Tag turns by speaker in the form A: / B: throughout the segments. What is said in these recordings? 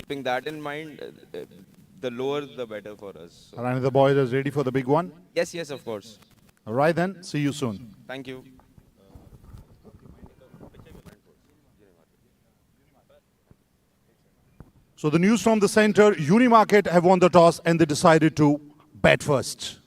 A: keeping that in mind, the lower the better for us. So.
B: And the boys are ready for the big one?
A: Yes, yes, of course.
B: All right then, see you soon.
A: Thank you.
B: So the news from the center, Unimarket have won the toss and they decided to bat first.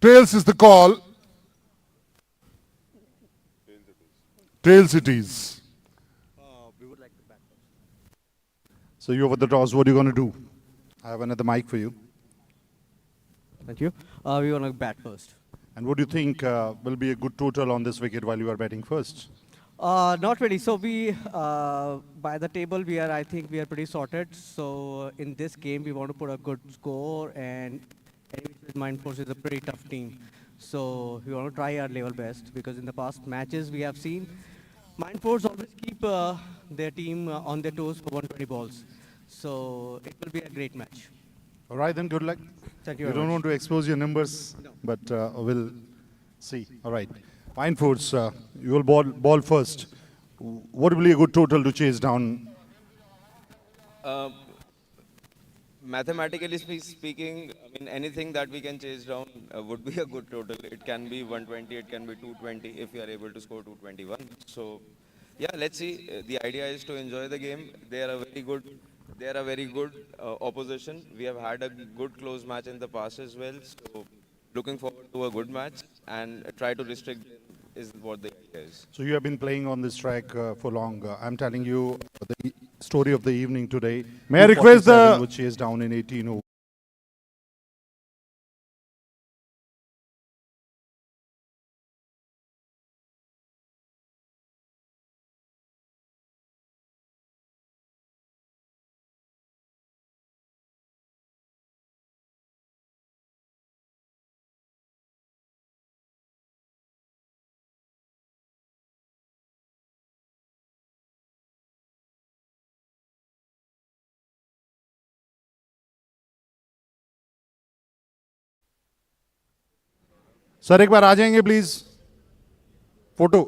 B: Trails is the call. Trail cities.
C: We would like to back first.
B: So you over the toss, what are you going to do? I have another mic for you.
C: Thank you. We want to bat first.
B: And what do you think will be a good total on this wicket while you are batting first?
C: Not really. So we, by the table, I think we are pretty sorted. So in this game, we want to put a good score, and Mindforce is a pretty tough team. So we want to try our level best, because in the past matches we have seen Mindforce always keep their team on their toes for 120 balls. So it will be a great match.
B: All right, then good luck.
C: Thank you
B: You
C: very
B: don't
C: much.
B: want to expose your numbers, but we'll see. All right. Mindforce, you will ball first. What will be a good total to chase down?
A: Um, Mathematically speaking, I mean, anything that we can chase down would be a good total. It can be 120, it can be 220 if we are able to score 221. So, yeah, let's see. The idea is to enjoy the game. They are a very good opposition. We have had a good close match in the past as well. So, looking forward to a good match and try to restrict them is what the idea is.
B: So you have been playing on this track for long. I'm telling you the story of the evening today. May I request the was chased down in 18 overs. Sir एक बार आ जाएंगे please photo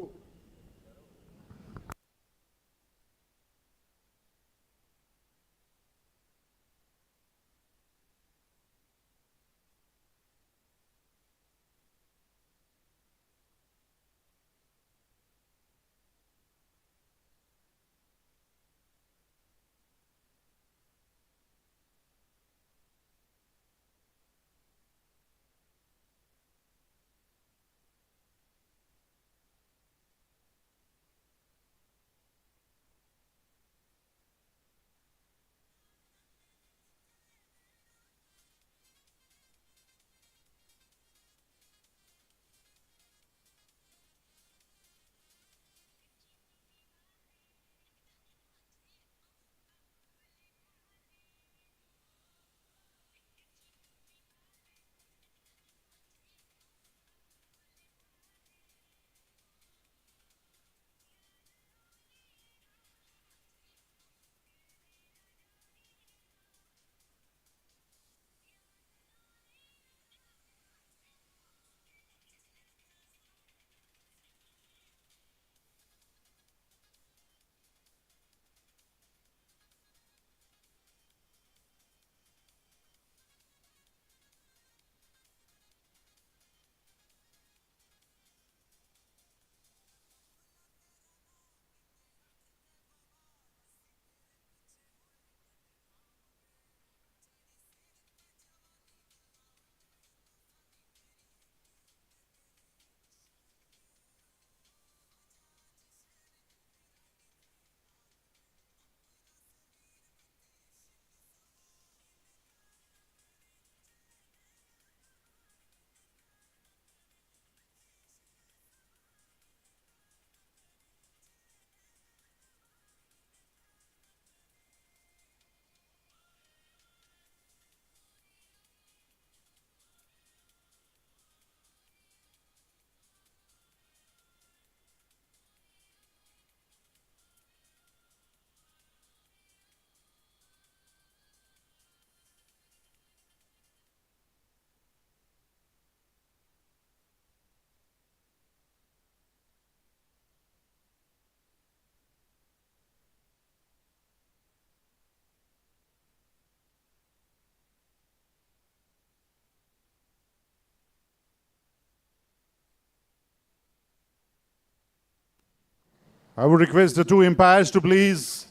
B: I would request the two umpires to please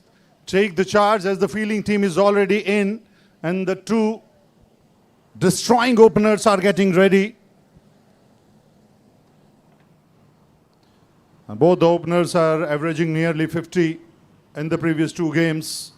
B: take the charge as the fielding team is already in and the two destroying openers are getting ready. And both the openers are averaging nearly 50 in the previous two games.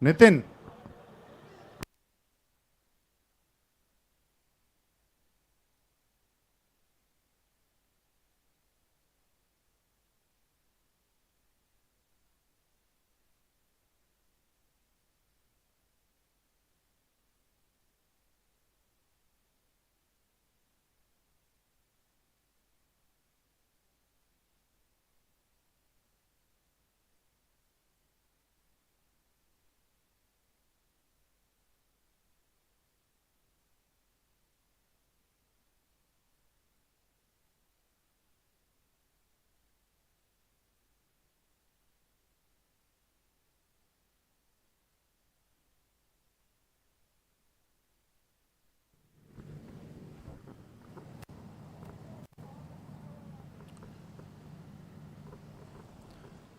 B: Nitin.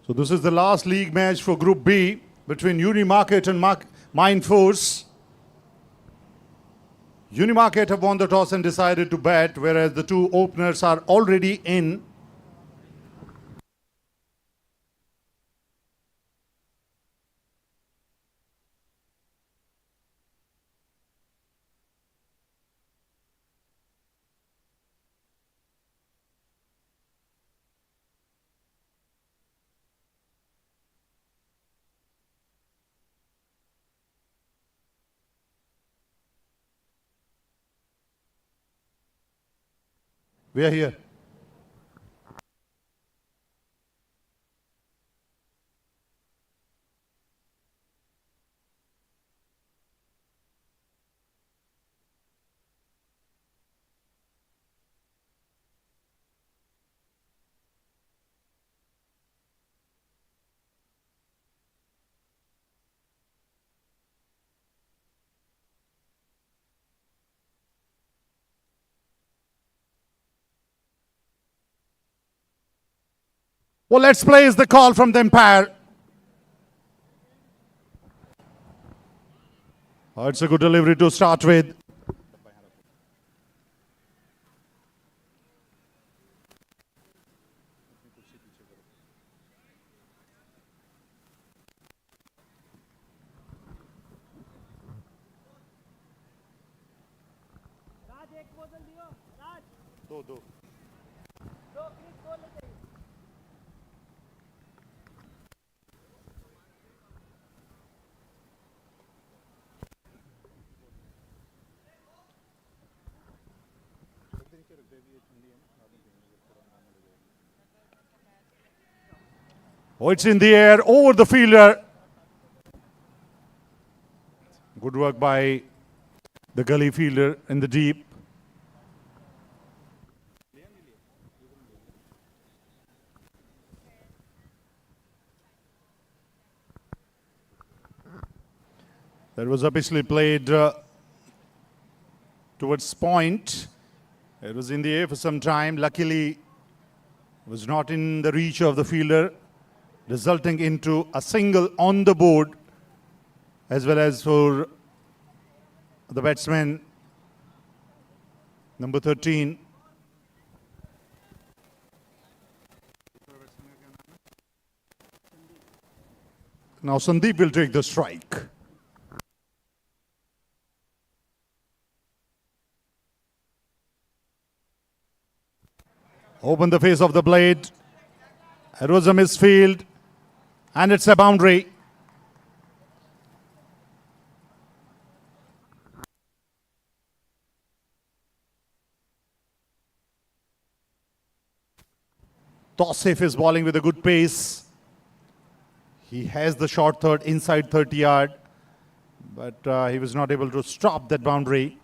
B: So this is the last league match for Group B between Unimarket and Mindforce. Unimarket have won the toss and decided to bat, whereas the two openers are already in. We are here. Well, let's play is the call from the umpire. It's a good delivery to start with. Oh, it's in the air over the fielder. Good work by the gully fielder in the deep. That was obviously played towards point. It was in the air for some time. Luckily, it was not in the reach of the fielder, resulting into a single on the board, as well as for the batsman, number 13. Now Sandeep will take the strike. Open the face of the blade. It was a misfield, and it's a boundary. Tosif is bowling with a good pace. He has the short third inside 30 yard, but he was not able to stop that boundary.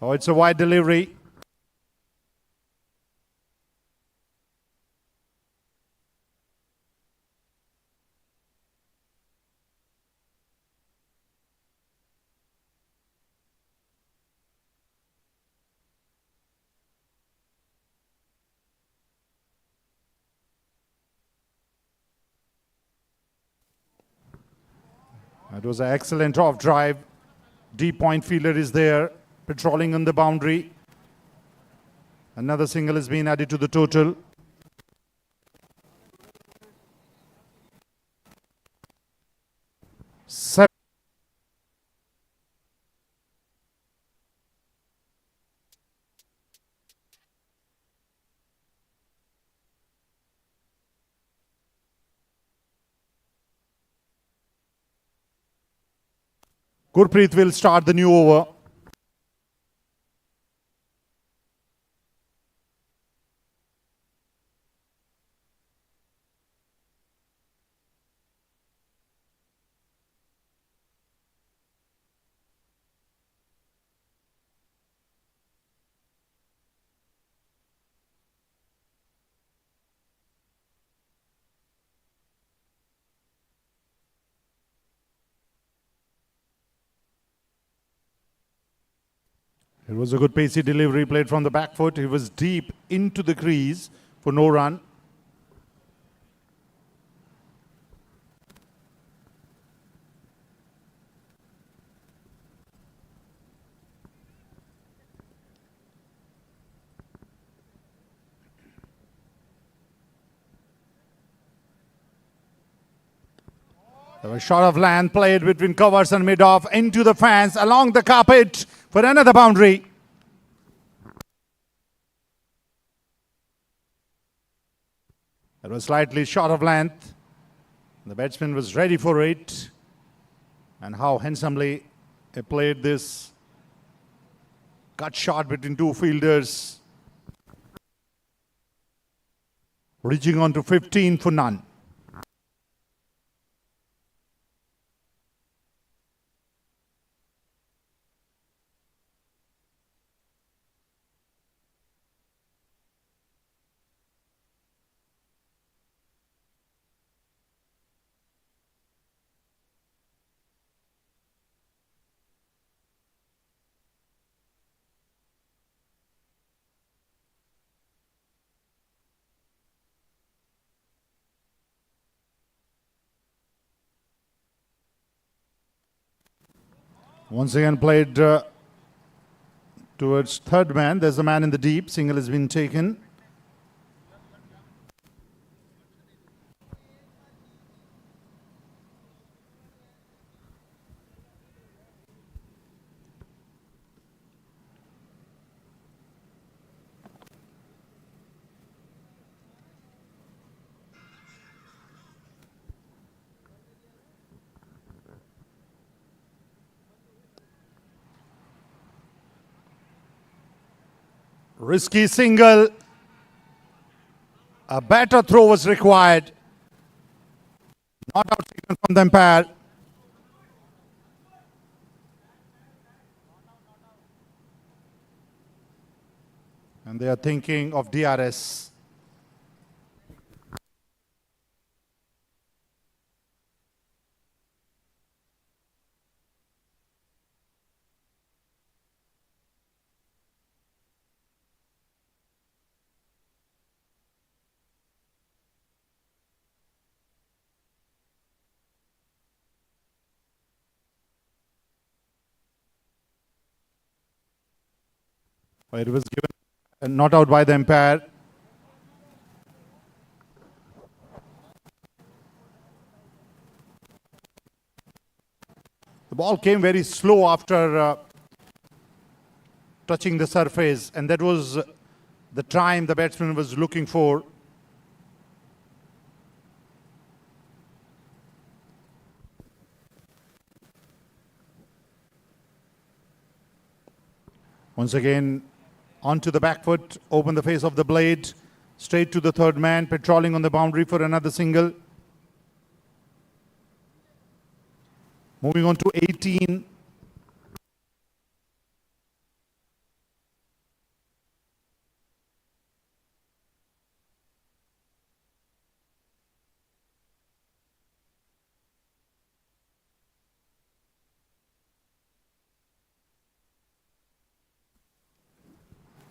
B: Oh, it's a wide delivery. It was an excellent off drive. Deep point fielder is there, patrolling on the boundary. Another single has been added to the total. Seven. Gurpreet will start the new over. It was a good pacey delivery played from the back foot. He was deep into the crease for no run. There was a shot of land played between covers and mid-off into the fans along the carpet for another boundary. It was slightly short of length. The batsman was ready for it. And how handsomely he played this cut shot between two fielders, reaching on to 15 for none. Once again played towards third man. There's a man in the deep. Single has been taken. Risky single. A better throw was required. Not out signal from the umpire. And they are thinking of DRS. It was given not out by the umpire. The ball came very slow after touching the surface, and that was the time the batsman was looking for. Once again, onto the back foot, open the face of the blade, straight to the third man, patrolling on the boundary for another single. Moving on to 18.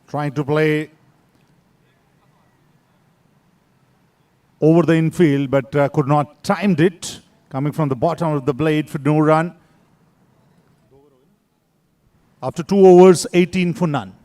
B: Trying to play over the infield, but could not timed it. Coming from the bottom of the blade for no run. After 2 overs, 18 for none.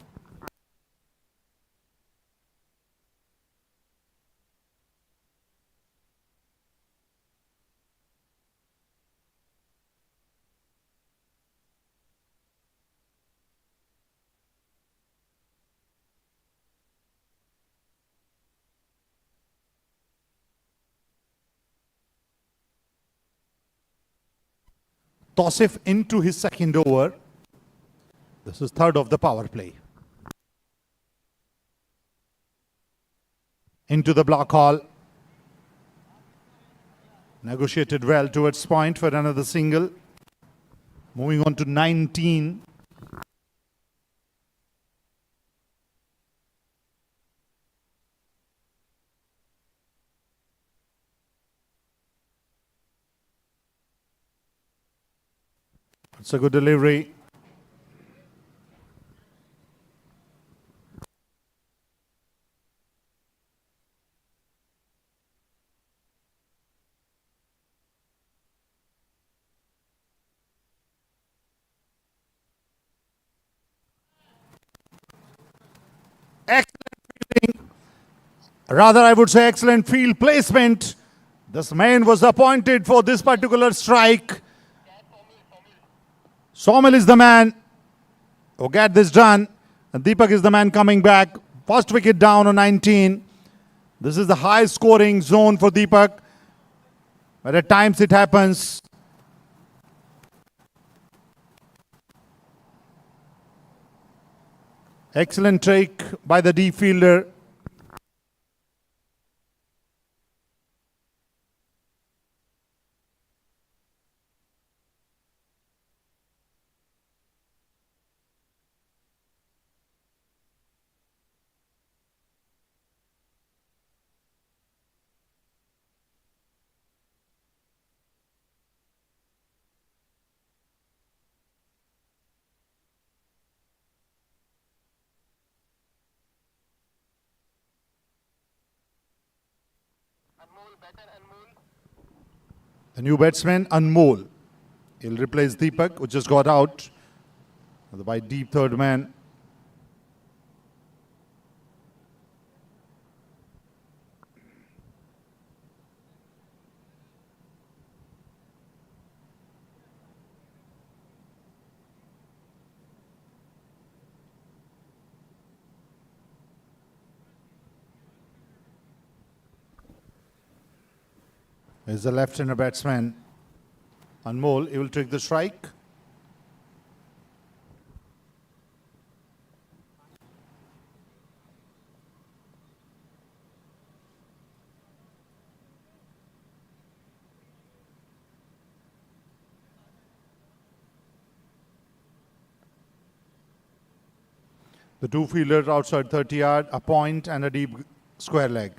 B: Tosif into his second over. This is third of the power play. Into the block hall. Negotiated well towards point for another single. Moving on to 19. It's a good delivery. Excellent fielding. Rather, I would say excellent field placement. This man was appointed for this particular strike. Somil is the man who get this done. And Deepak is the man coming back. First wicket down on 19. This is the high scoring zone for Deepak. But at times it happens. Excellent take by the deep fielder. The new batsman, Anmol, He'll replace Deepak, who just got out by deep third man. Is the left-hander batsman Anmol. He will take the strike. The two fielders outside 30 yard, a point and a deep square leg.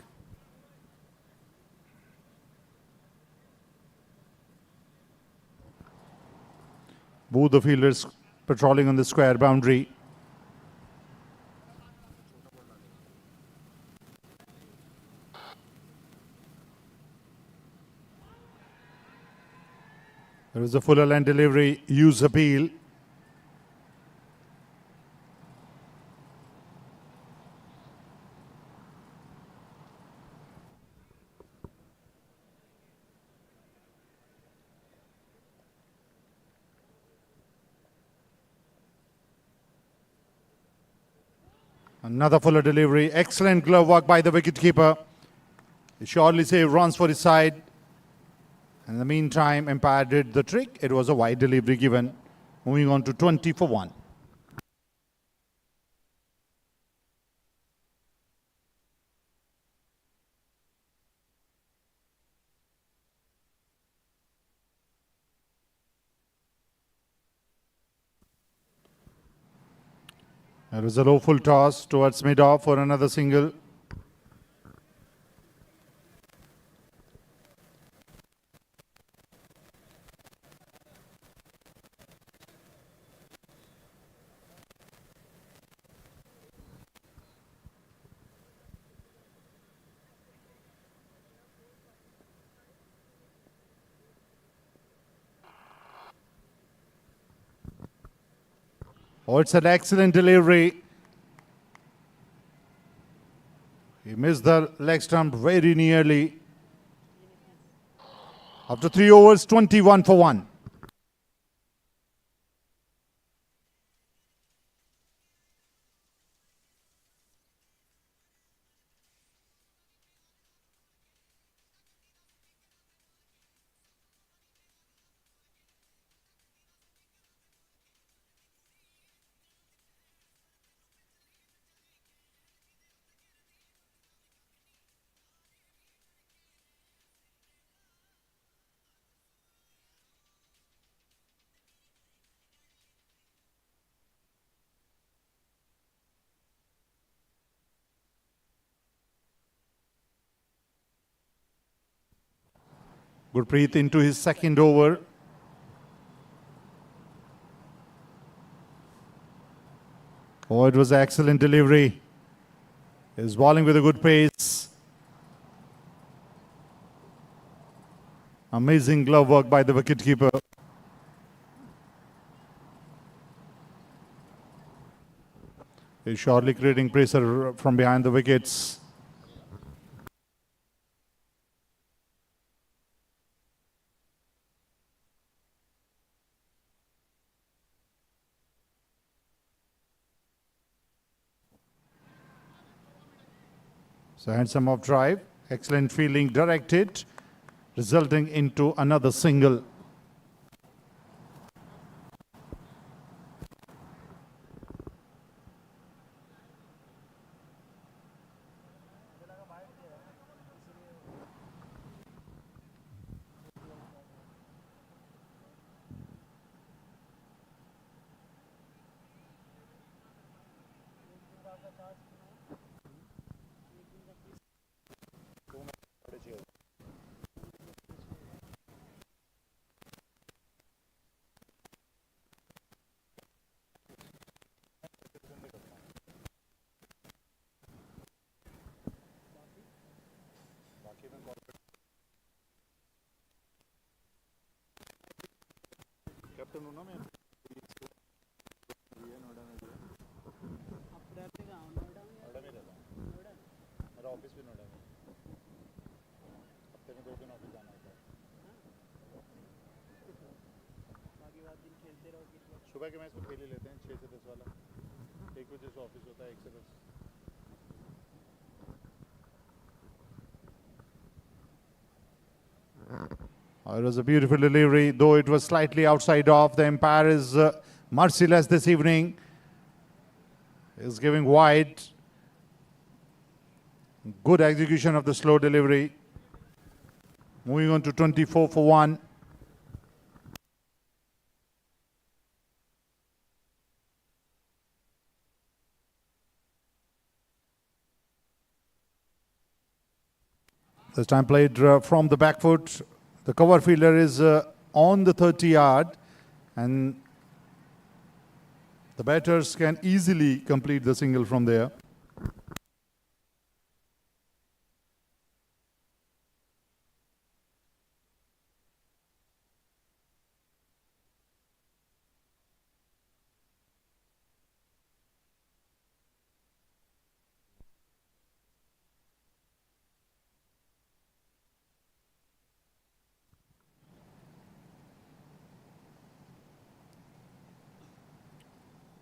B: Both the fielders patrolling on the square boundary. There is a fuller line delivery, use appeal. Another fuller delivery. Excellent glove work by the wicketkeeper. He surely saved runs for his side. And in the meantime, umpire did the trick. It was a wide delivery given. Moving on to 20 for 1. There was a low full toss towards mid-off for another single. Oh, it's an excellent delivery. He missed the leg stump very nearly. After 3 overs, 21 for 1. Gurpreet into his second over. Oh, it was an excellent delivery. He's bowling with a good pace. Amazing glove work by the wicketkeeper. He's surely creating pressure from behind the wickets. So handsome off drive, excellent fielding directed, resulting into another single. सुबह के match को खेल ही लेते हैं 6 से 10 वाला 1 बजे से ऑफिस होता है 1 से 10 It was a beautiful delivery, though it was slightly outside off. The umpire is merciless this evening. Is giving wide. Good execution of the slow delivery. Moving on to 24 for 1. This time played from the back foot. The cover fielder is on the 30-yard, and the batters can easily complete the single from there.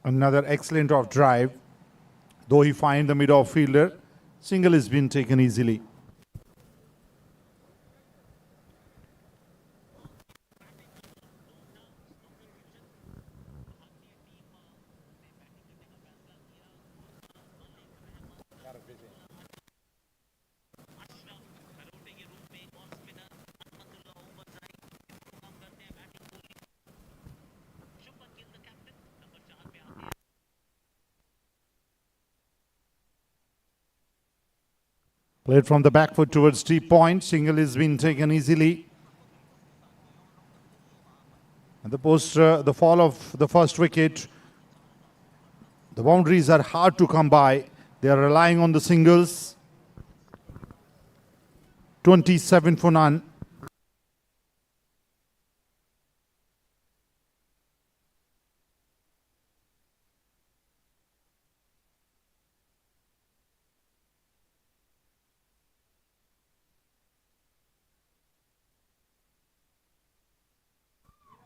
B: Another excellent off drive. Though he finds the mid-off fielder, single has been taken easily. Played from the back foot towards deep point. Single has been taken easily. And the fall of the first wicket. The boundaries are hard to come by. They are relying on the singles. 27 for none.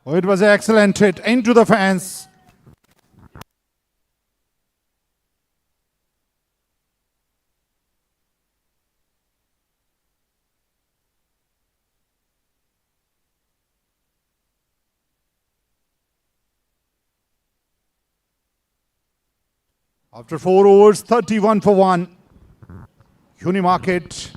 B: Oh, it was an excellent hit into the fence. After 4 overs, 31 for 1. Unimarket.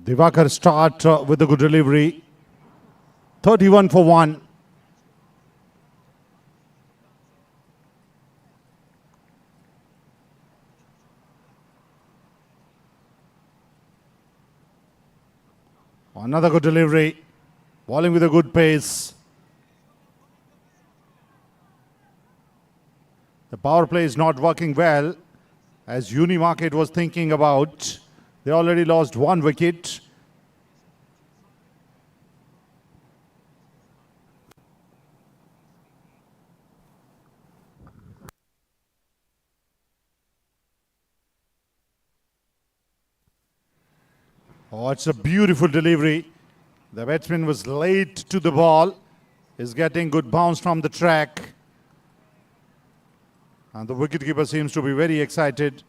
B: Divakar start with a good delivery. 31 for 1. Another good delivery. Bowling with a good pace. The power play is not working well, as Unimarket was thinking about. They already lost 1 wicket. Oh, it's a beautiful delivery. The batsman was late to the ball. Is getting good bounce from the track. And the wicketkeeper seems to be very excited.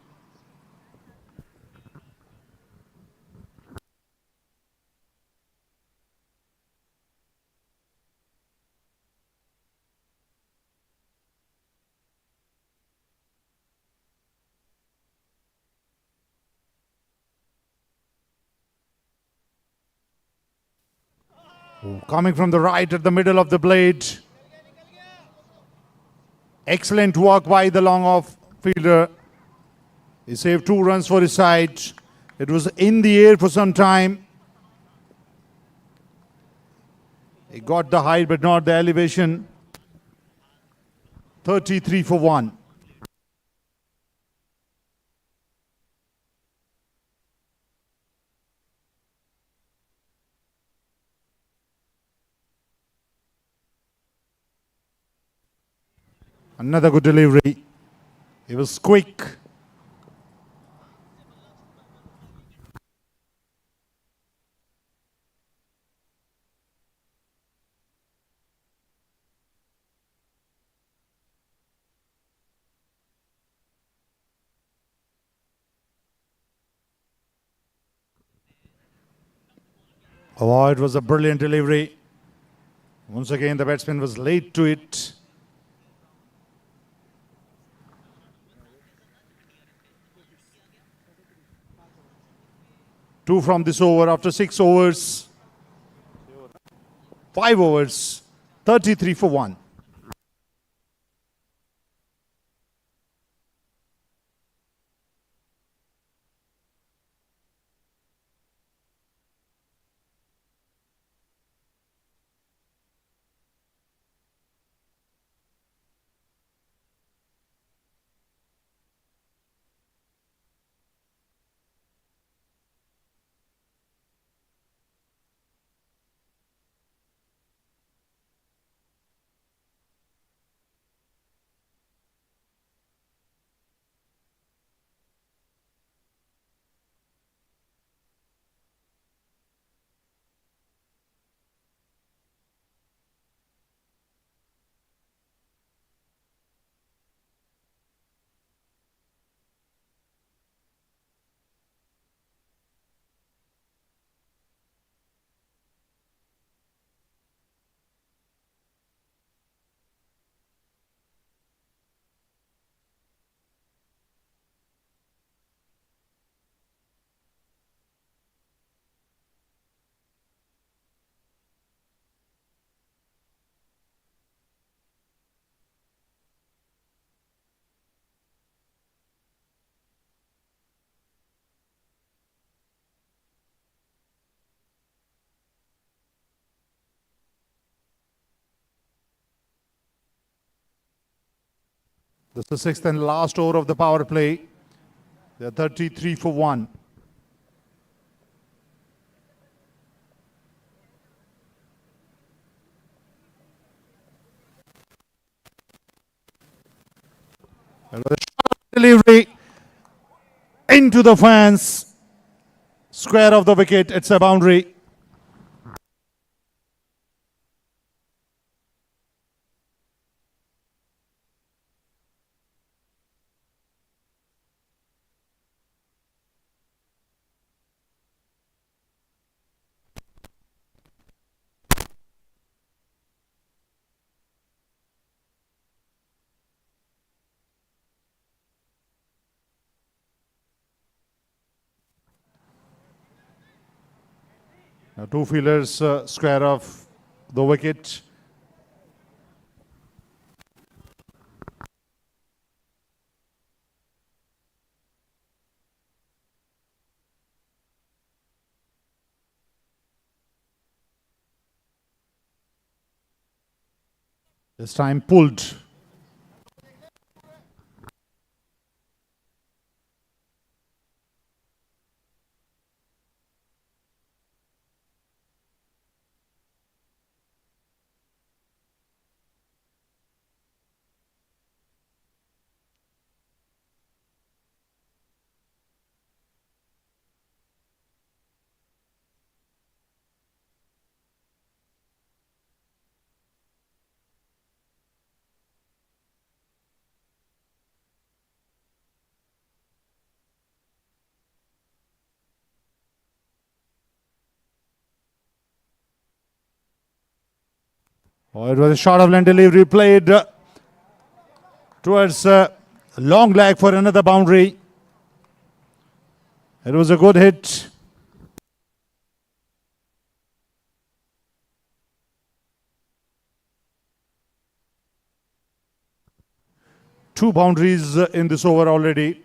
B: Coming from the right at the middle of the blade. Excellent work by the long off fielder. He saved 2 runs for his side. It was in the air for some time. He got the height but not the elevation. 33 for 1. Another good delivery. He was quick. Oh, it was a brilliant delivery. Once again, the batsman was late to it. Two from this over after 6 overs. 5 overs. 33 for 1. This is the 6th and last over of the power play. They're 33 for 1. And with a sharp delivery into the fence. Square of the wicket. It's a boundary. Now 2 fielders square of the wicket. This time pulled. Oh, it was a short of line delivery played towards long leg for another boundary. It was a good hit. Two boundaries in this over already.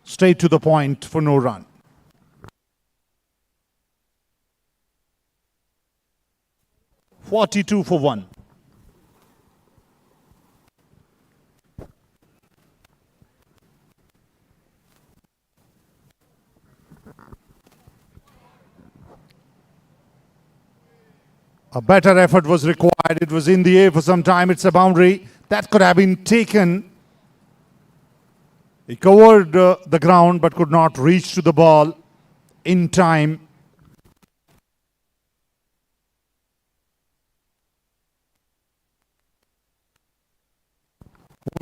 B: Straight to the point for no run. "42 for 1. A better effort was required. It was in the air for some time. It's a boundary that could have been taken. He covered the ground but could not reach to the ball in time.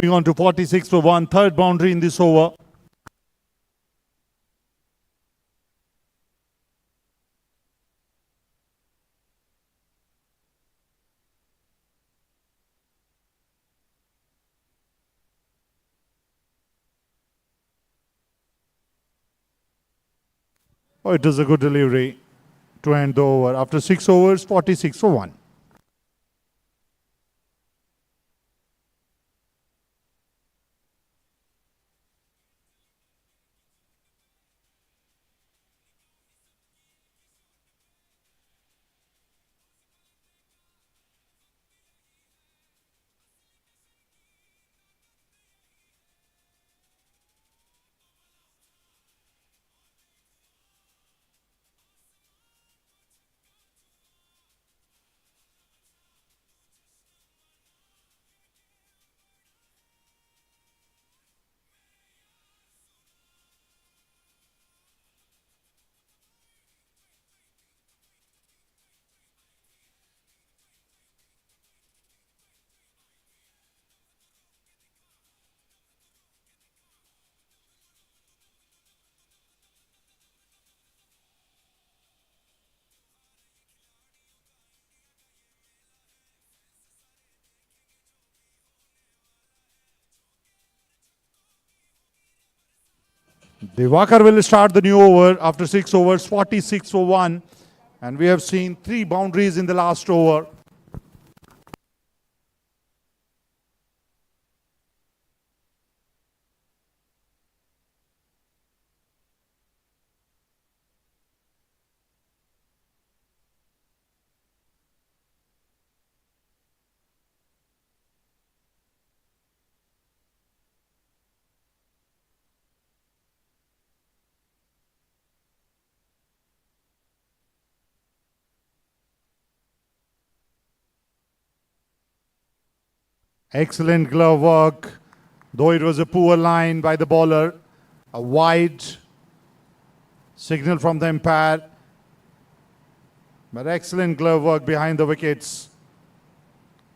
B: Moving on to 46 for 1. Third boundary in this over. Oh, it was a good delivery to end the over. After 6 overs, 46 for 1. Diwakar will start the new over after 6 overs, 46 for 1. And we have seen 3 boundaries in the last over. Excellent glove work, though it was a poor line by the bowler. A wide signal from the umpire. But excellent glove work behind the wickets.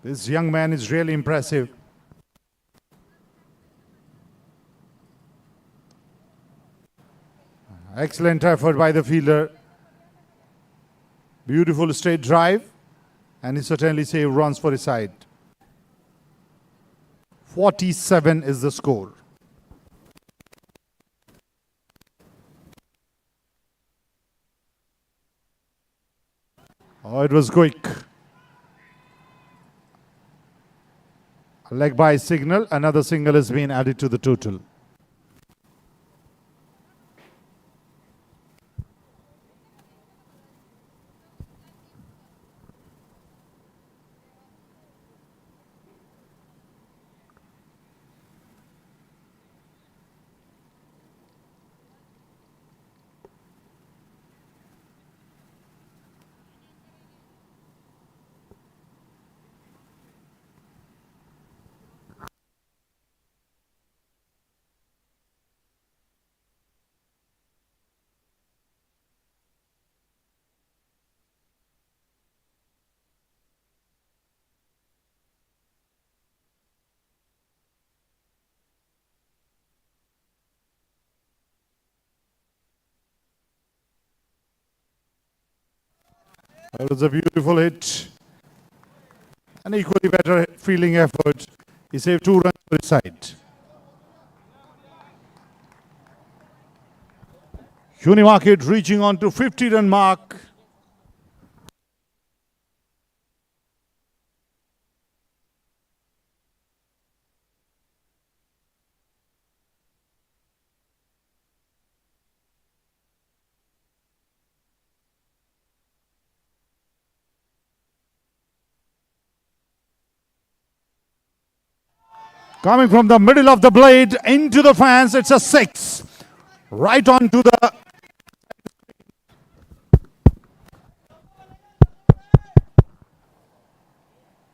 B: This young man is really impressive. Excellent effort by the fielder. Beautiful straight drive. And he certainly saved runs for his side. 47 is the score. Oh, it was quick. A leg by signal. Another single has been added to the total. That was a beautiful hit. An equally better fielding effort. He saved 2 runs for his side. Unimarket reaching on to 50-run mark. Coming from the middle of the blade into the fans, it's a 6. Right on to the...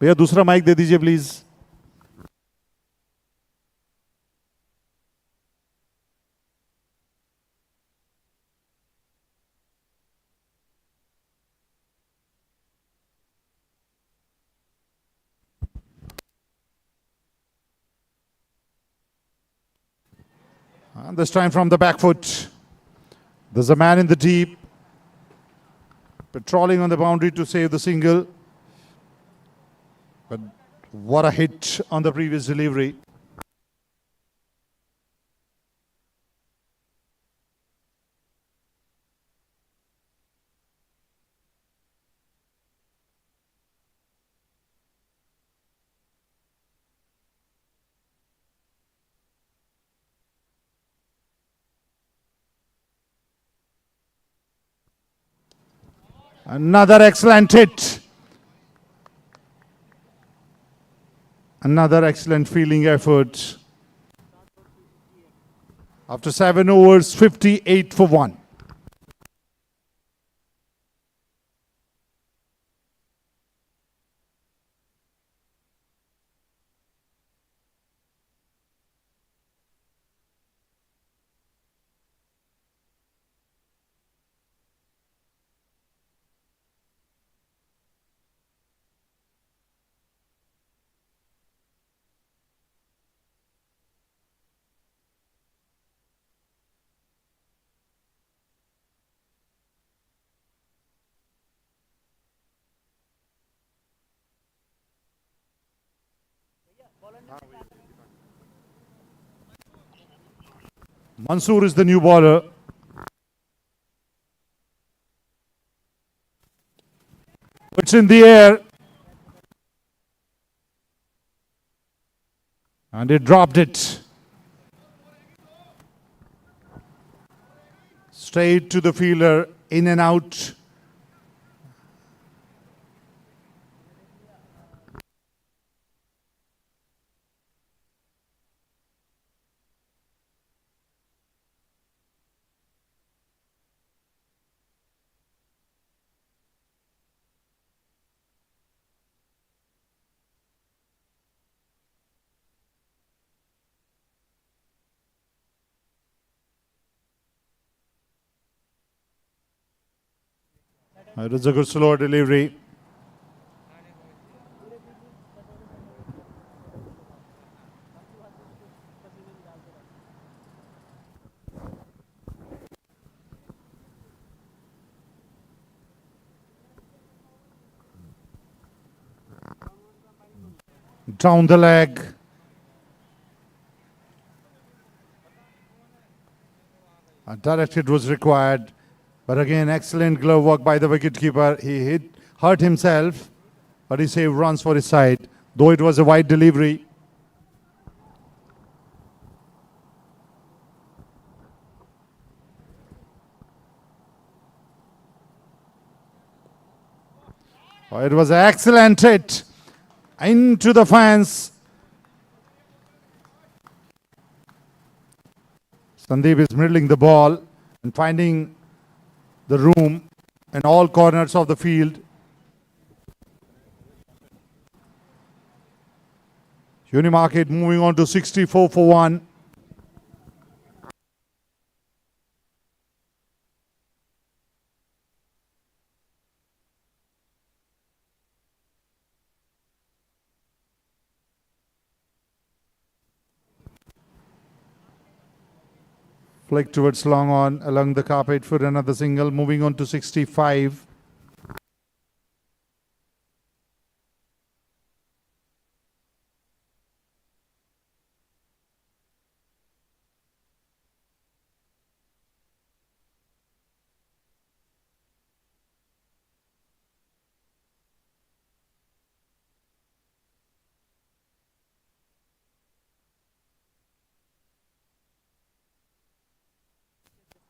B: भैया दूसरा mic दे दीजिए please. And this time from the back foot. There's a man in the deep, patrolling on the boundary to save the single. But what a hit on the previous delivery. Another excellent hit. Another excellent fielding effort. After 7 overs, 58 for 1. Mansoor is the new bowler. It's in the air. And it dropped it. Straight to the fielder, in and out. It was a good slower delivery. Down the leg. A direct hit was required. But again, excellent glove work by the wicketkeeper. He hurt himself, but he saved runs for his side, though it was a wide delivery. Oh, it was an excellent hit into the fans. Sandeep is middling the ball and finding the room in all corners of the field. Unimarket moving on to 64 for 1. Flick towards long on along the carpet for another single, moving on to 65.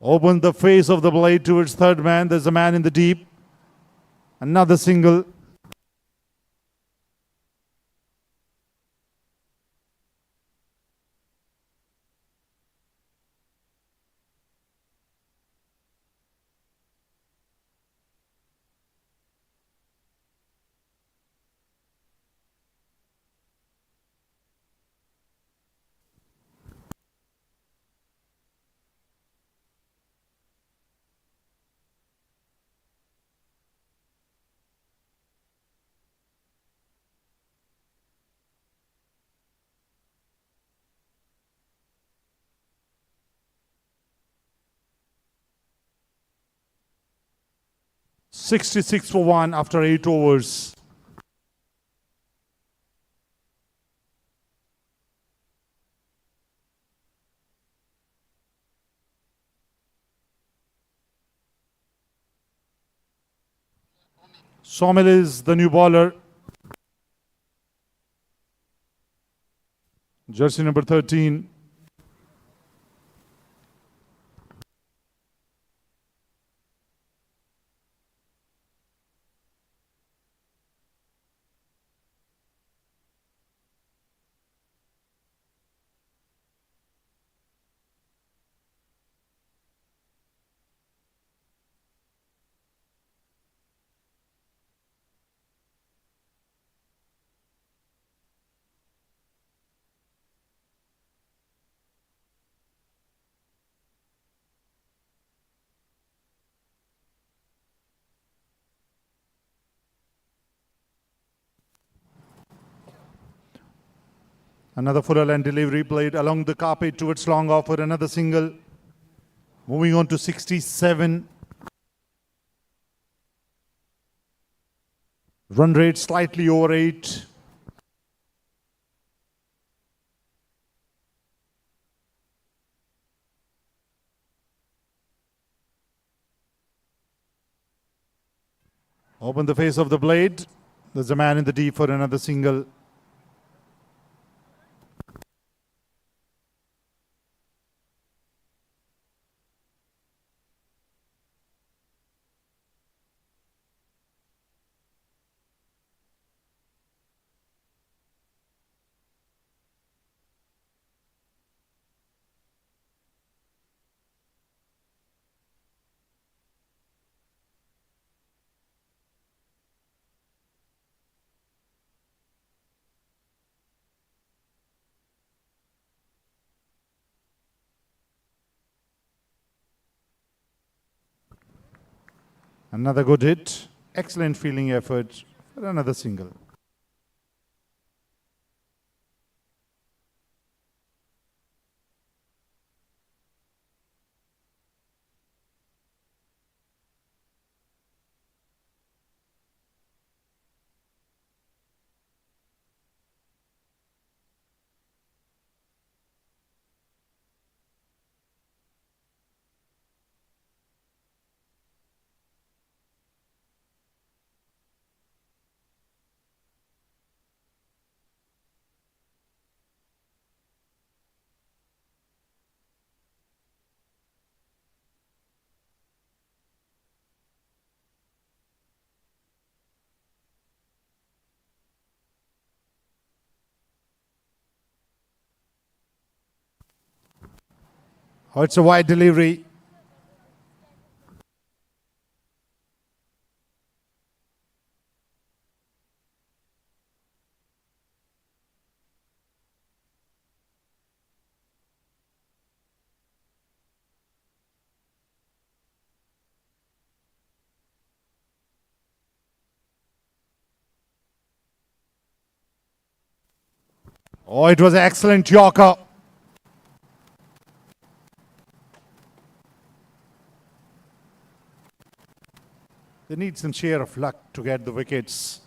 B: Open the face of the blade towards third man. There's a man in the deep. Another single. $66 for 1 after 8 overs. Somil is the new bowler. Jersey number 13. Another full and delivery played along the carpet towards long off for another single. Moving on to 67. Run rate slightly over 8. Open the face of the blade. There's a man in the deep for another single. Another good hit. Excellent fielding effort for another single. Oh, it's a wide delivery. Oh, it was an excellent Yorker. They need some share of luck to get the wickets.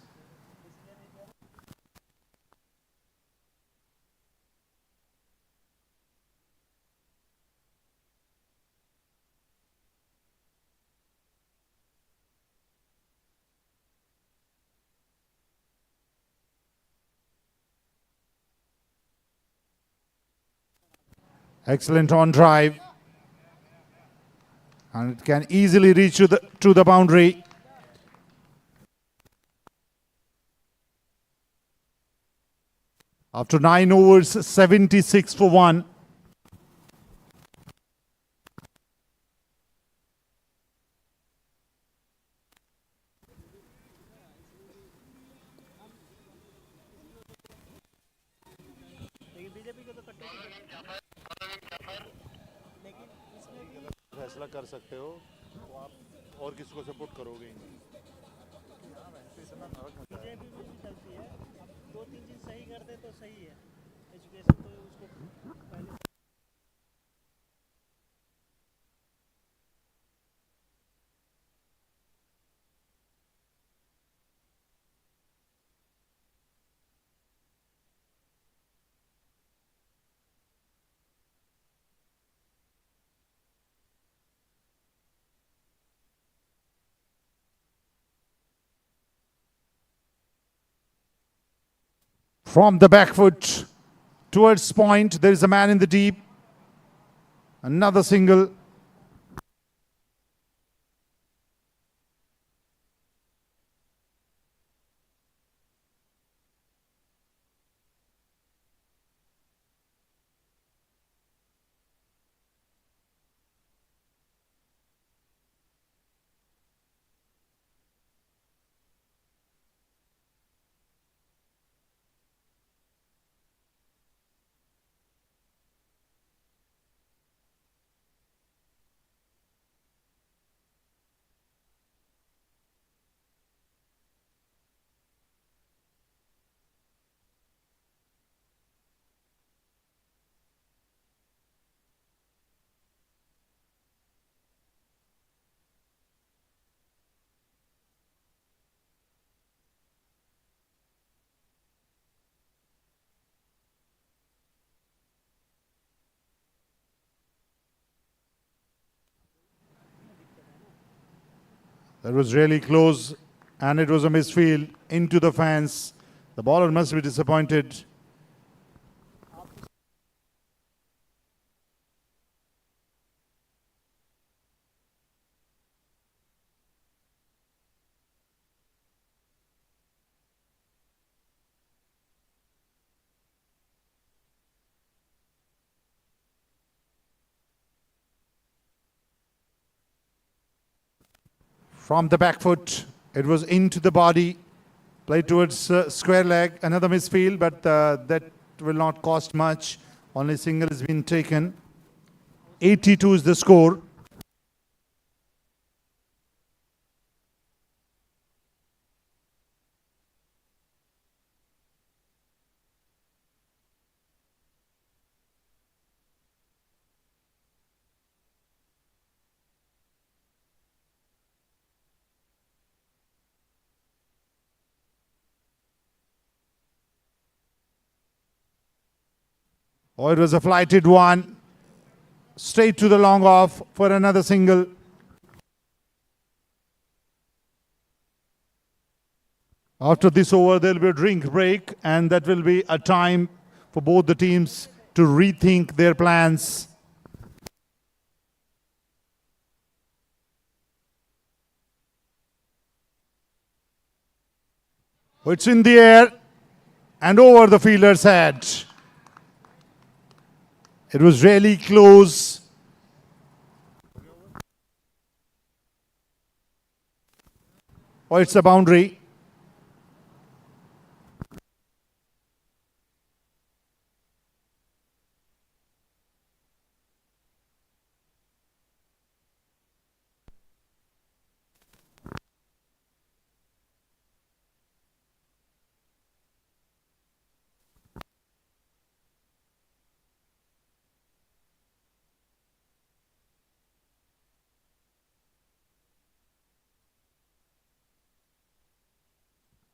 B: Excellent on drive. And it can easily reach to the boundary. After 9 overs, 76 for 1. फैसला कर सकते हो तो आप और किसको support करोगे
D: BJP में भी चलती है। अब 2-3 चीज सही कर दे तो सही है। एजुकेशन तो उसको पहले
B: From the back foot towards point, there is a man in the deep. Another single. That was really close, and it was a misfield into the fence. The bowler must be disappointed. From the back foot, it was into the body, played towards square leg. Another misfield, but that will not cost much. Only single has been taken. 82 is the score. Oh, it was a flighted one. Straight to the long off for another single. After this over, there will be a drink break, and that will be a time for both the teams to rethink their plans. It's in the air and over the fielder's head. It was really close. Oh, it's a boundary.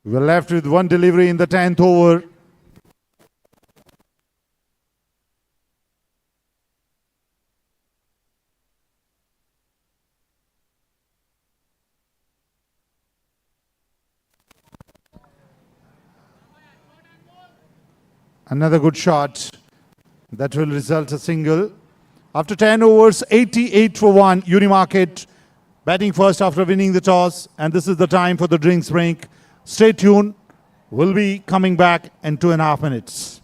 B: We're left with one delivery in the 10th over. Another good shot. That will result a single. After 10 overs, 88 for 1, Unimarket batting first after winning the toss. And this is the time for the drinks break. Stay tuned. We'll be coming back in 2.5 minutes.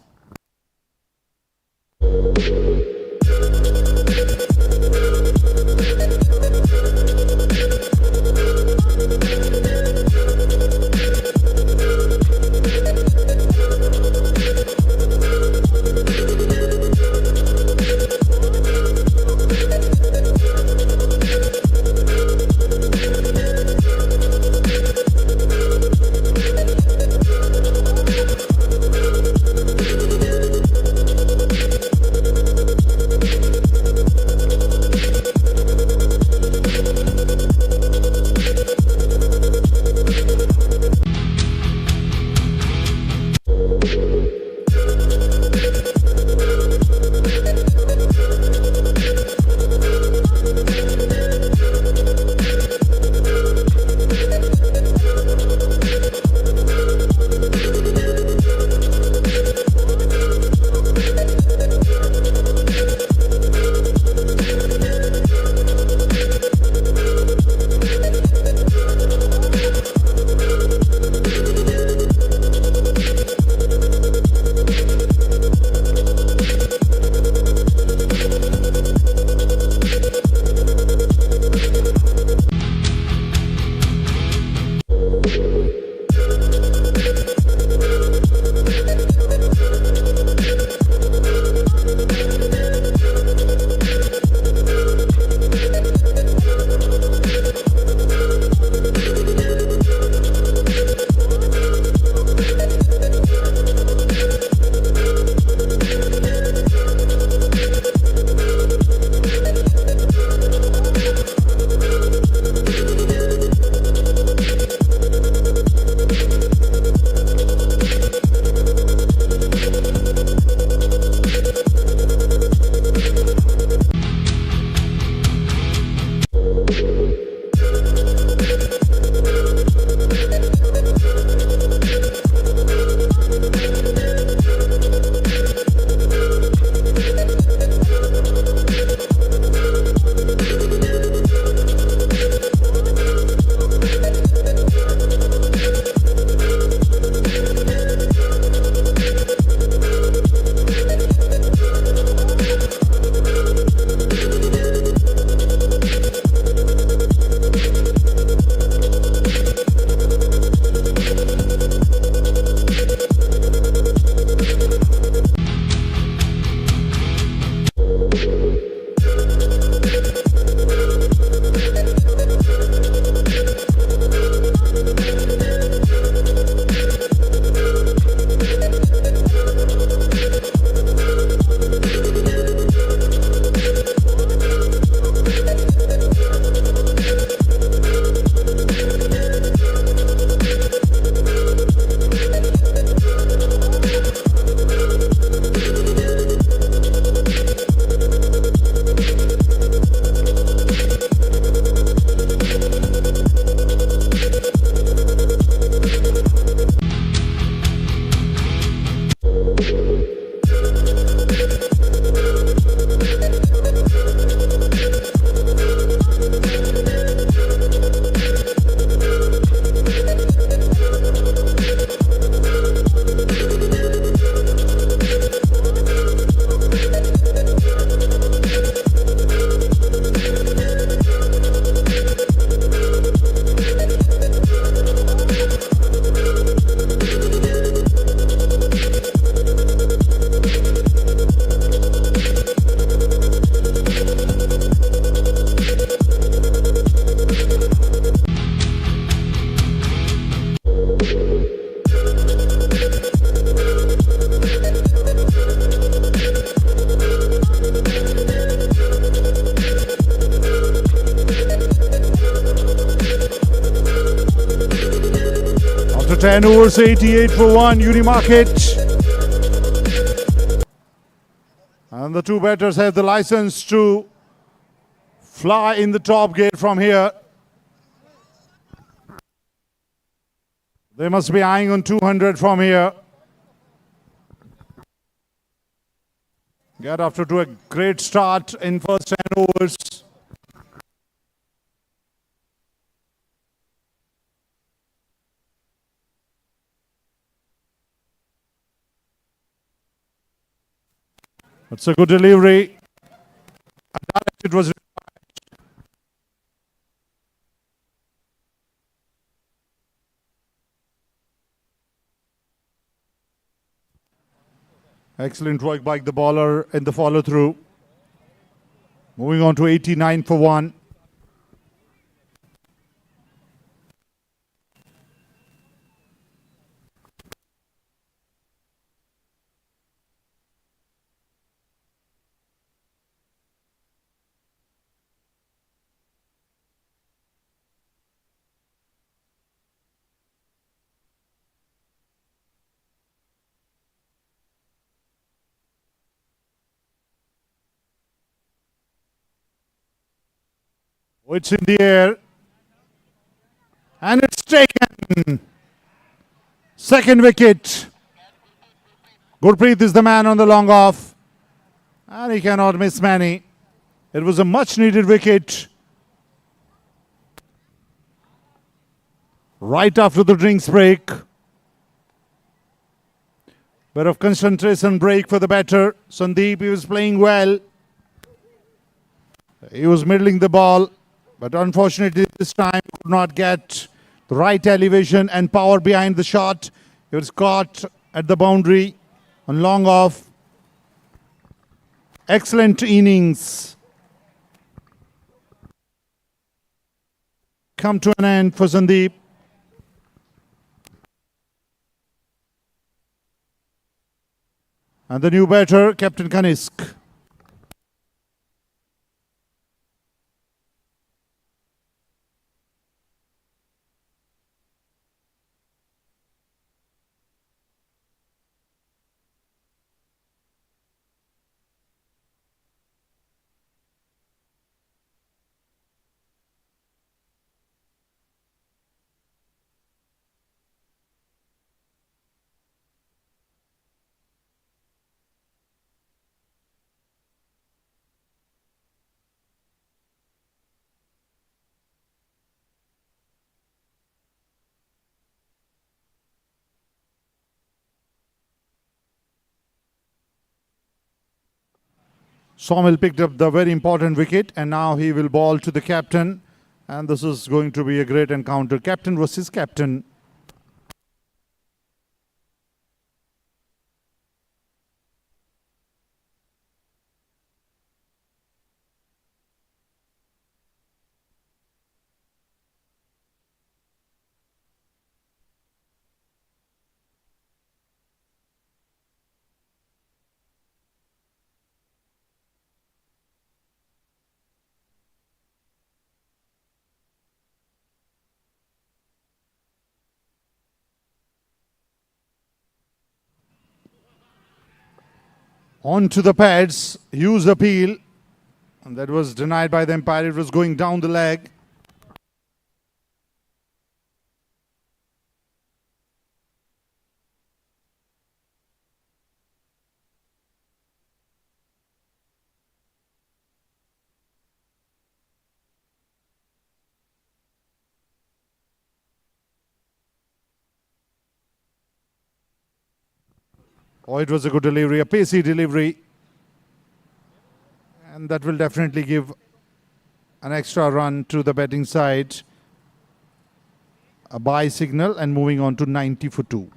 B: After 10 overs, 88 for 1, Unimarket. And the two batters have the license to fly in the top gate from here. They must be eyeing on 200 from here. Get after to a great start in first 10 overs. It's a good delivery. It was excellent work by the bowler in the follow through. Moving on to 89 for 1. It's in the air. And it's taken. Second wicket. Gurpreet is the man on the long off. And he cannot miss many. It was a much needed wicket. Right after the drinks break. Bit of concentration break for the batter. Sandeep, he was playing well. He was middling the ball. But unfortunately this time could not get the right elevation and power behind the shot. He was caught at the boundary on long off. Excellent innings. Come to an end for Sandeep. And the new batter, Captain Kanisk. Somil picked up the very important wicket and now he will ball to the captain. And this is going to be a great encounter. Captain versus captain. On to the pads, huge appeal, and that was denied by the umpire. It was going down the leg. Oh, it was a good delivery, a pacey delivery. And that will definitely give an extra run to the batting side. A bye signal and moving on to 90 for 2.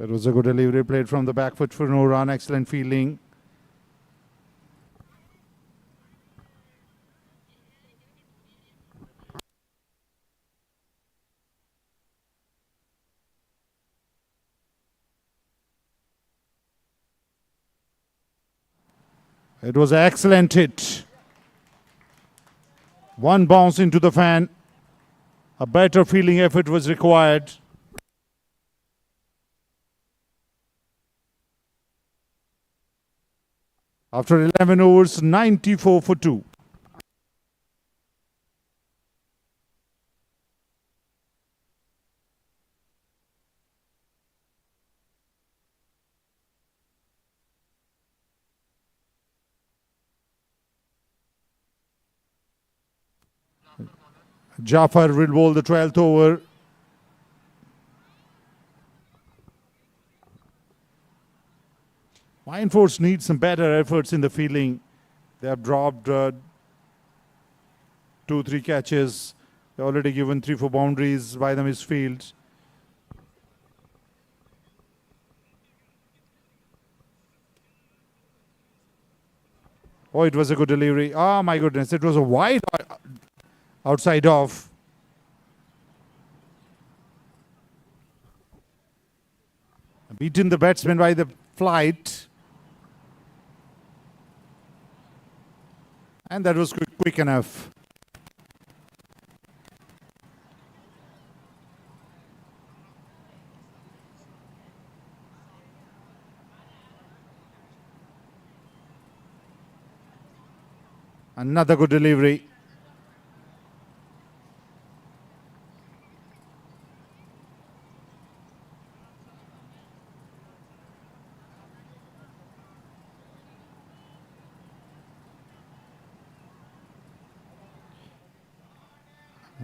B: That was a good delivery played from the back foot for no run. Excellent fielding. It was an excellent hit. One bounce into the fan. A better fielding effort was required. After 11 overs, 94 for 2. Jafar will bowl the 12th over. Mindforce needs some better efforts in the fielding. They have dropped 2-3 catches. They're already given 3-4 boundaries by the misfield. Oh, it was a good delivery. Oh my goodness, it was a wide outside off. Beaten the batsman by the flight. And that was quick enough. Another good delivery.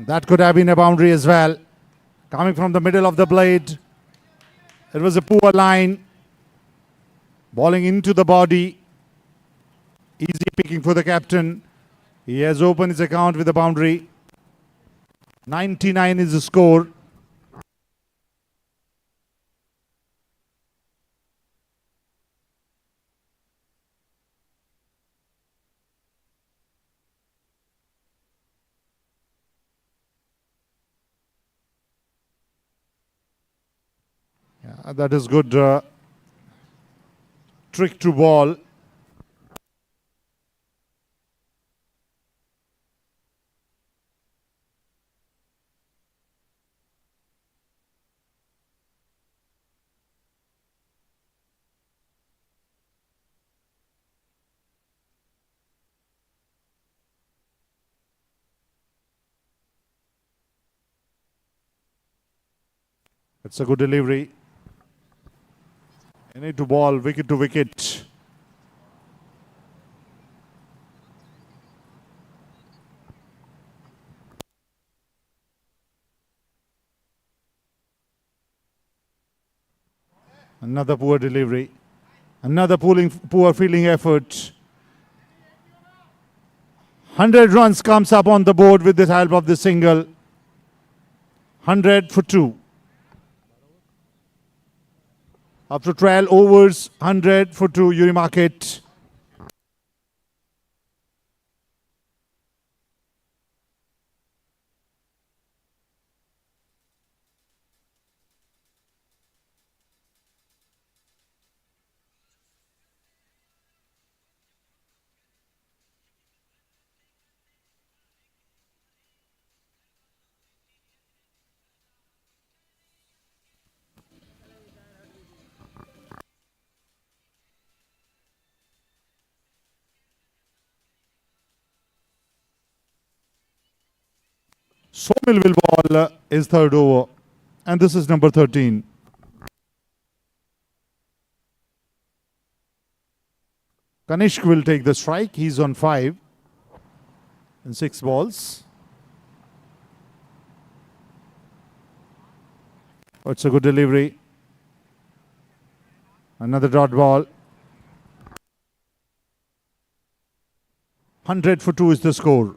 B: That could have been a boundary as well. Coming from the middle of the blade. It was a poor line. Bowling into the body. Easy picking for the captain. He has opened his account with a boundary. 99 is the score. Yeah, that is good trick to ball. It's a good delivery. You need to ball wicket to wicket. Another poor delivery. Another poor fielding effort. 100 runs comes up on the board with the help of the single. 100 for 2. After 12 overs, 100 for 2, you remark it. Somil will ball his third over. And this is number 13. Kanishk will take the strike. He's on 5 and 6 balls. Oh, it's a good delivery. Another dot ball. 100 for 2 is the score.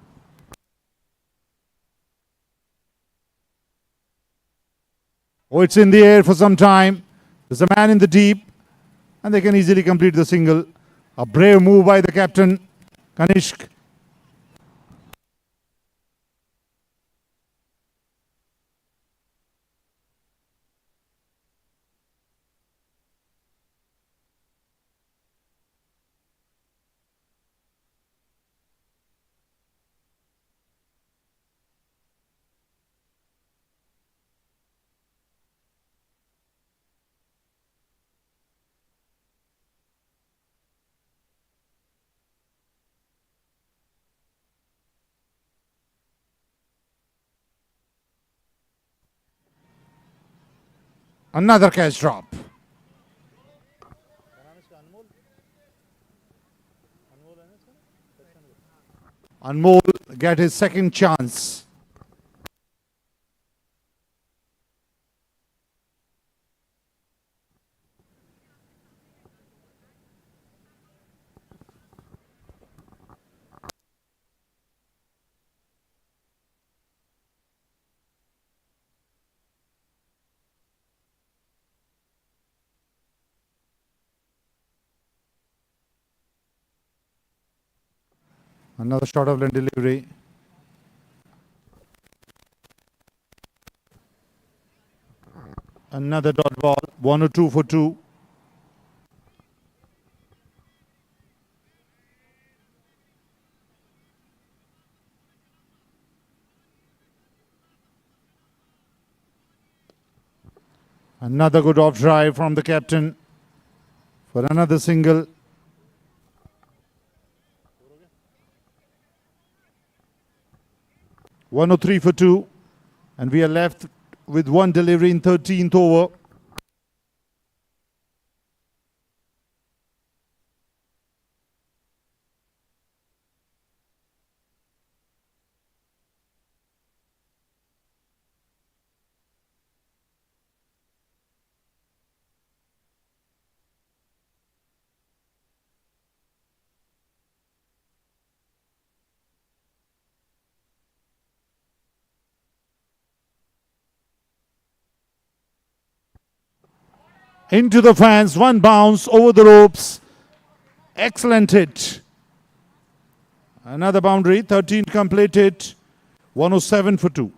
B: Oh, it's in the air for some time. There's a man in the deep. And they can easily complete the single. A brave move by the captain, Kanishk. Another catch drop. Anmol get his second chance. Another short of lane delivery. Another dot ball. 102 for 2. Another good off drive from the captain for another single. "103 for 2. And we are left with one delivery in 13th over. Into the fans, one bounce over the ropes. Excellent hit. Another boundary, 13 completed. 107 for 2.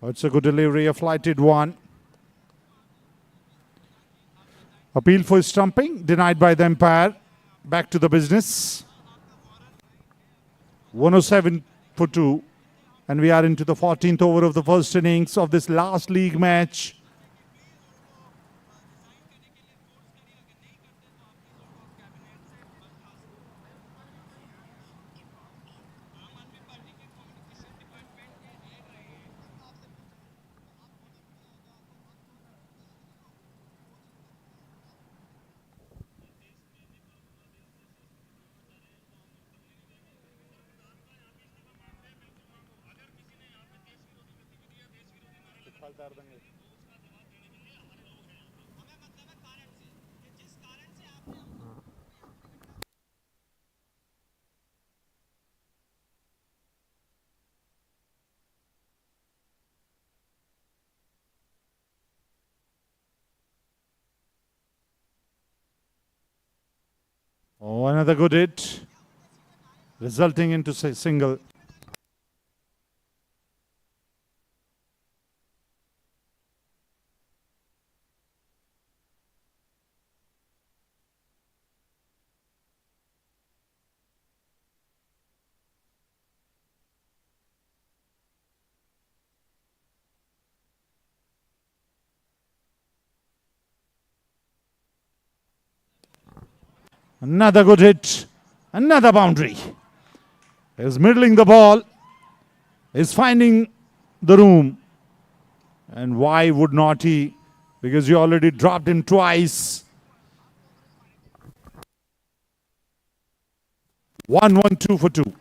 B: It's a good delivery, a flighted one. Appeal for stumping, denied by the umpire. Back to the business. 107 for 2. And we are into the 14th over of the first innings of this last league match. Oh, another good hit, resulting into single. Another good hit, another boundary. He's middling the ball, is finding the room. And why would not he? Because you already dropped him twice. 112 for 2.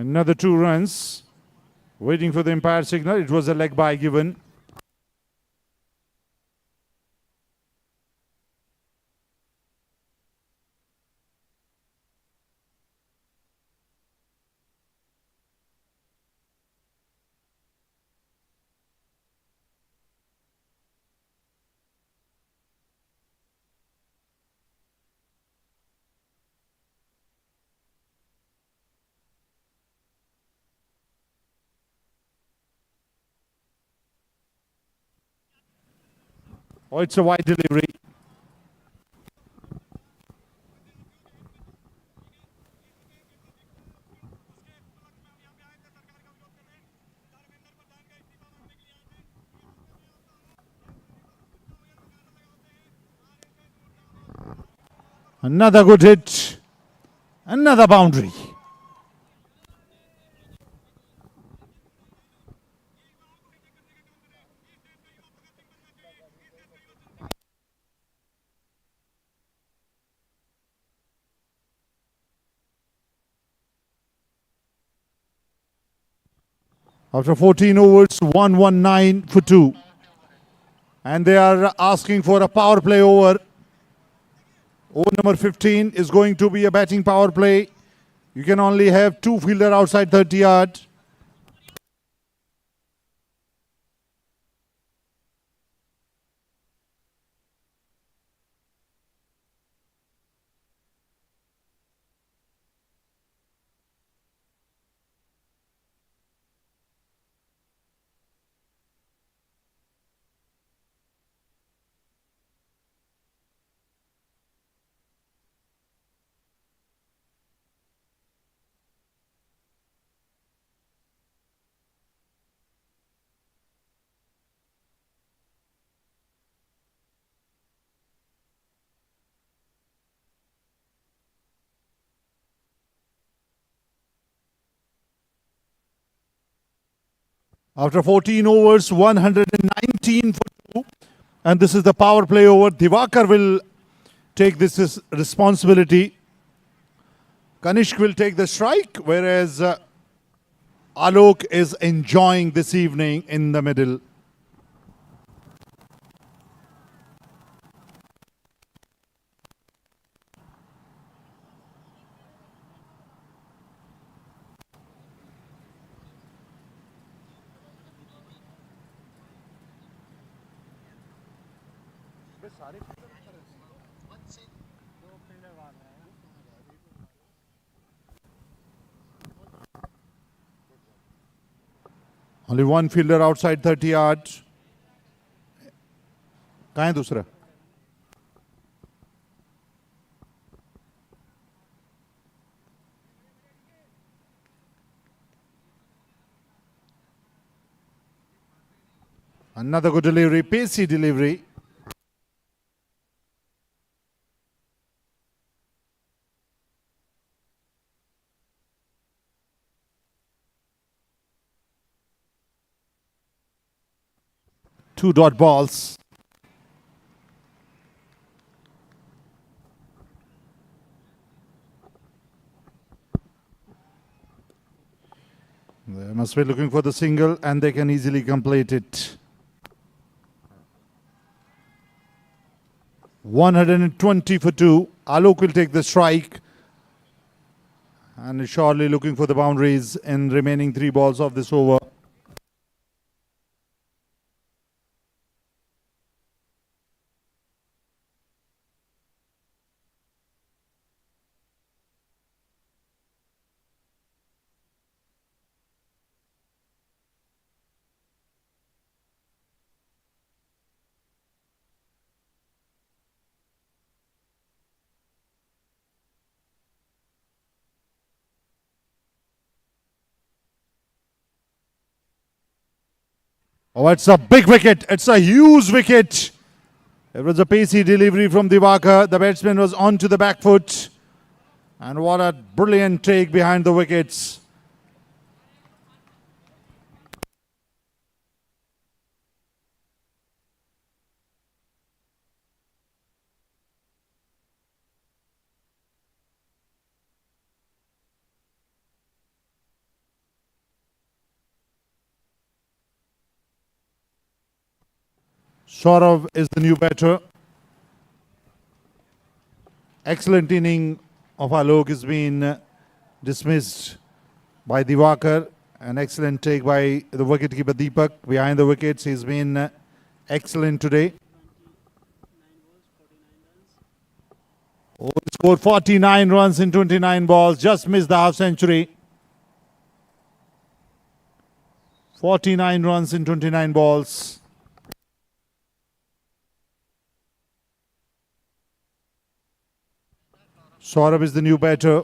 B: Another 2 runs. Waiting for the umpire signal. It was a leg bye given. Oh, it's a wide delivery. Another good hit. Another boundary. After 14 overs, 119 for 2. And they are asking for a power play over. Over number 15 is going to be a batting power play. You can only have 2 fielder outside 30 yards. After 14 overs, 119 for 2. And this is the power play over. Divakar will take this responsibility. Kanishk will take the strike, whereas Alok is enjoying this evening in the middle. Only 1 fielder outside 30 yards. कहाँ है दूसरा? Another good delivery, pacey delivery. Two dot balls. They must be looking for the single and they can easily complete it. 120 for 2. Alok will take the strike and is surely looking for the boundaries in remaining 3 balls of this over. Oh, it's a big wicket. It's a huge wicket. It was a pacey delivery from Divakar. The batsman was onto the back foot. And what a brilliant take behind the wickets. Saurav is the new batter. Excellent inning of Alok has been dismissed by Divakar. An excellent take by the wicketkeeper Deepak. Behind the wickets, he's been excellent today.
D: 49 runs.
B: Oh, he scored 49 runs in 29 balls. Just missed the half century. 49 runs in 29 balls. Saurabh is the new batter.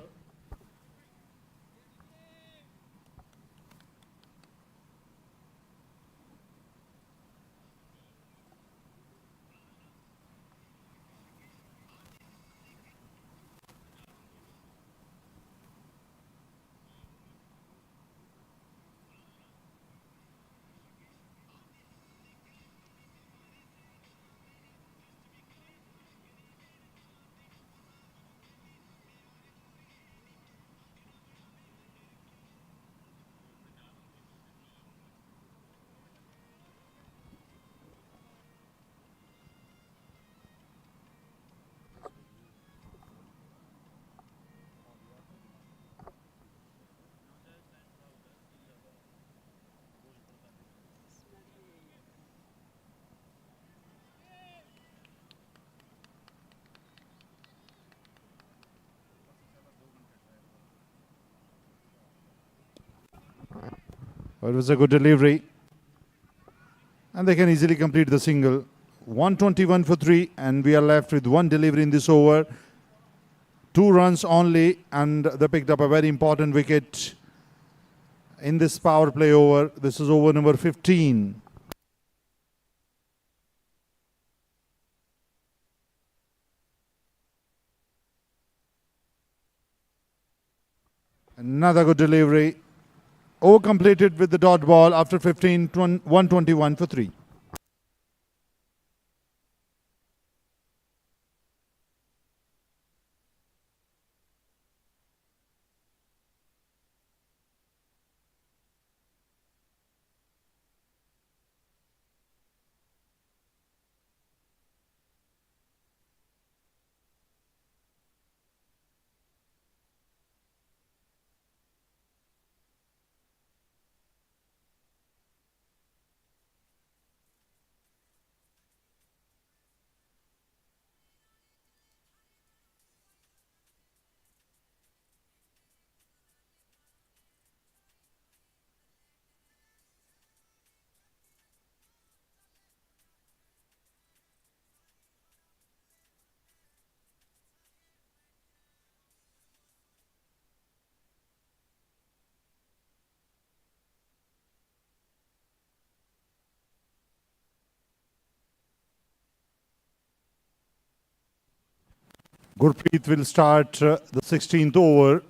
B: It was a good delivery. And they can easily complete the single. 121 for 3, and we are left with one delivery in this over. 2 runs only, and they picked up a very important wicket in this power play over. This is over number 15. Another good delivery. Over completed with the dot ball after 15, 121 for 3. Gurpreet will start the 16th over.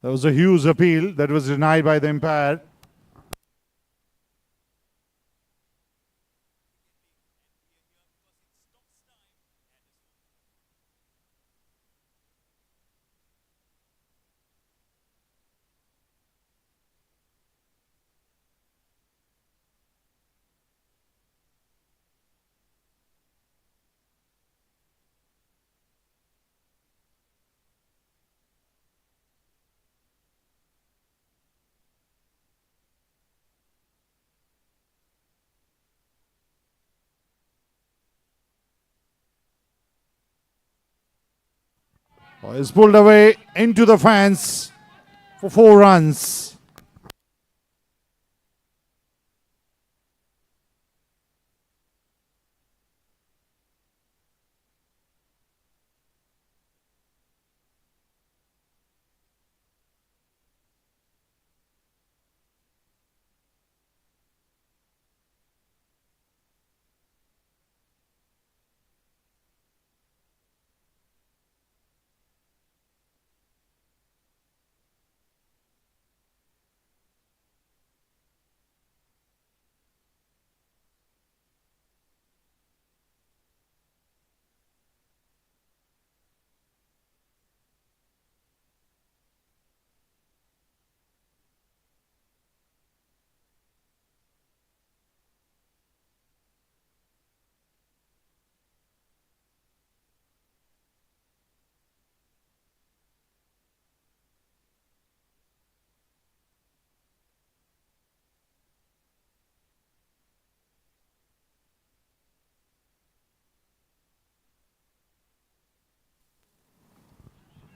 B: There was a huge appeal that was denied by the umpire. Is pulled away into the fence for 4 runs.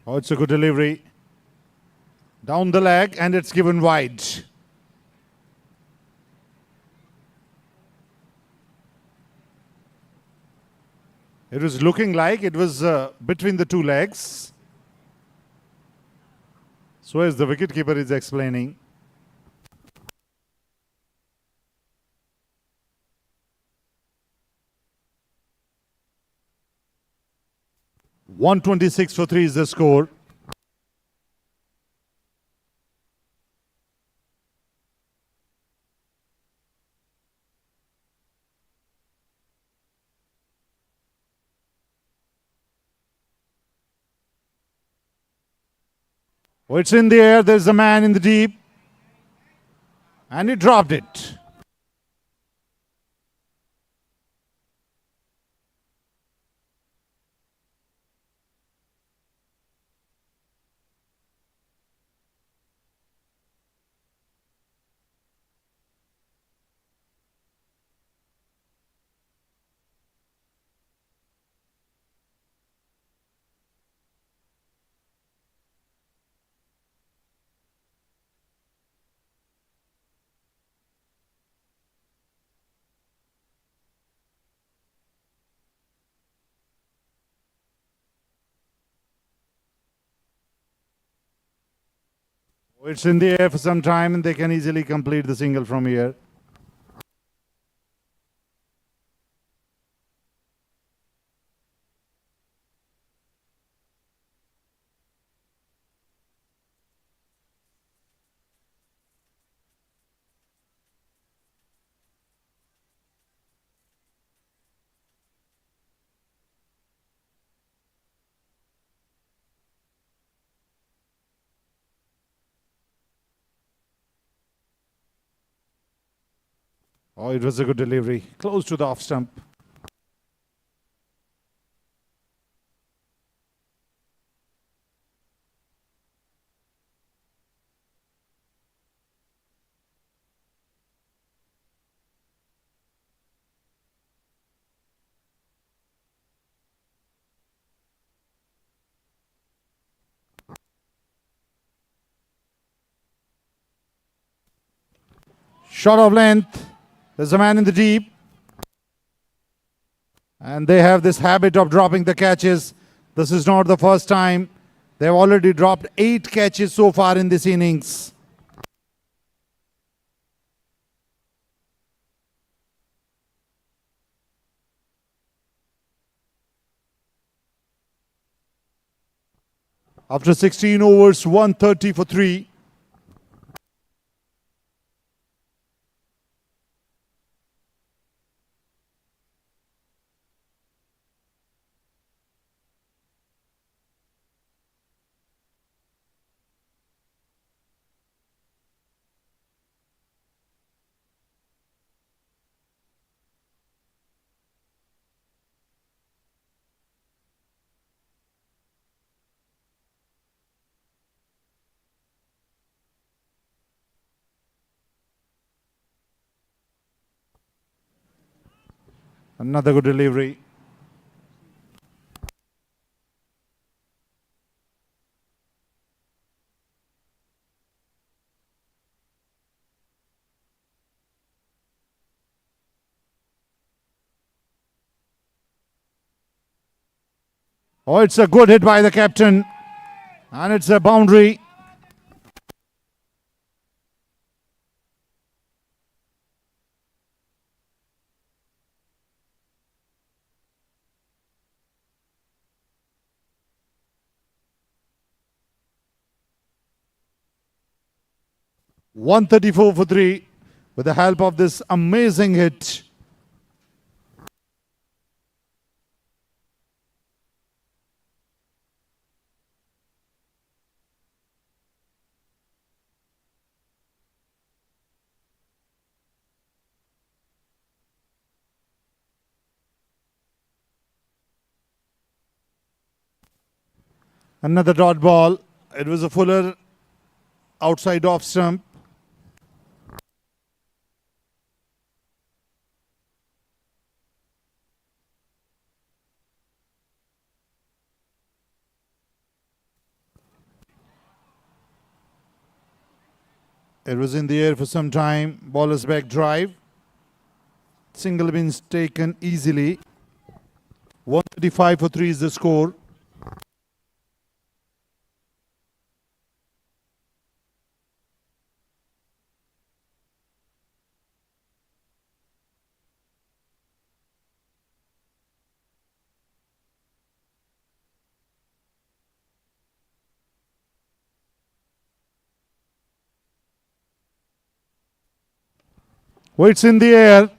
B: Oh, it's a good delivery. Down the leg, and it's given wide. It was looking like it was between the 2 legs. So as the wicketkeeper is explaining. "126 for 3 is the score." Oh, it's in the air. There's a man in the deep. And he dropped it. Oh, it's in the air for some time, and they can easily complete the single from here. Oh, it was a good delivery. Close to the off stump. Shot of length. There's a man in the deep. And they have this habit of dropping the catches. This is not the first time. They've already dropped 8 catches so far in this innings. After 16 overs, 130 for 3. Another good delivery. Oh, it's a good hit by the captain. And it's a boundary. .134 for 3 with the help of this amazing hit. Another dot ball. It was a fuller outside off stump. It was in the air for some time. Bowler's back drive. Single means taken easily. 135 for 3 is the score. Waits in the air.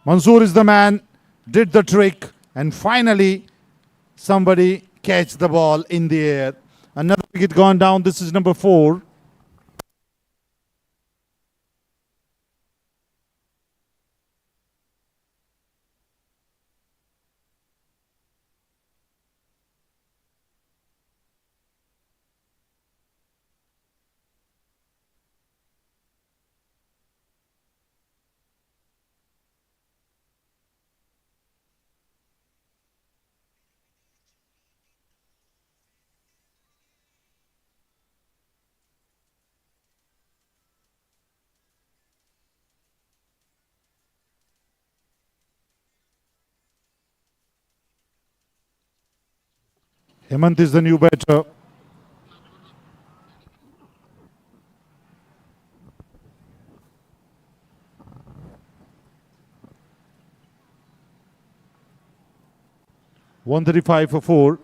B: Mansoor is the man, did the trick, and finally somebody catch the ball in the air. Another wicket gone down. This is number 4. Hemant is the new batter. .135 for 4.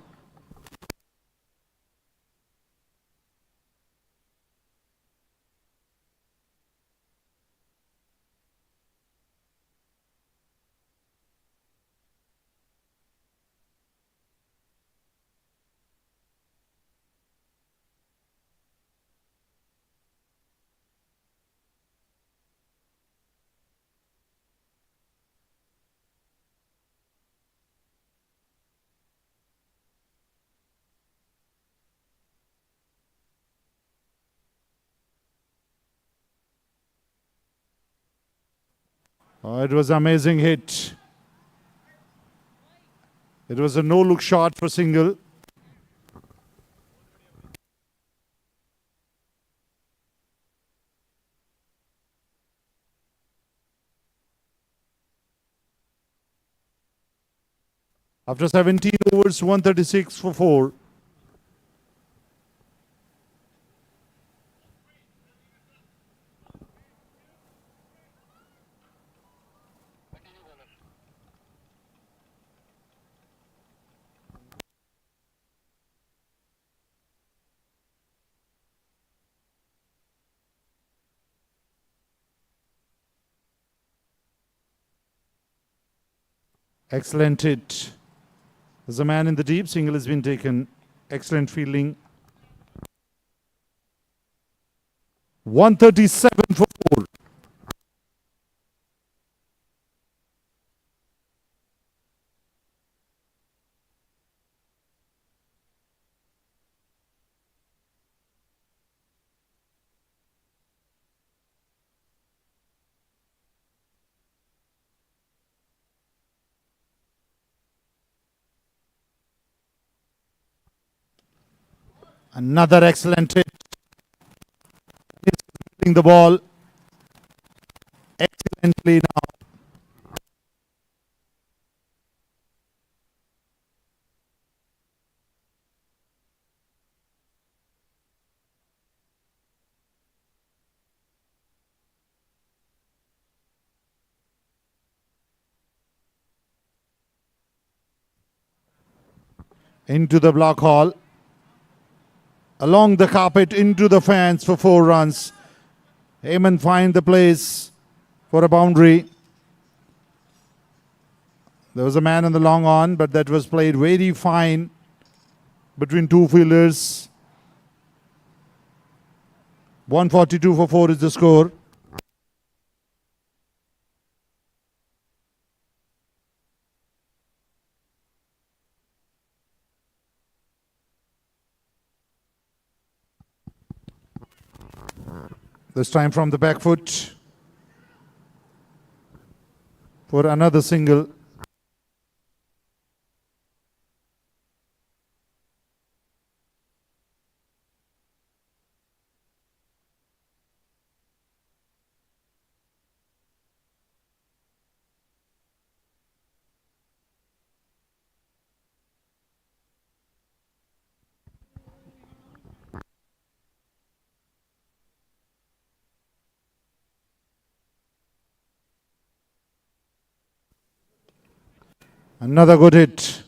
B: It was an amazing hit. It was a no-look shot for single. After 17 overs, 136 for 4. Excellent hit. There's a man in the deep. Single has been taken. Excellent fielding. 137 for 4. Another excellent hit. He's hitting the ball excellently now. Into the block hall. Along the carpet, into the fans for 4 runs. Heyman find the place for a boundary. There was a man on the long on, but that was played very fine between 2 fielders. 142 for 4 is the score. This time from the back foot for another single. Another good hit.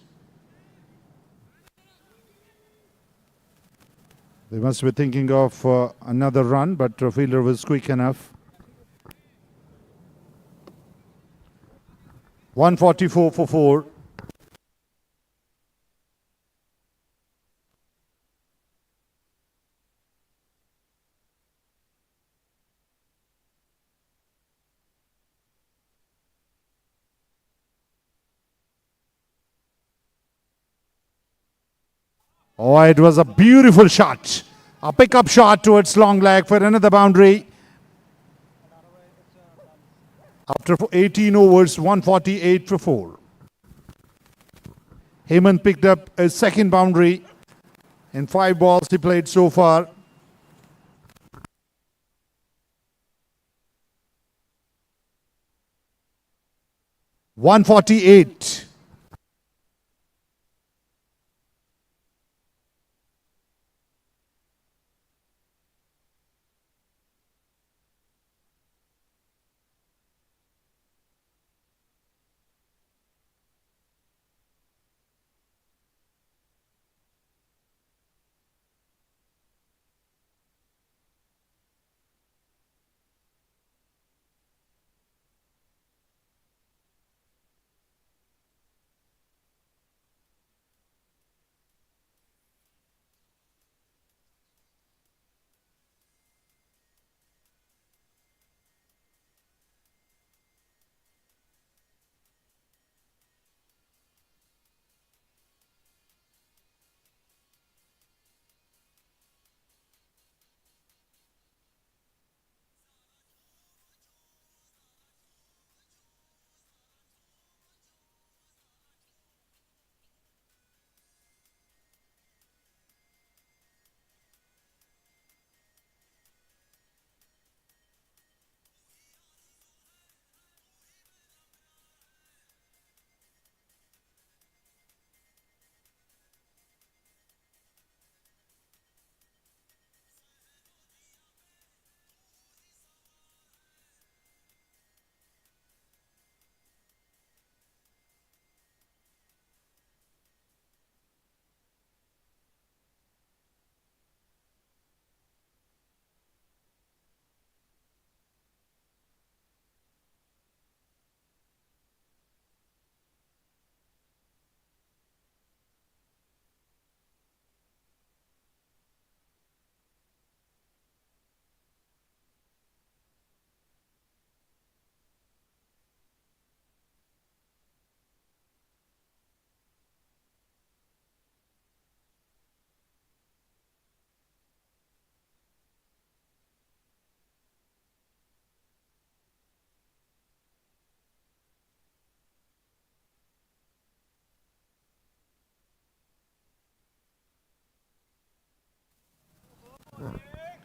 B: They must be thinking of another run, but the fielder was quick enough. 144 for 4. Oh, it was a beautiful shot. A pickup shot towards long leg for another boundary. After 18 overs, 148 for 4. Heyman picked up a second boundary in 5 balls he played so far. $148.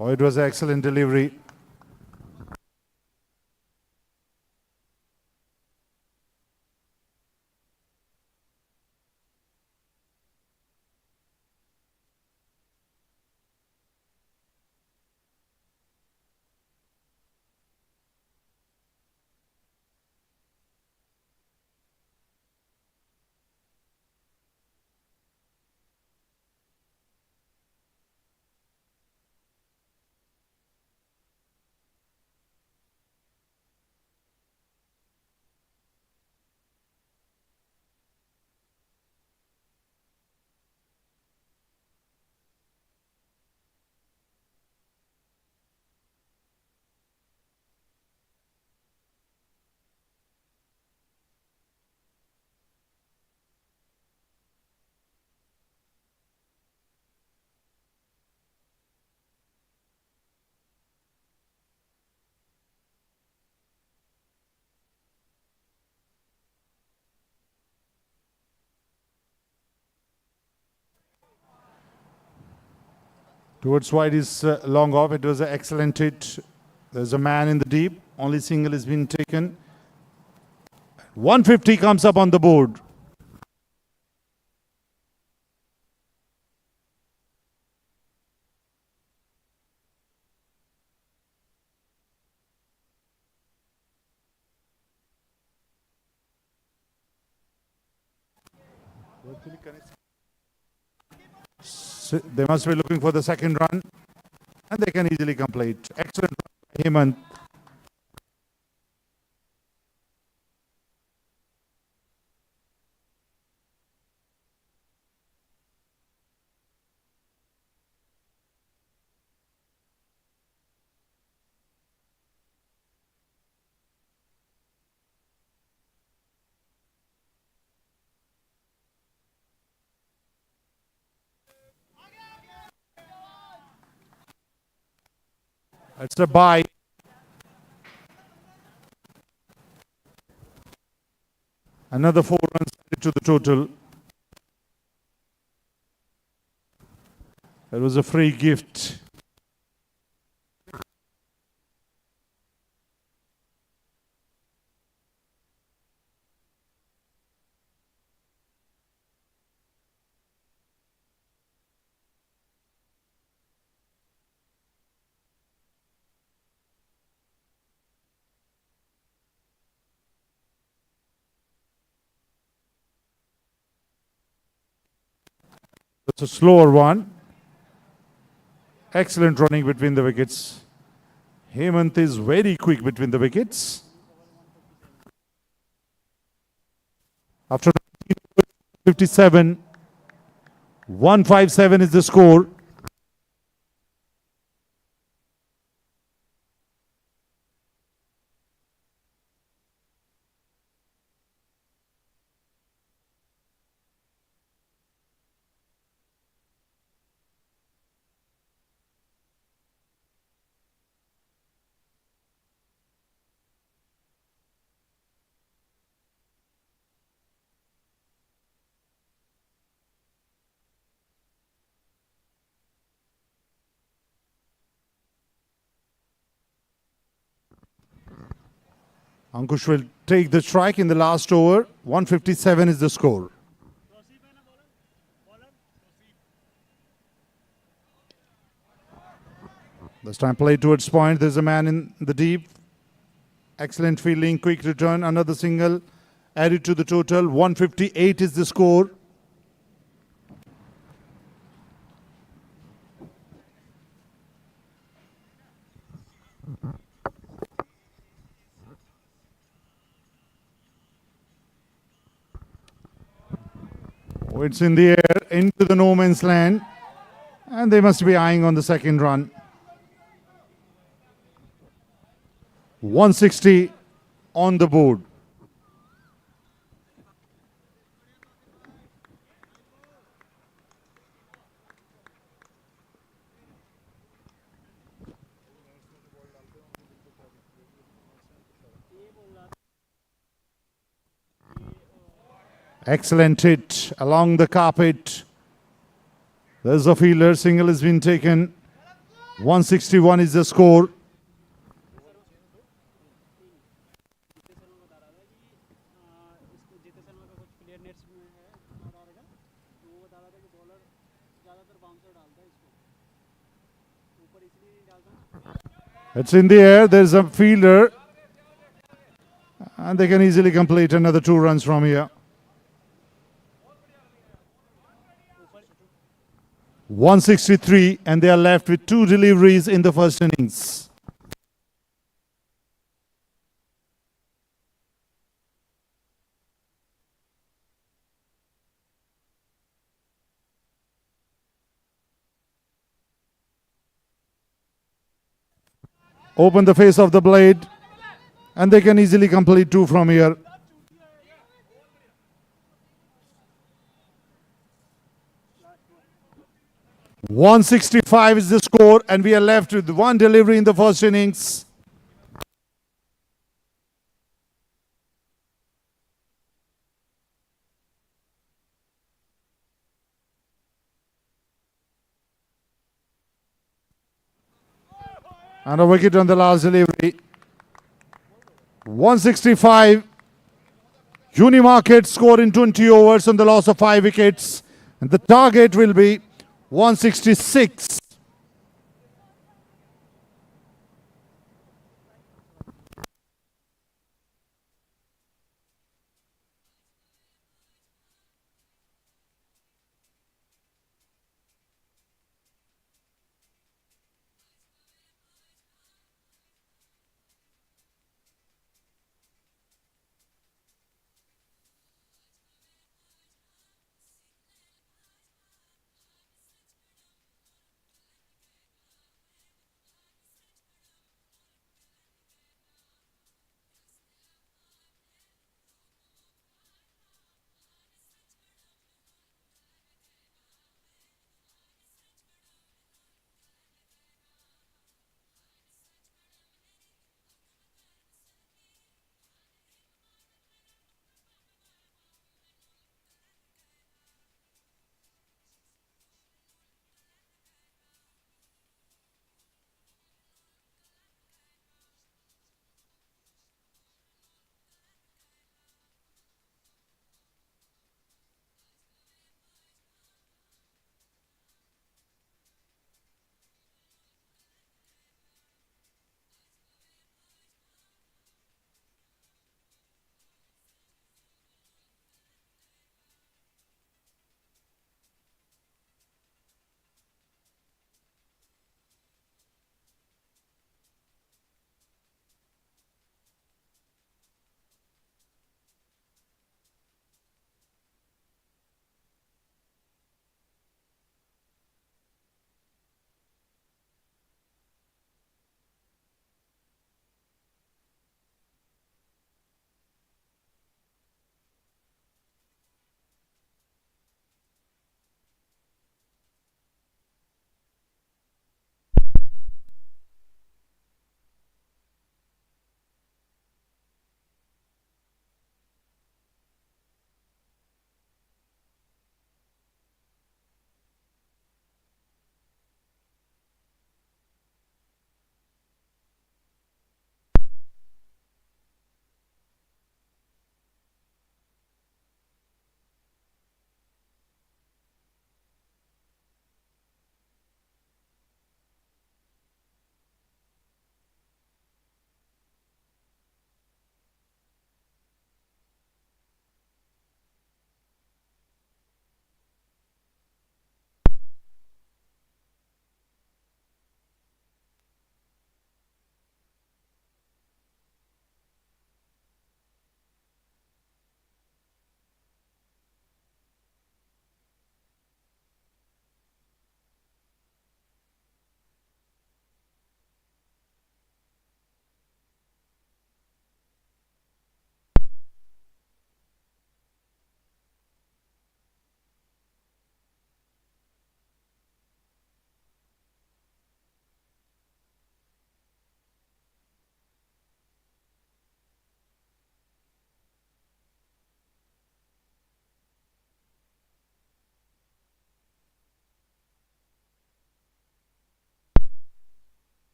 B: Oh, it was an excellent delivery. Towards wide is long off. It was an excellent hit. There's a man in the deep. Only single has been taken. 150 comes up on the board. They must be looking for the second run, and they can easily complete. Excellent run, Hemant. It's a bye. Another 4 runs added to the total. It was a free gift. It's a slower one. Excellent running between the wickets. Hemant is very quick between the wickets. After 57, 157 is the score. Ankush will take the strike in the last over. 157 is the score. This time played towards point. There's a man in the deep. Excellent fielding, quick return. Another single added to the total. 158 is the score. Oh, it's in the air, into the no man's land. And they must be eyeing on the second run. 160 on the board. Excellent hit along the carpet. There's a fielder. Single has been taken. 161 is the score.
D: जीते शर्मा बता रहा था कि इसको जीते शर्मा का कुछ player nets में है और आएगा तो वो बता रहा था कि बॉलर ज़्यादातर बाउंसर डालता है इसको ऊपर इसलिए नहीं डालता
B: It's in the air. There's a fielder. And they can easily complete another 2 runs from here. 163, and they are left with 2 deliveries in the first innings. Open the face of the blade, and they can easily complete 2 from here. .165 is the score, and we are left with 1 delivery in the first innings. And a wicket on the last delivery. 165. Unimarket score in 20 overs on the loss of 5 wickets. And the target will be 166.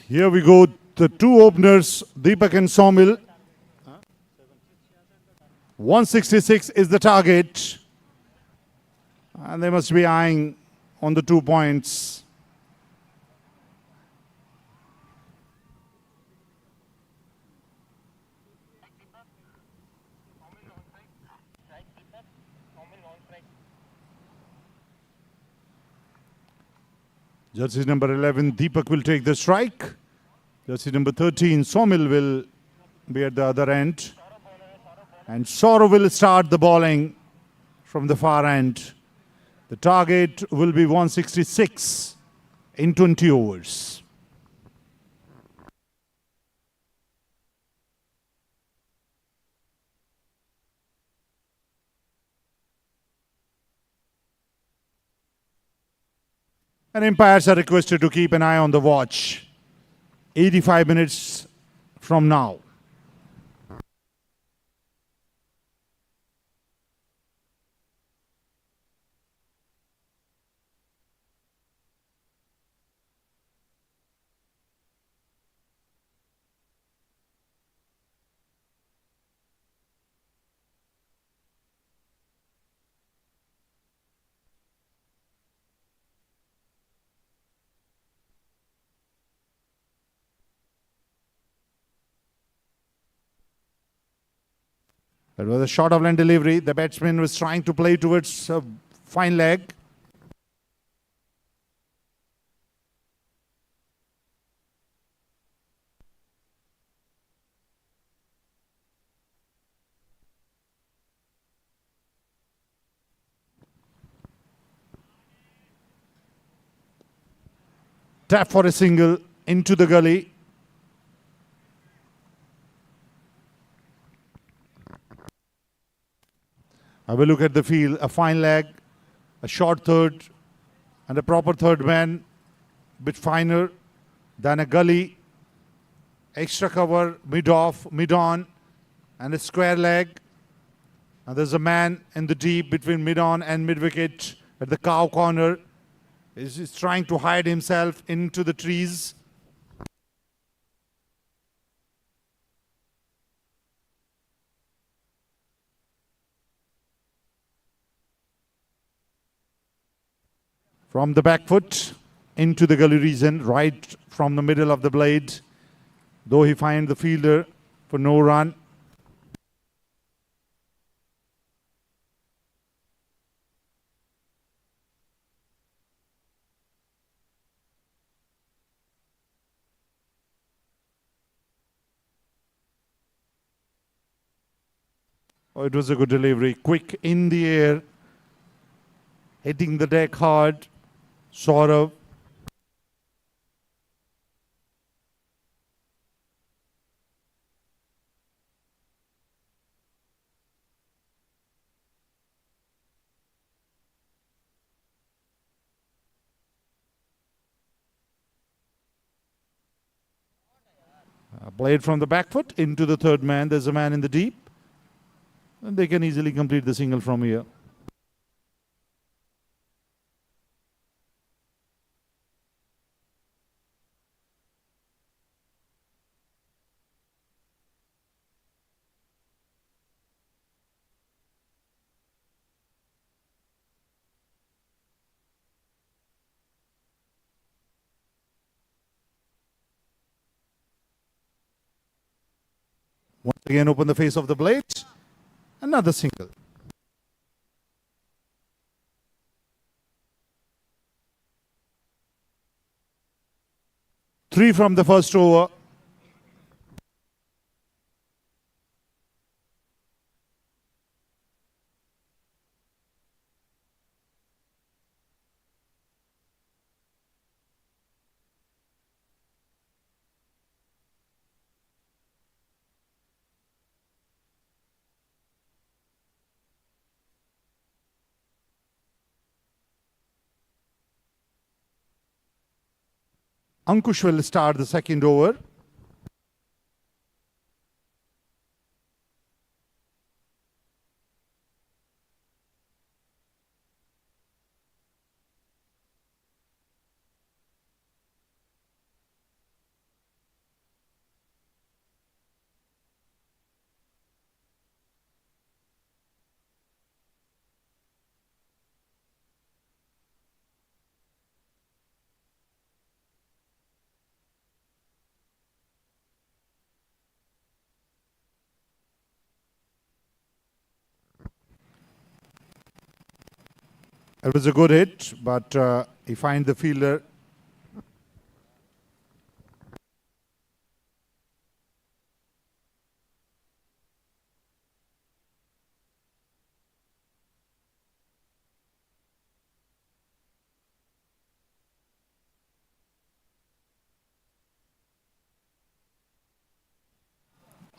B: Here we go, the two openers, Deepak and Somil. 166 is the target. And they must be eyeing on the 2 points. Jersey number 11, Deepak will take the strike. Jersey number 13, Somil will be at the other end. And Saurav will start the bowling from the far end. The target will be 166 in 20 overs. And umpires are requested to keep an eye on the watch. 85 minutes from now. It was a short of line delivery. The batsman was trying to play towards a fine leg. Tap for a single into the gully. Have a look at the field. A fine leg, a short third, and a proper third man. Bit finer than a gully. Extra cover, mid-off, mid-on, and a square leg. And there's a man in the deep between mid-on and mid-wicket at the cow corner. He's trying to hide himself into the trees. From the back foot into the gully region, right from the middle of the blade, though he finds the fielder for no run. Oh, it was a good delivery, quick in the air, hitting the deck hard. Saurav. Played from the back foot into the third man. There's a man in the deep. And they can easily complete the single from here. Once again, open the face of the blade. Another single. Three from the first over. Ankush will start the second over. It was a good hit, but he finds the fielder.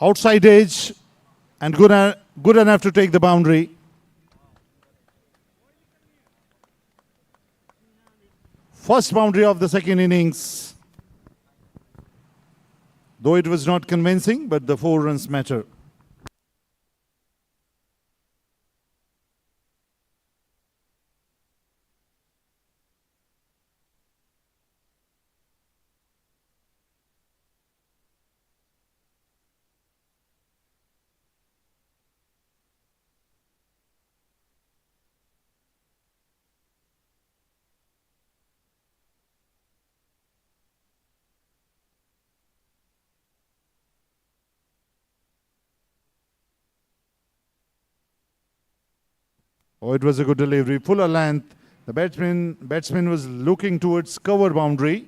B: Outside edge and good enough to take the boundary. First boundary of the second innings. Though it was not convincing, but the 4 runs matter. Oh, it was a good delivery. Fuller length. The batsman was looking towards cover boundary.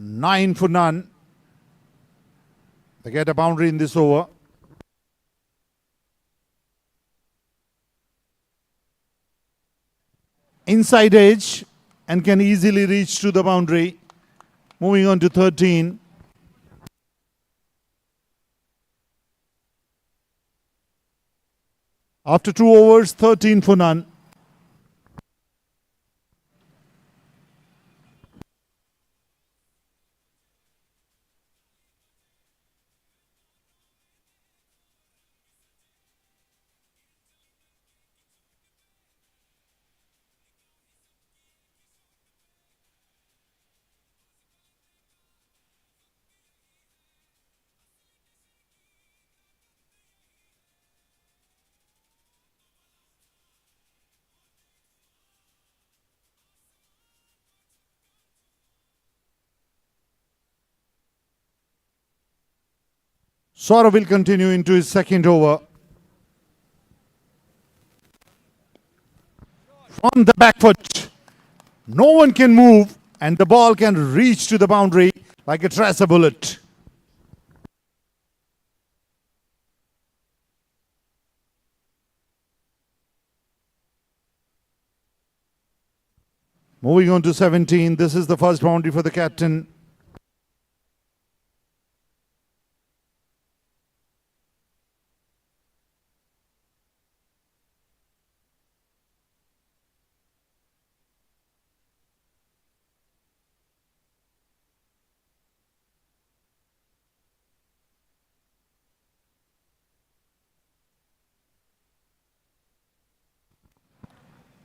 B: Nine for none. They get a boundary in this over. Inside edge and can easily reach to the boundary. Moving on to 13. After 2 overs, 13 for none. Saurav will continue into his second over. From the back foot, no one can move and the ball can reach to the boundary like a tracer bullet. Moving on to 17, this is the first boundary for the captain.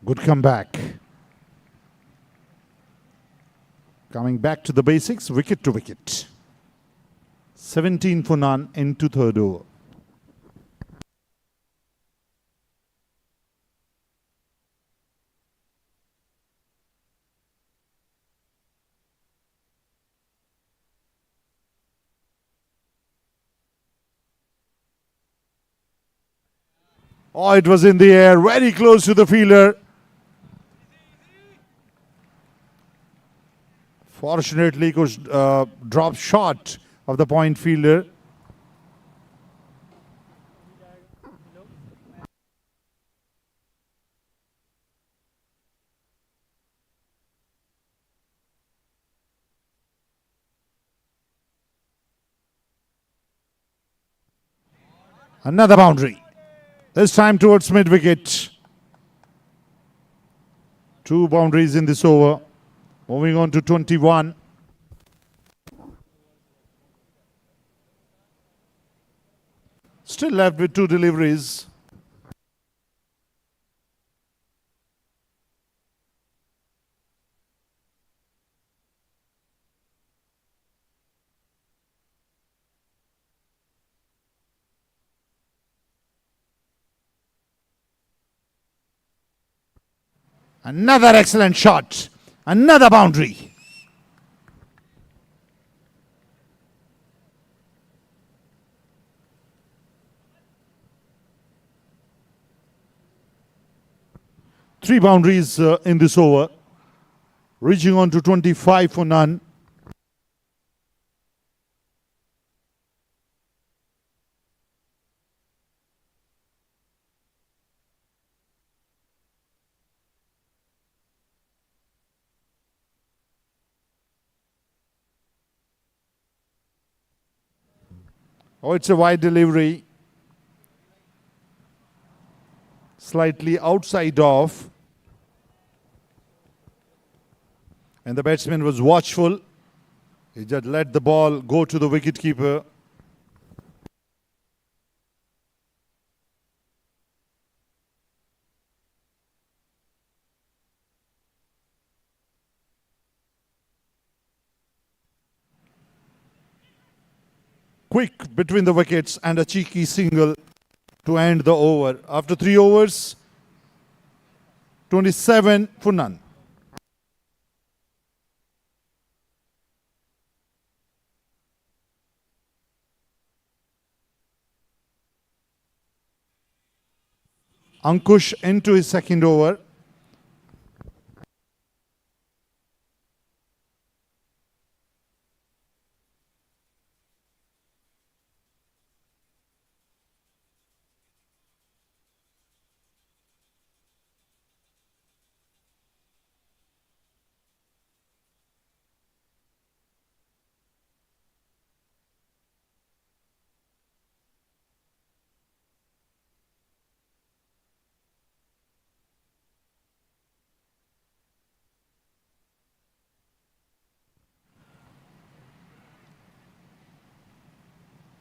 B: Good comeback. Coming back to the basics, wicket to wicket. 17 for none into third over. Oh, it was in the air, very close to the fielder. Fortunately, it was dropped short of the point fielder. Another boundary. This time towards mid-wicket. 2 boundaries in this over. Moving on to 21. Still left with 2 deliveries. Another excellent shot. Another boundary. Three boundaries in this over, reaching on to 25 for none. Oh, it's a wide delivery. Slightly outside off. And the batsman was watchful. He just let the ball go to the wicketkeeper. Quick between the wickets and a cheeky single to end the over. After 3 overs, 27 for none. Ankush into his second over.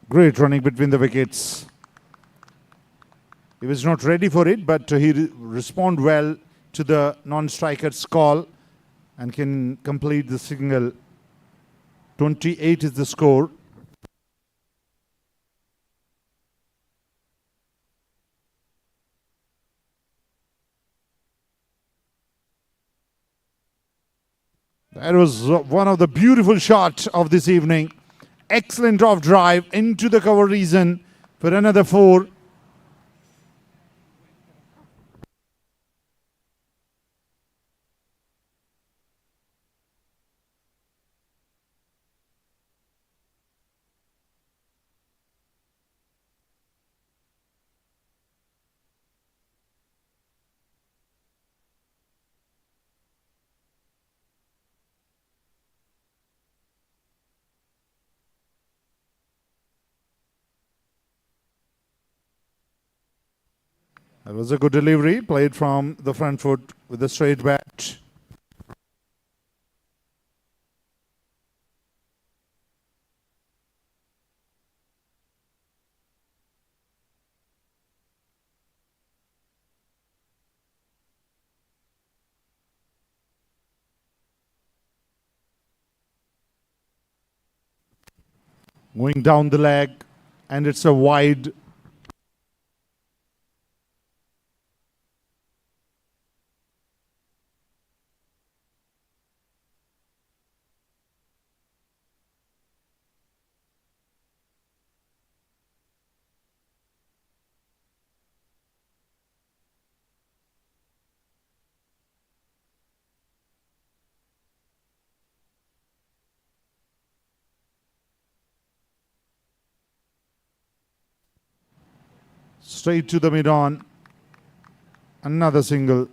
B: Great running between the wickets. He was not ready for it, but he responded well to the non-striker's call and can complete the single. 28 is the score. That was one of the beautiful shots of this evening. Excellent off drive into the cover region for another 4. That was a good delivery, played from the front foot with a straight bat. Going down the leg, and it's a wide. Straight to the mid-on. Another single.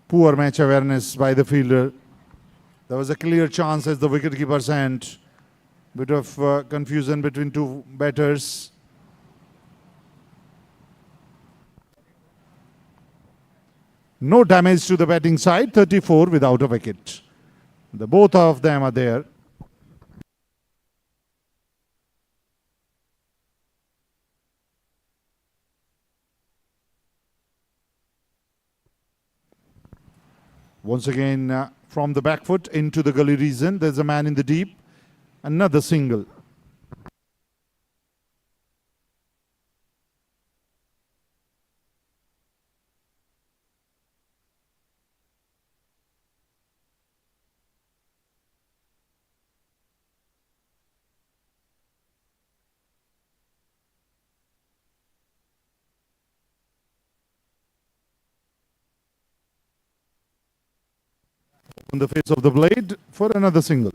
B: Poor match awareness by the fielder. There was a clear chance as the wicketkeeper sent. Bit of confusion between two batters. No damage to the batting side. 34 without a wicket. The both of them are there. Once again, from the back foot into the gully region, there's a man in the deep. Another single. On the face of the blade for another single.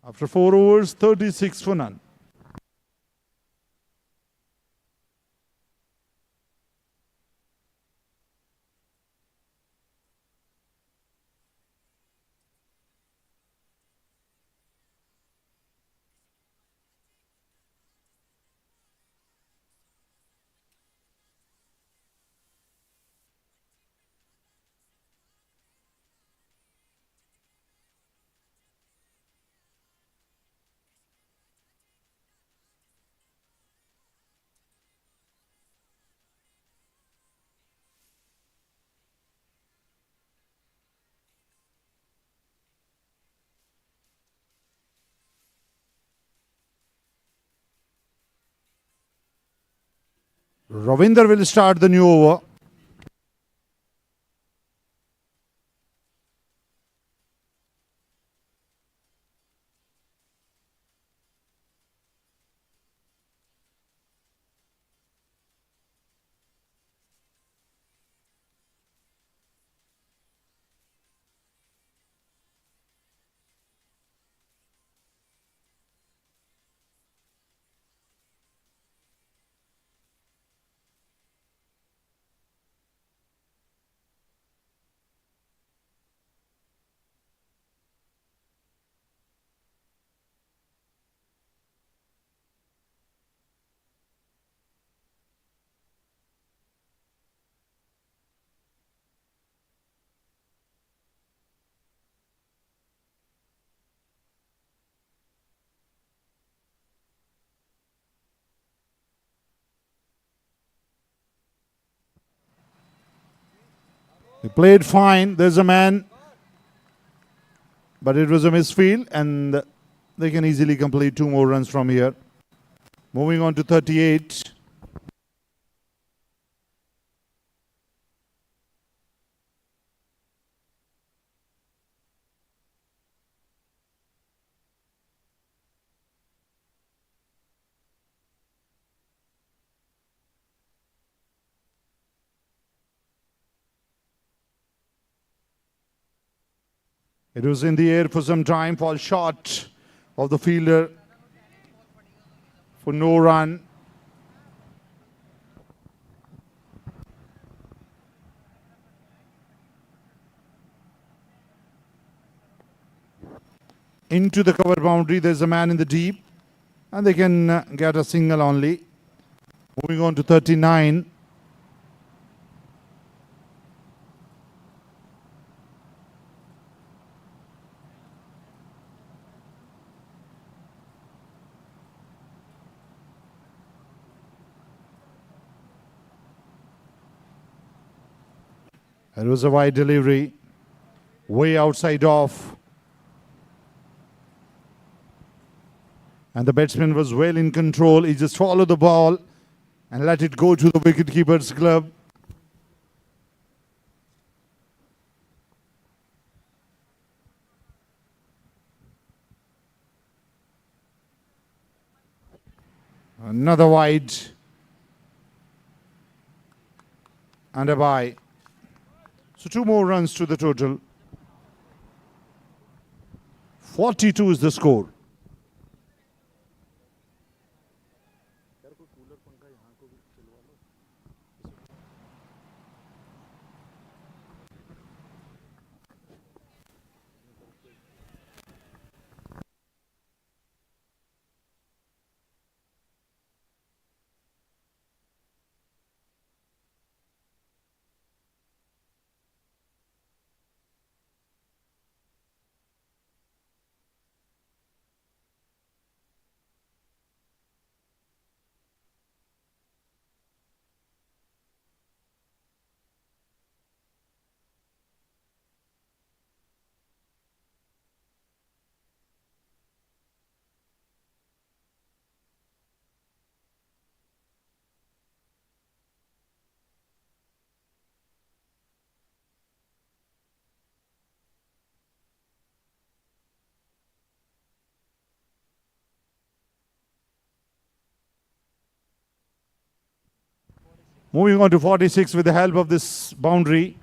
B: After 4 overs, 36 for none. Ravinder will start the new over. He played fine. There's a man, but it was a misfield, and they can easily complete 2 more runs from here. Moving on to 38. It was in the air for some time, fall short of the fielder for no run. Into the cover boundary, there's a man in the deep, and they can get a single only. Moving on to 39. It was a wide delivery, way outside off. And the batsman was well in control. He just followed the ball and let it go to the wicketkeeper's glove. Another wide. And a bye. So 2 more runs to the total. 42 is the score. Moving on to 46 with the help of this boundary.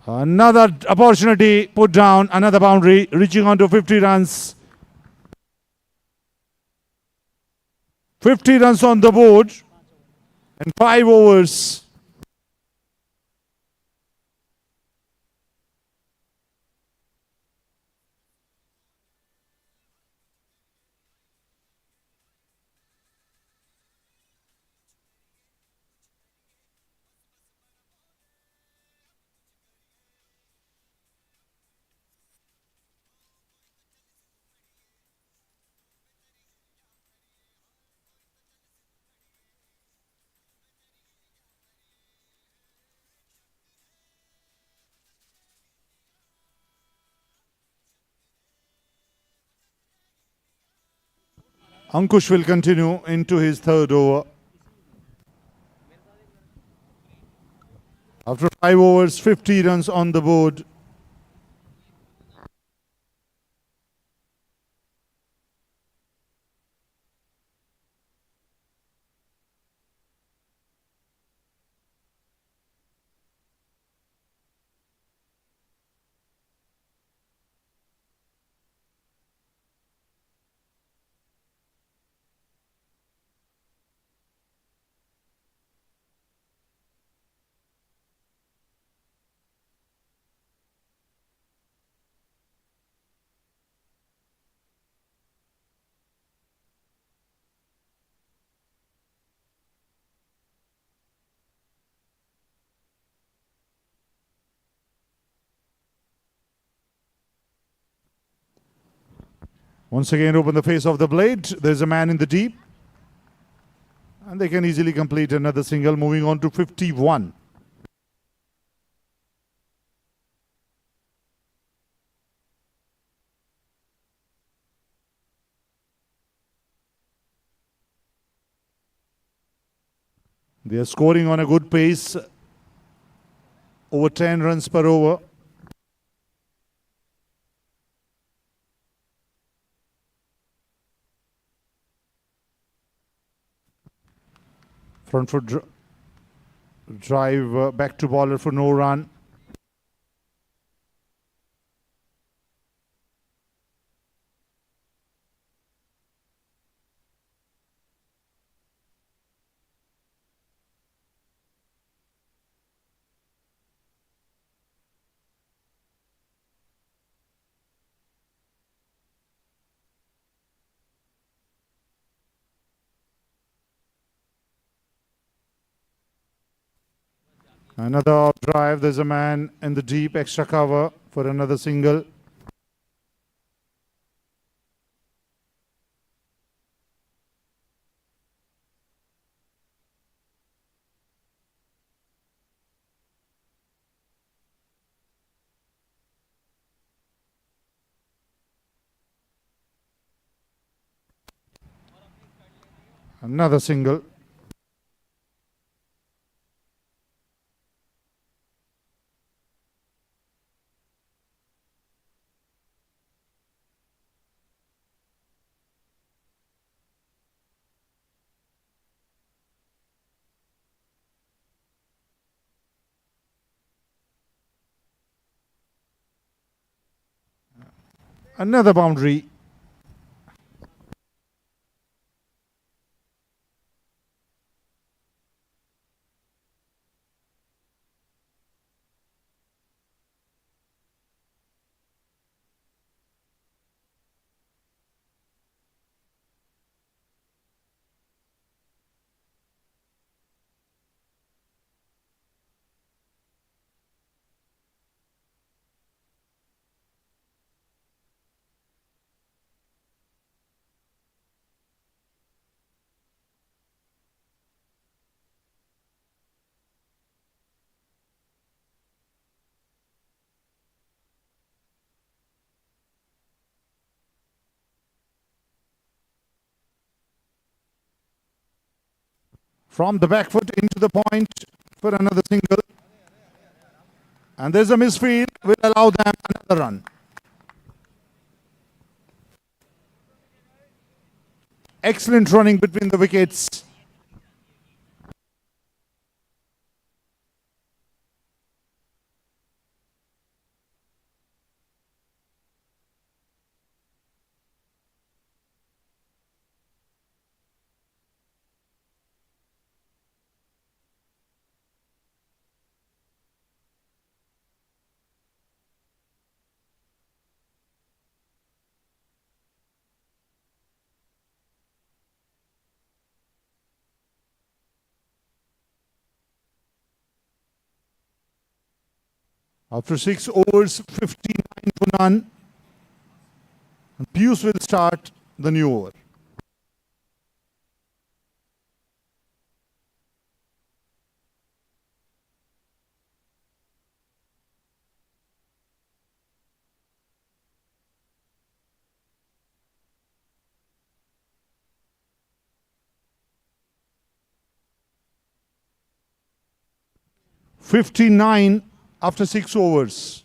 B: Another opportunity put down, another boundary, reaching on to 50 runs. 50 runs on the board and 5 overs. Ankush will continue into his third over. After 5 overs, 50 runs on the board. Once again, open the face of the blade. There's a man in the deep. And they can easily complete another single, moving on to 51. They are scoring on a good pace, over 10 runs per over. Front foot drive back to bowler for no run. Another drive. There's a man in the deep, extra cover for another single. Another single. Another boundary. From the back foot into the point for another single. And there's a misfield, will allow them another run. Excellent running between the wickets. After 6 overs, 59 for none. And Pius will start the new over. "59 after 6 overs.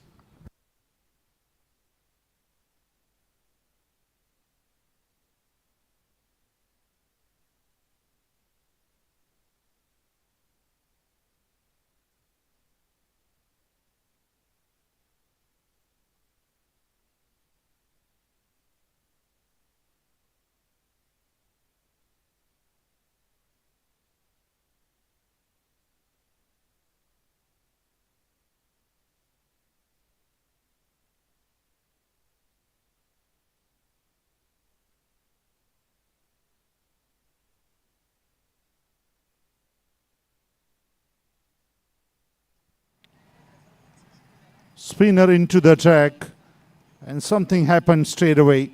B: Spinner into the attack, and something happened straight away.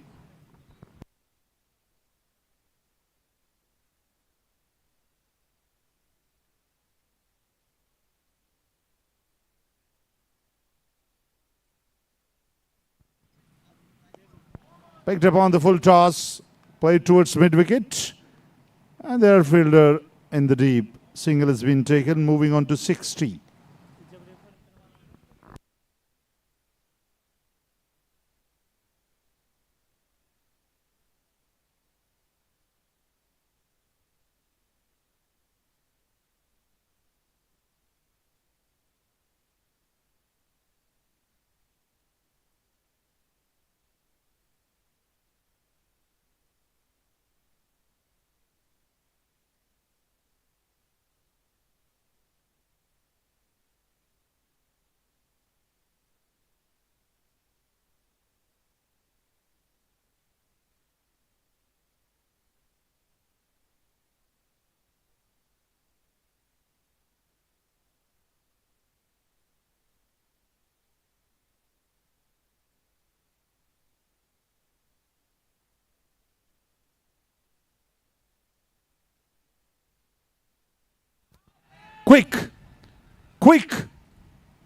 B: Picked up on the full toss, played towards mid-wicket, and their fielder in the deep. Single has been taken, moving on to 60. Quick, quick,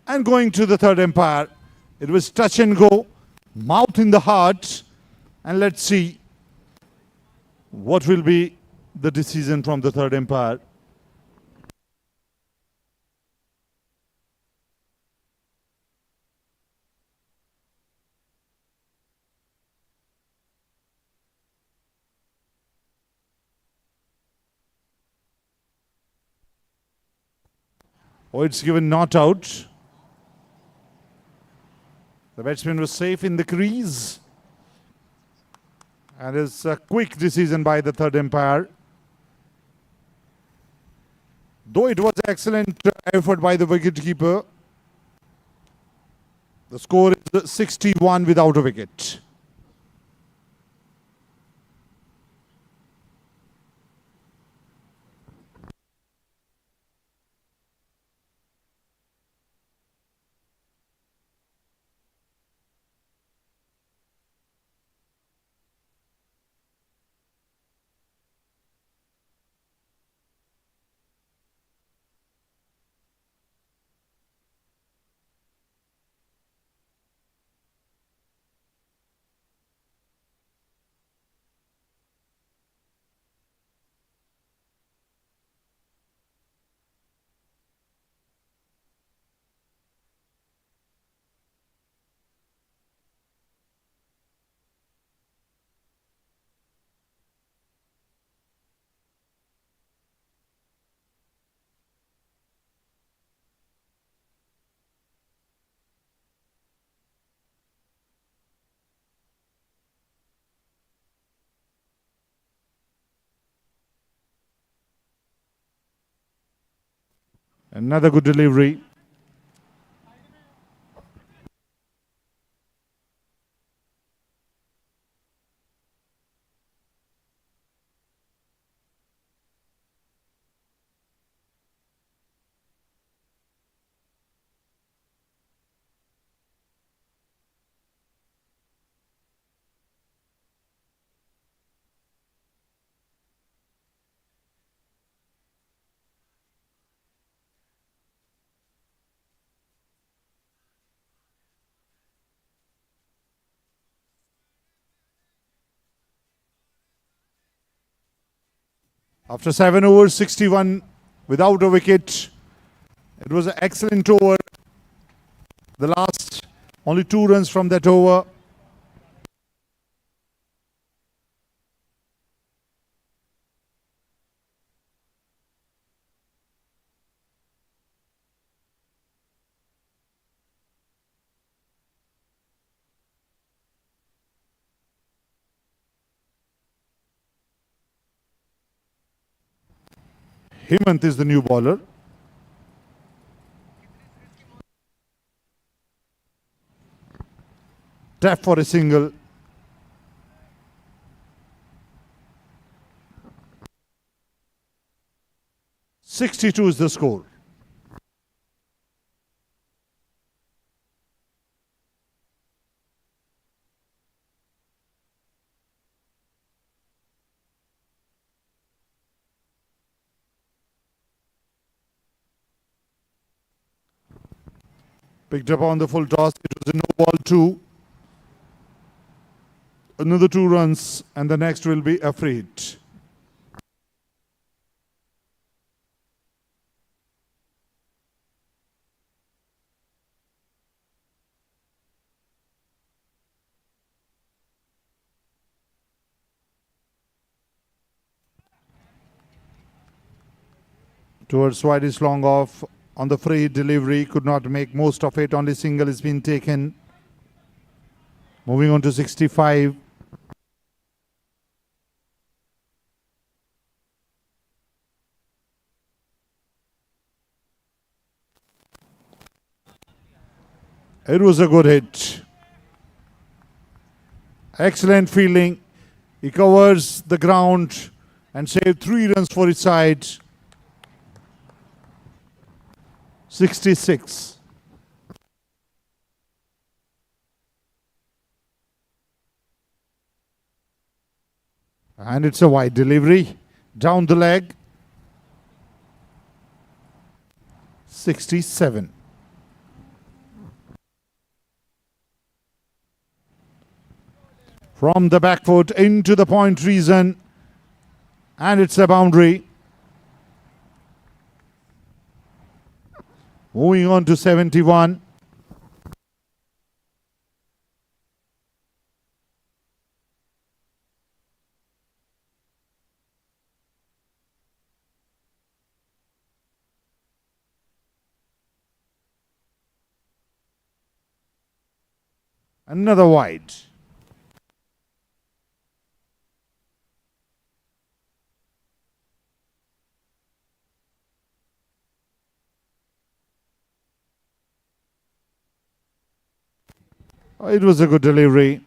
B: and going to the third umpire. It was touch and go, mouth in the heart, and let's see what will be the decision from the third umpire. Oh, it's given not out. The batsman was safe in the crease. And it's a quick decision by the third umpire. Though it was excellent effort by the wicketkeeper, the score is 61 without a wicket. Another good delivery. After 7 overs, 61 without a wicket. It was an excellent over. The last, only 2 runs from that over. Hemant is the new bowler. Tap for a single. "62" is the score. Picked up on the full toss. It was a no ball 2. Another 2 runs and the next will be a free hit. Towards wide is long off on the free delivery. Could not make most of it. Only single has been taken. Moving on to 65. It was a good hit. Excellent fielding. He covers the ground and saved 3 runs for his side. 66. And it's a wide delivery. Down the leg. 67. From the back foot into the point region. And it's a boundary. Moving on to 71. Another wide. It was a good delivery.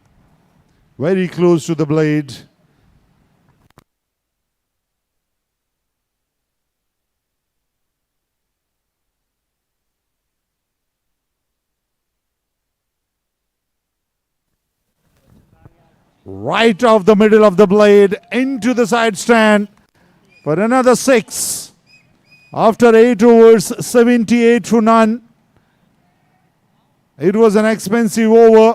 B: Very close to the blade. Right off the middle of the blade into the side stand for another 6. After 8 overs, 78 for none. It was an expensive over.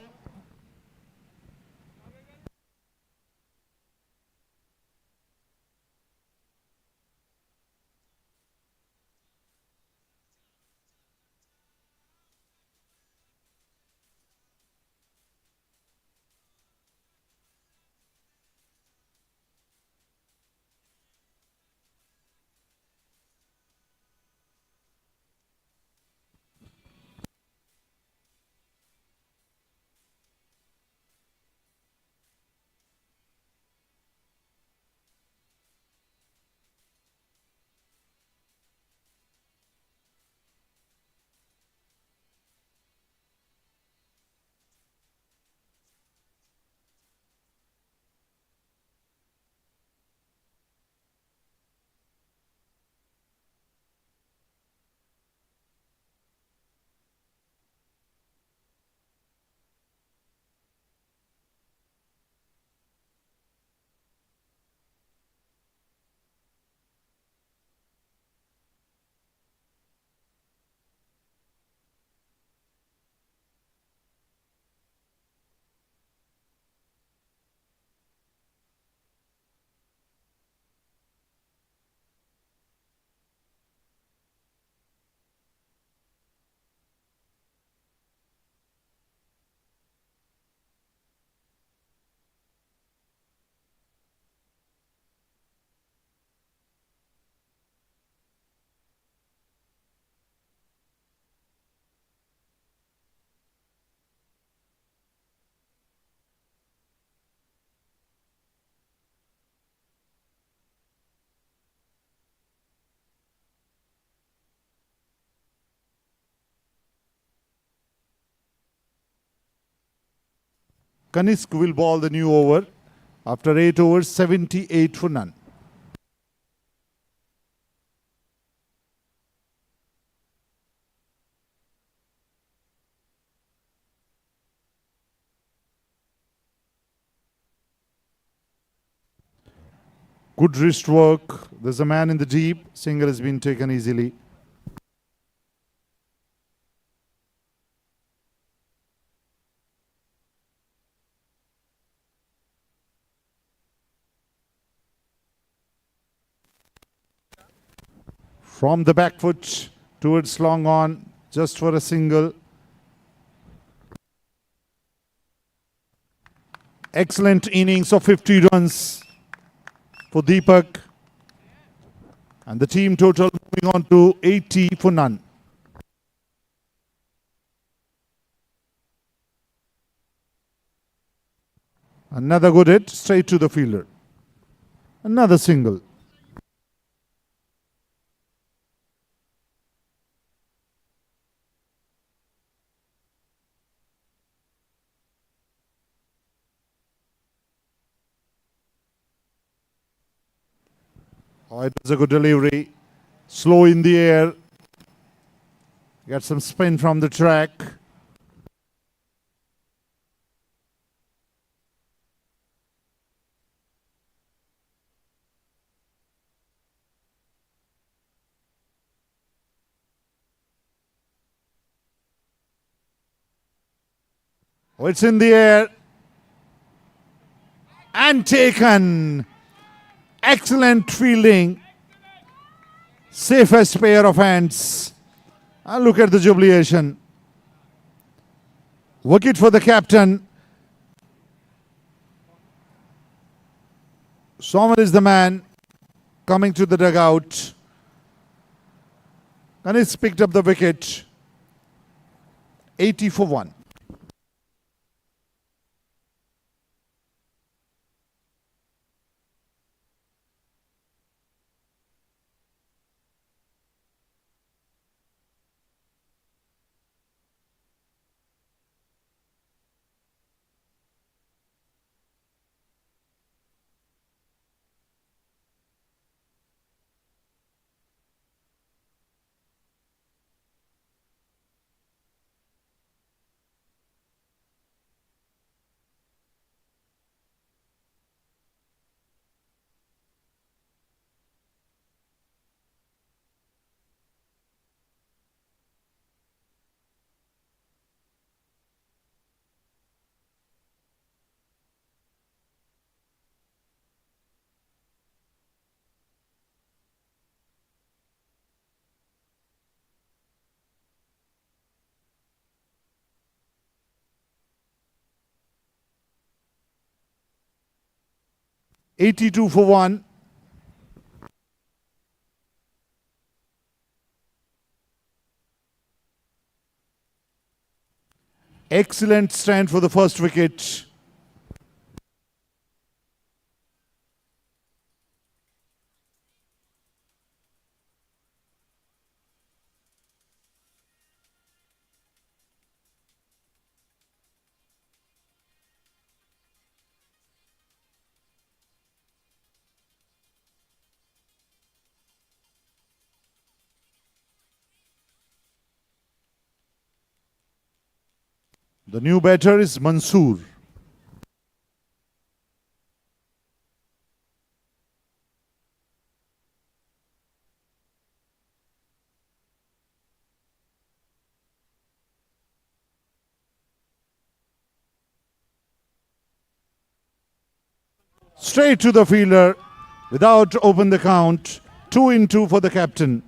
B: Kanisk will ball the new over after 8 overs, 78 for none. Good wrist work. There's a man in the deep. Single has been taken easily. From the back foot towards long on, just for a single. Excellent innings of 50 runs for Deepak. And the team total moving on to 80 for none. Another good hit straight to the fielder. Another single. Oh, it was a good delivery. Slow in the air. Got some spin from the track. Oh, it's in the air. And taken. Excellent fielding. Safest pair of hands. And look at the jubilation. Wicket for the captain. Soman is the man coming to the dugout. And he's picked up the wicket. 80 for 1. $82 for 1. Excellent stand for the first wicket. The new batter is Mansoor. Straight to the fielder without open the count. 2 in 2 for the captain.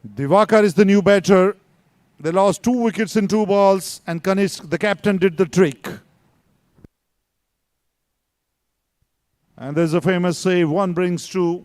B: Divakar is the new batter. They lost 2 wickets in 2 balls, and Kanishk, the captain, did the trick. And there's a famous save, 1 brings 2.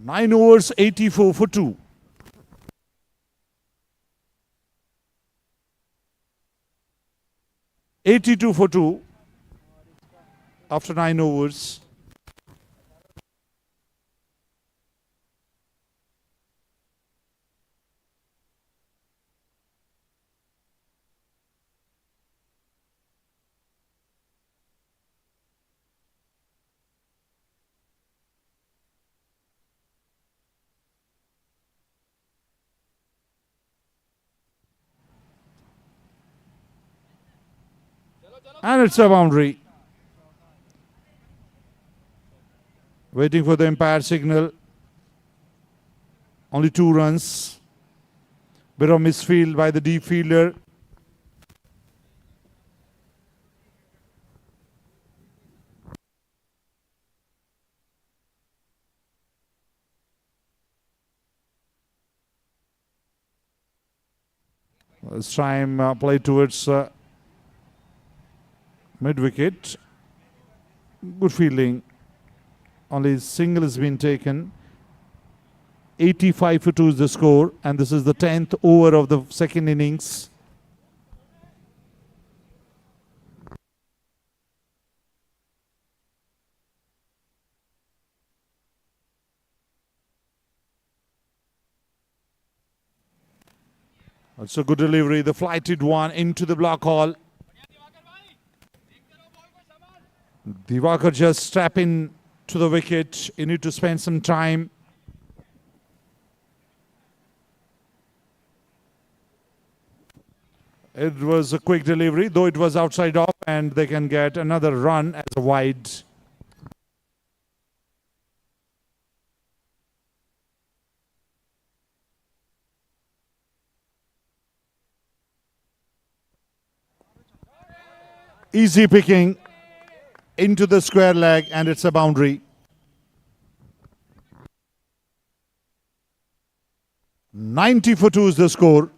B: Nine overs, 84 for 2. 82 for 2 after 9 overs. And it's a boundary. Waiting for the umpire signal. Only 2 runs. Bit of misfield by the deep fielder. This time played towards mid-wicket. Good fielding. Only single has been taken. 85 for 2 is the score, and this is the 10th over of the second innings. That's a good delivery. The flighted one into the block hole. Divakar just strap in to the wicket. You need to spend some time. It was a quick delivery, though it was outside off, and they can get another run as a wide. Easy picking into the square leg, and it's a boundary. 90 for 2 is the score.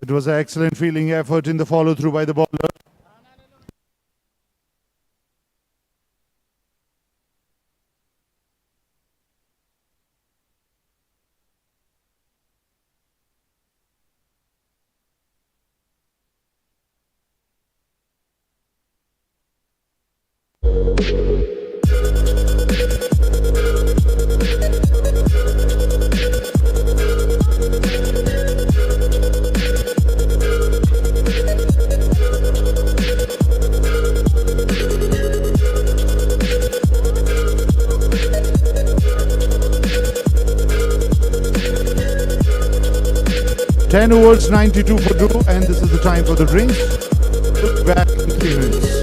B: It was an excellent fielding effort in the follow-through by the bowler. Ten overs, 92 for 2, and this is the time for the drinks. Look back in 3 minutes.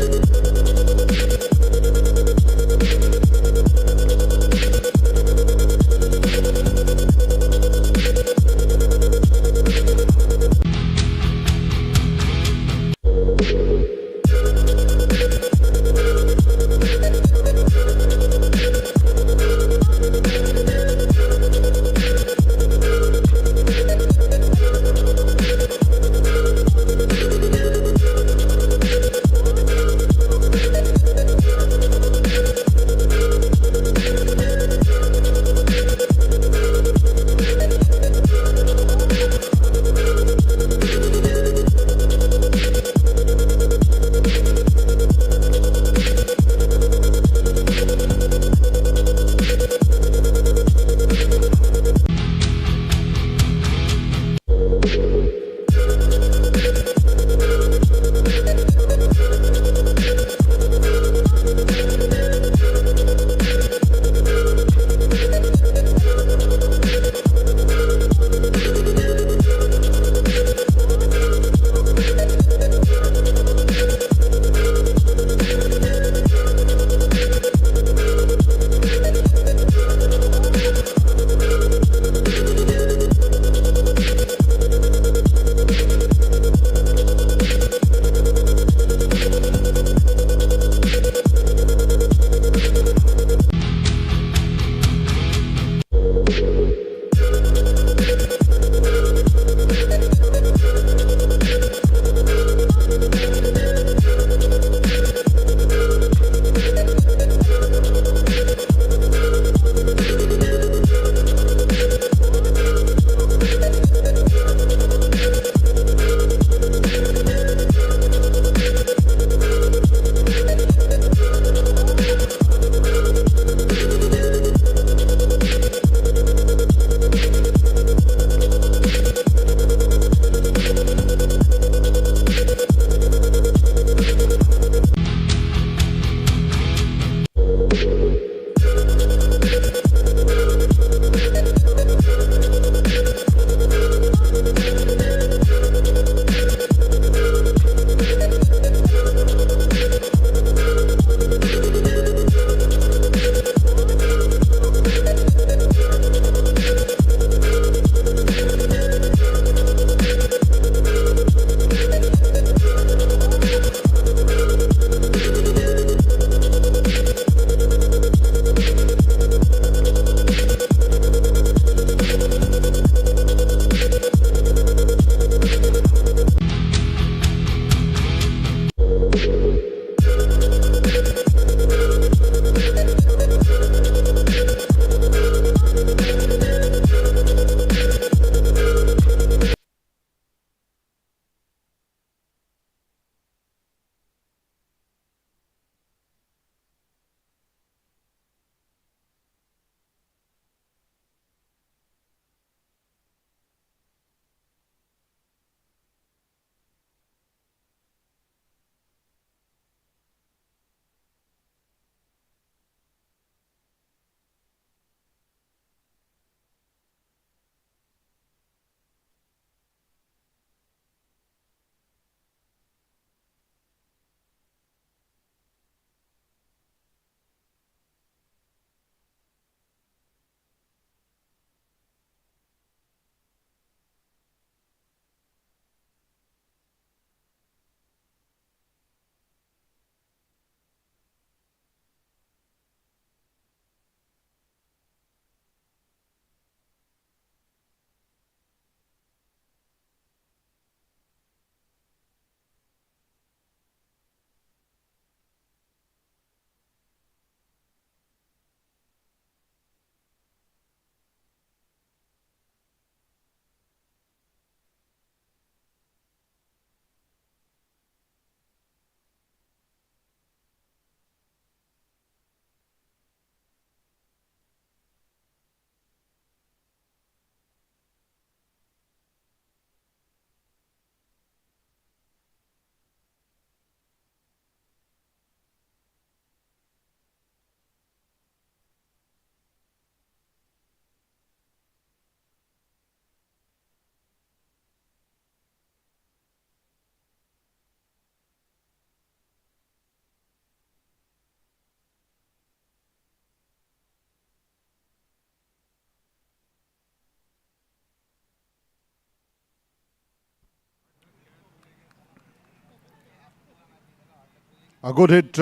B: A good hit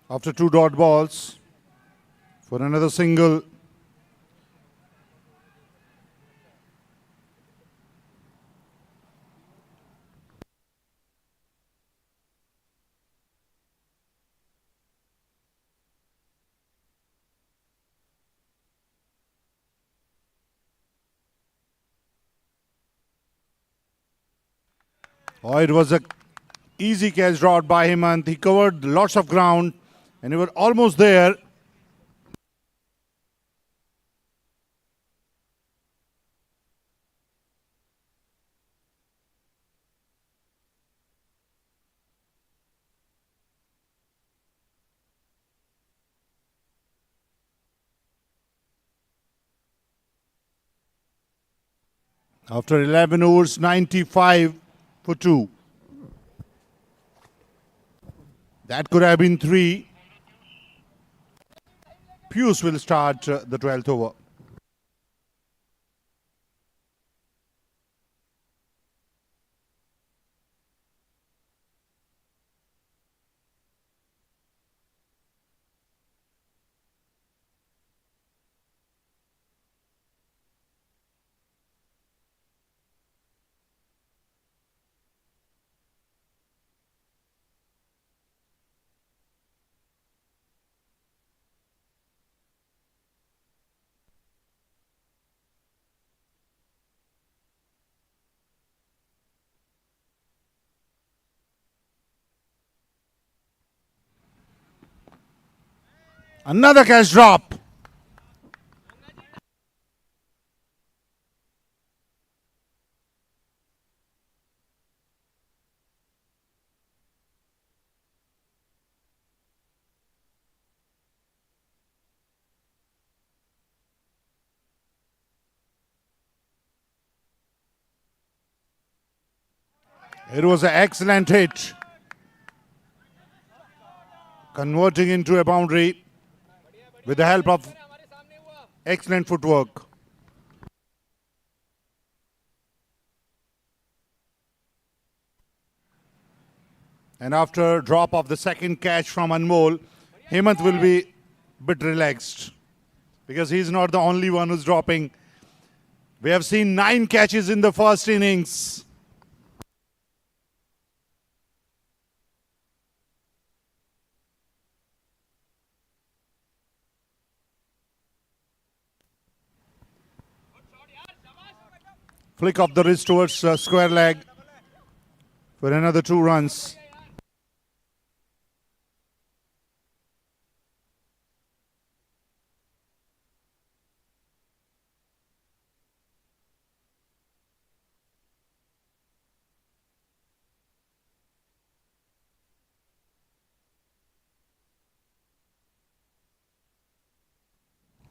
B: after 2 dot balls for another single. Oh, it was a easy catch drawn by Hemant. He covered lots of ground and he was almost there. After 11 overs, 95 for 2. That could have been 3. Pius will start the 12th over. Another catch drop. It was an excellent hit, converting into a boundary with the help of excellent footwork. And after drop of the second catch from Anmol, Hemant will be a bit relaxed because he's not the only one who's dropping. We have seen 9 catches in the first innings. Flick of the wrist towards square leg for another 2 runs.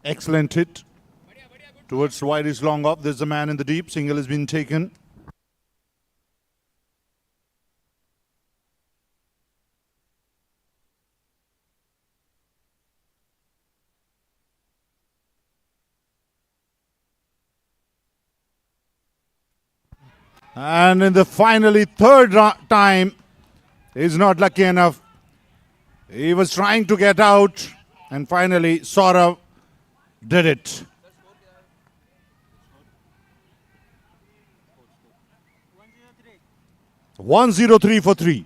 B: Excellent hit towards wide is long off. There's a man in the deep. Single has been taken. And in the finally third time, he's not lucky enough. He was trying to get out and finally Saurav did it. 103 for 3.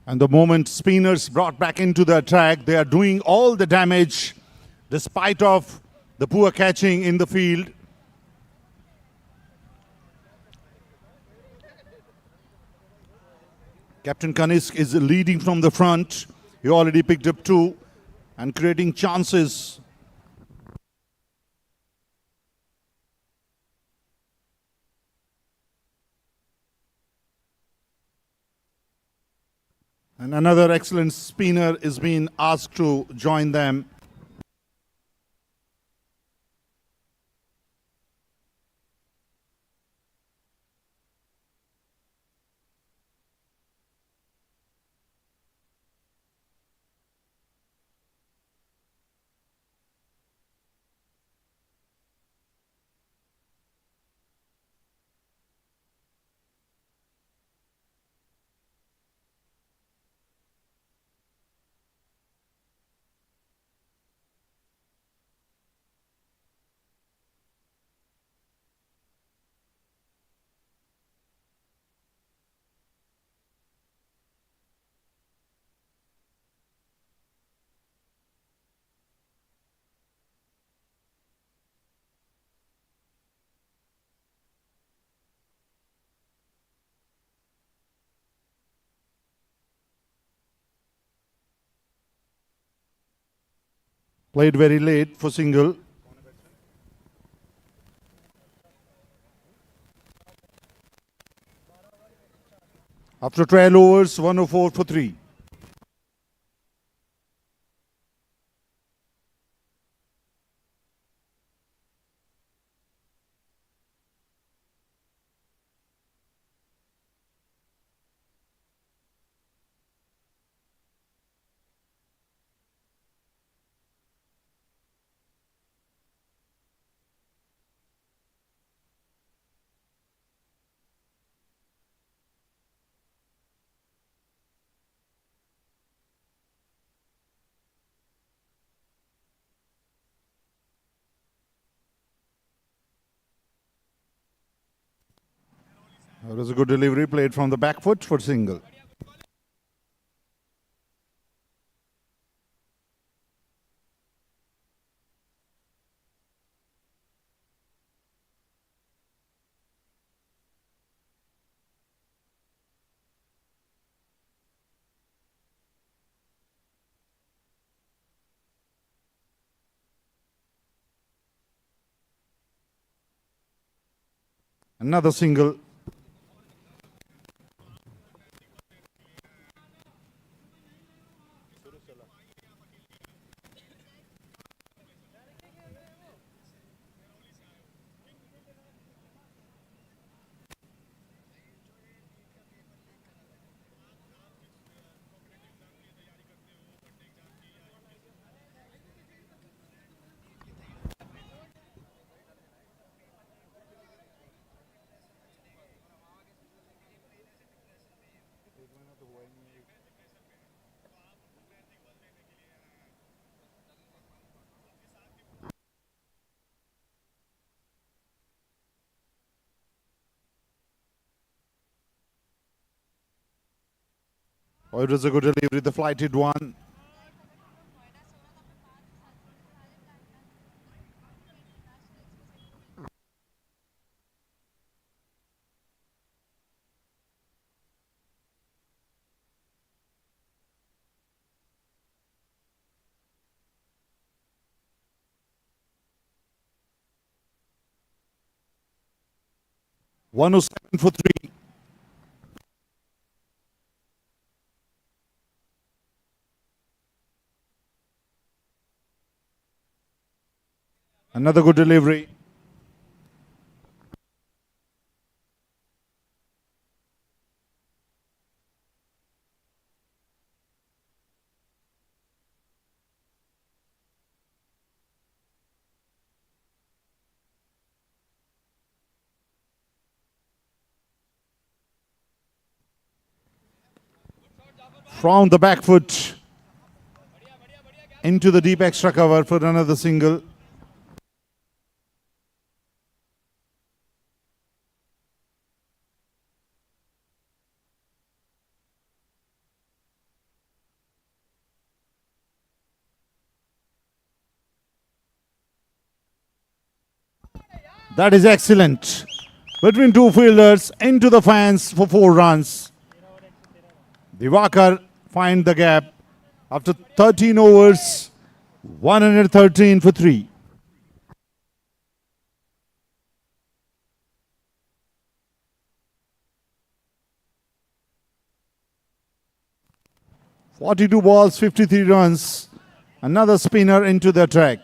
B: And the moment spinners brought back into the attack, they are doing all the damage despite of the poor catching in the field. Captain Kanisk is leading from the front. He already picked up 2 and creating chances. And another excellent spinner is being asked to join them. Played very late for single. After 12 overs, 104 for 3. That was a good delivery, played from the back foot for single. Another single. Oh, it was a good delivery, the flighted one. One oh seven for 3. Another good delivery. From the back foot into the deep extra cover for another single. That is excellent. Between 2 fielders into the fans for 4 runs. Divakar find the gap after 13 overs, 113 for 3. "42 balls, 53 runs." Another spinner into the track.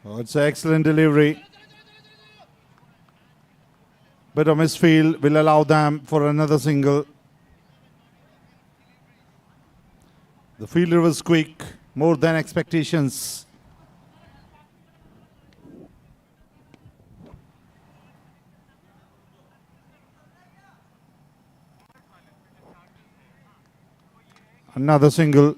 B: Oh, it's an excellent delivery. Bit of misfield will allow them for another single. The fielder was quick, more than expectations. Another single.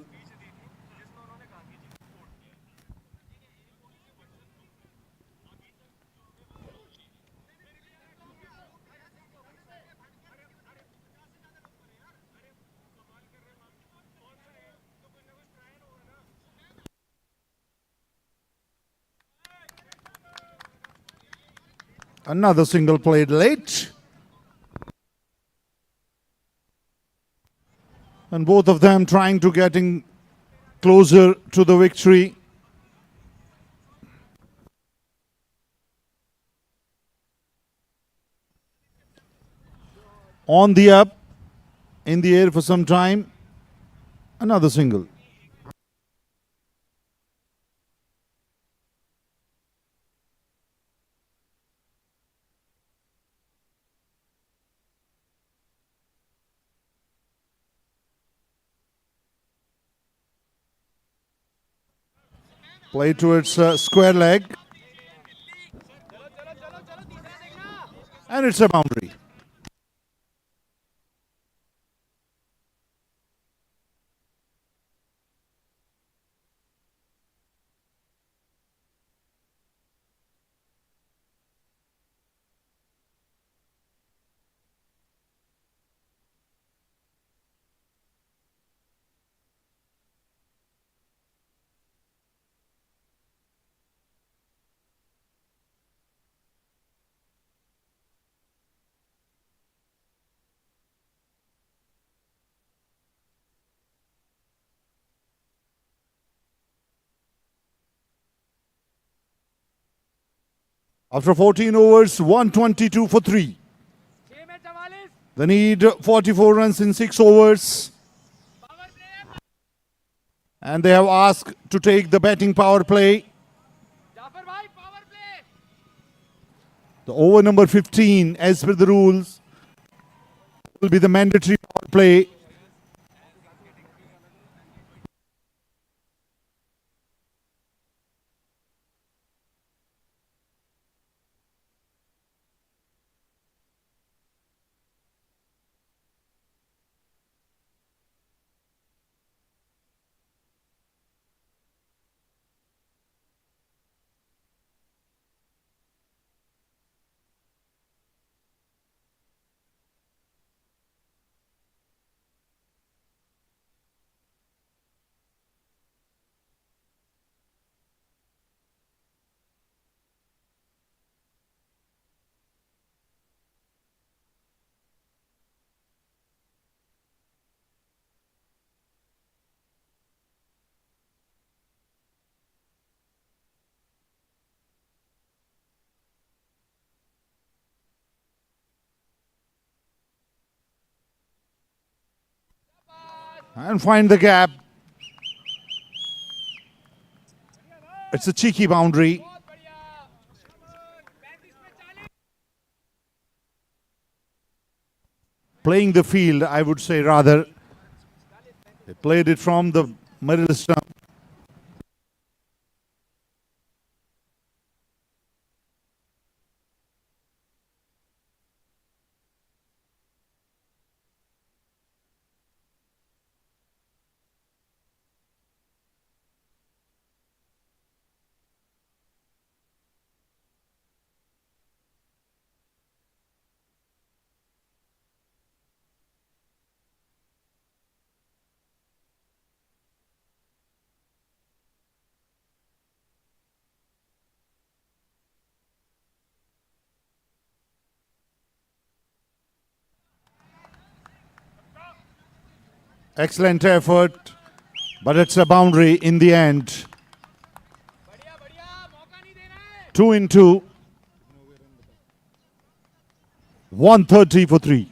B: Another single played late. And both of them trying to getting closer to the victory. On the up, in the air for some time. Another single. Play towards square leg. And it's a boundary. After 14 overs, 122 for 3. They need 44 runs in 6 overs. And they have asked to take the batting power play. The over number 15, as per the rules, will be the mandatory power play. And find the gap. It's a cheeky boundary. Playing the field, I would say rather. They played it from the middle stump. Excellent effort, but it's a boundary in the end. 2 in 2. 130 for 3.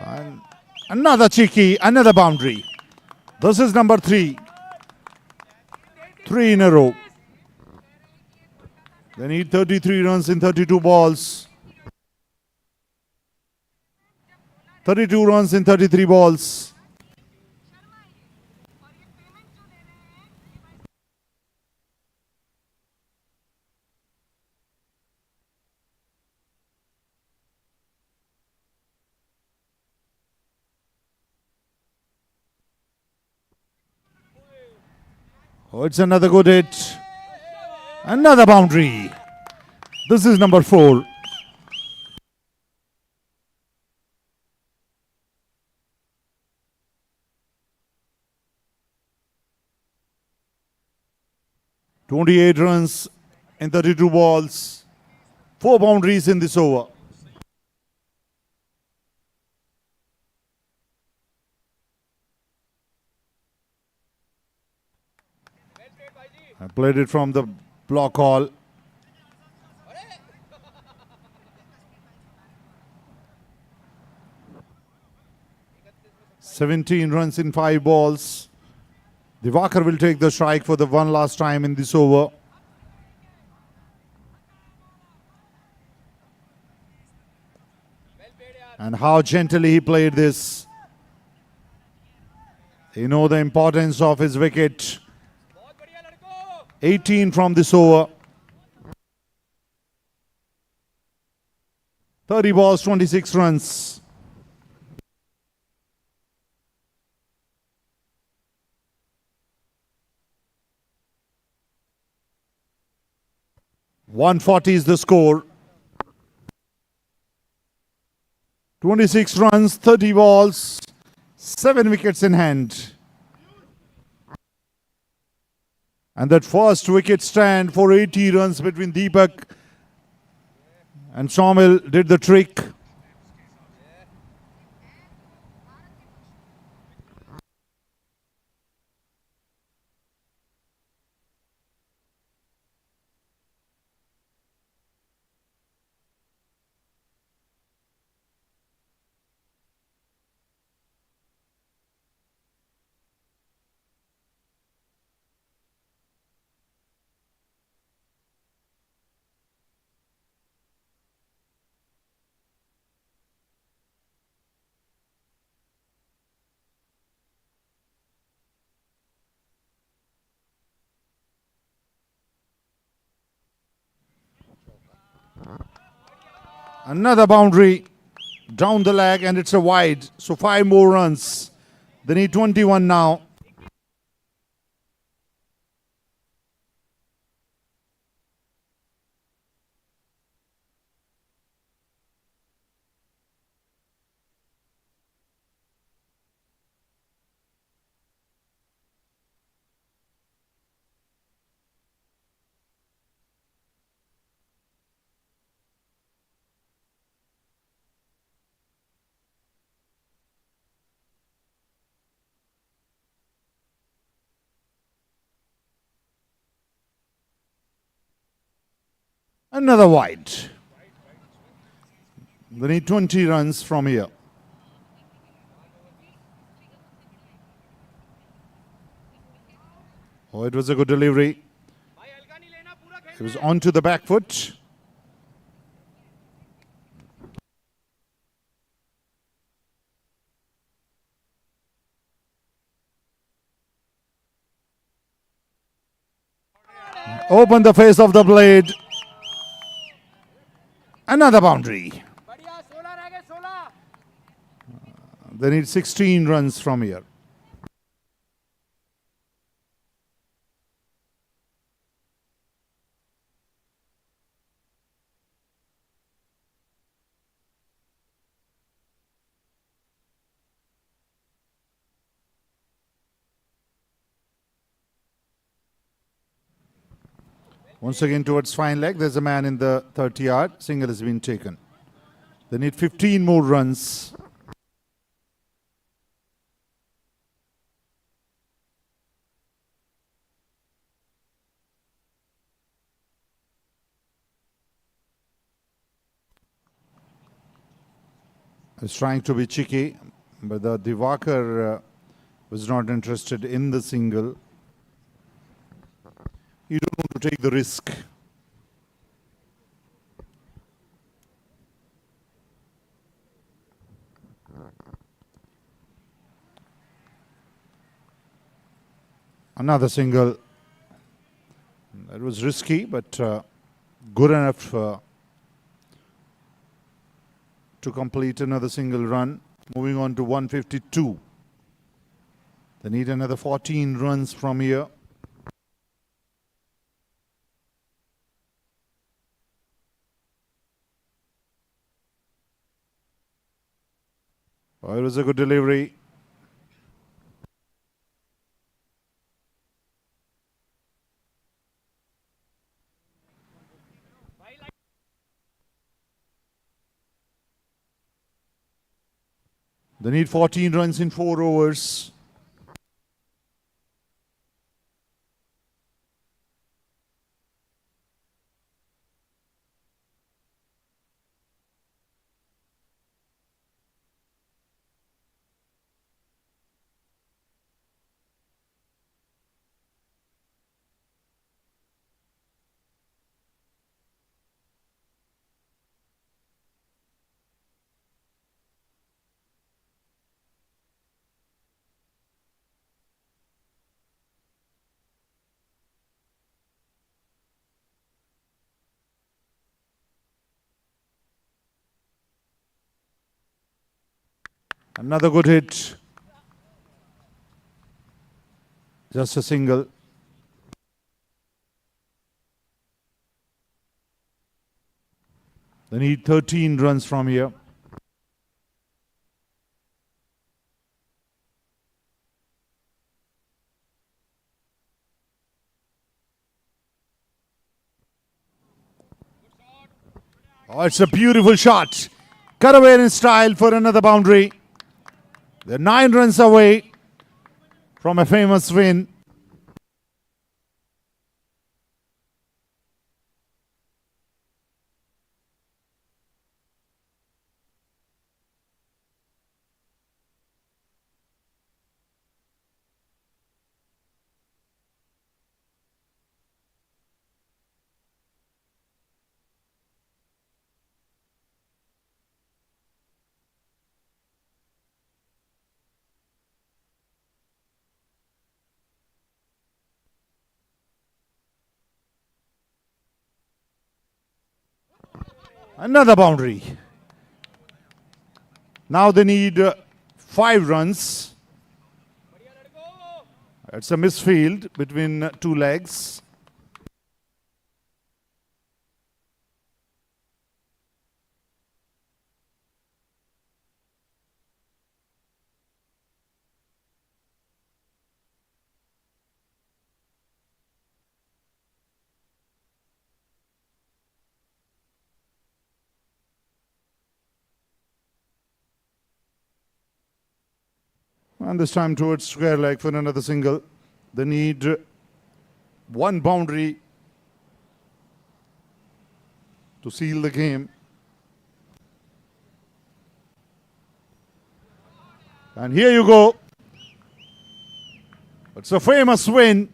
B: And another cheeky, another boundary. This is number 3. 3 in a row. They need 33 runs in 32 balls. 32 runs in 33 balls. Oh, it's another good hit. Another boundary. This is number 4. "28 runs in 32 balls. 4 boundaries in this over. I played it from the block hall. "17 runs in 5 balls. Divakar will take the strike for the one last time in this over. And how gently he played this. You know the importance of his wicket. 18 from this over. 30 balls, 26 runs. "140 is the score. 26 runs, 30 balls, 7 wickets in hand. And that first wicket stand for 80 runs between Deepak and Soumil did the trick. Another boundary down the leg and it's a wide. So 5 more runs. They need 21 now. Another wide. They need 20 runs from here. Oh, it was a good delivery. It was onto the back foot. Open the face of the blade. Another boundary. They need 16 runs from here. Once again towards fine leg. There's a man in the 30-yard. Single has been taken. They need 15 more runs. Is trying to be cheeky, but the Divakar was not interested in the single. You don't want to take the risk. Another single. It was risky, but good enough to complete another single run. Moving on to 152. They need another 14 runs from here. Oh, it was a good delivery. They need 14 runs in 4 overs. Another good hit. Just a single. They need 13 runs from here. Oh, it's a beautiful shot. Cut away in style for another boundary. They're 9 runs away from a famous win. Another boundary. Now they need 5 runs. It's a misfield between 2 legs. And this time towards square leg for another single. They need 1 boundary to seal the game. And here you go. It's a famous win.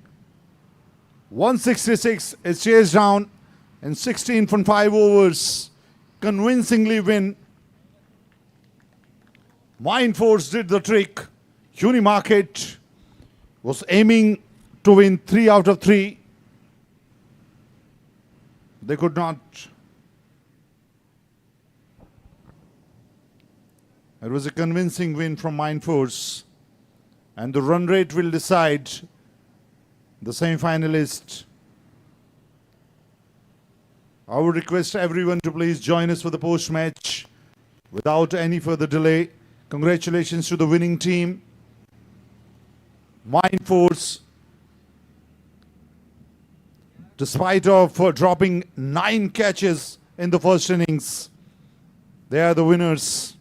B: 166 is chased down in 16 from 5 overs. Convincingly win. Mindforce did the trick. Unimarket was aiming to win 3 out of 3. They could not. It was a convincing win from Mindforce. And the run rate will decide the semi-finalist. I would request everyone to please join us for the post-match without any further delay. Congratulations to the winning team. Mindforce Despite of dropping 9 catches in the first innings, they are the winners.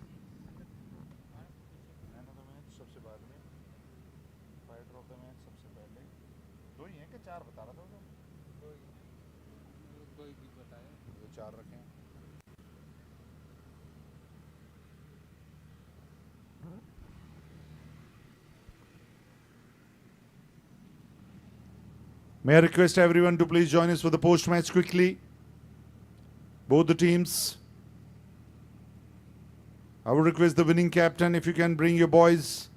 B: May I request everyone to please join us for the post-match quickly. Both the teams. I would request the winning captain if you can bring your boys.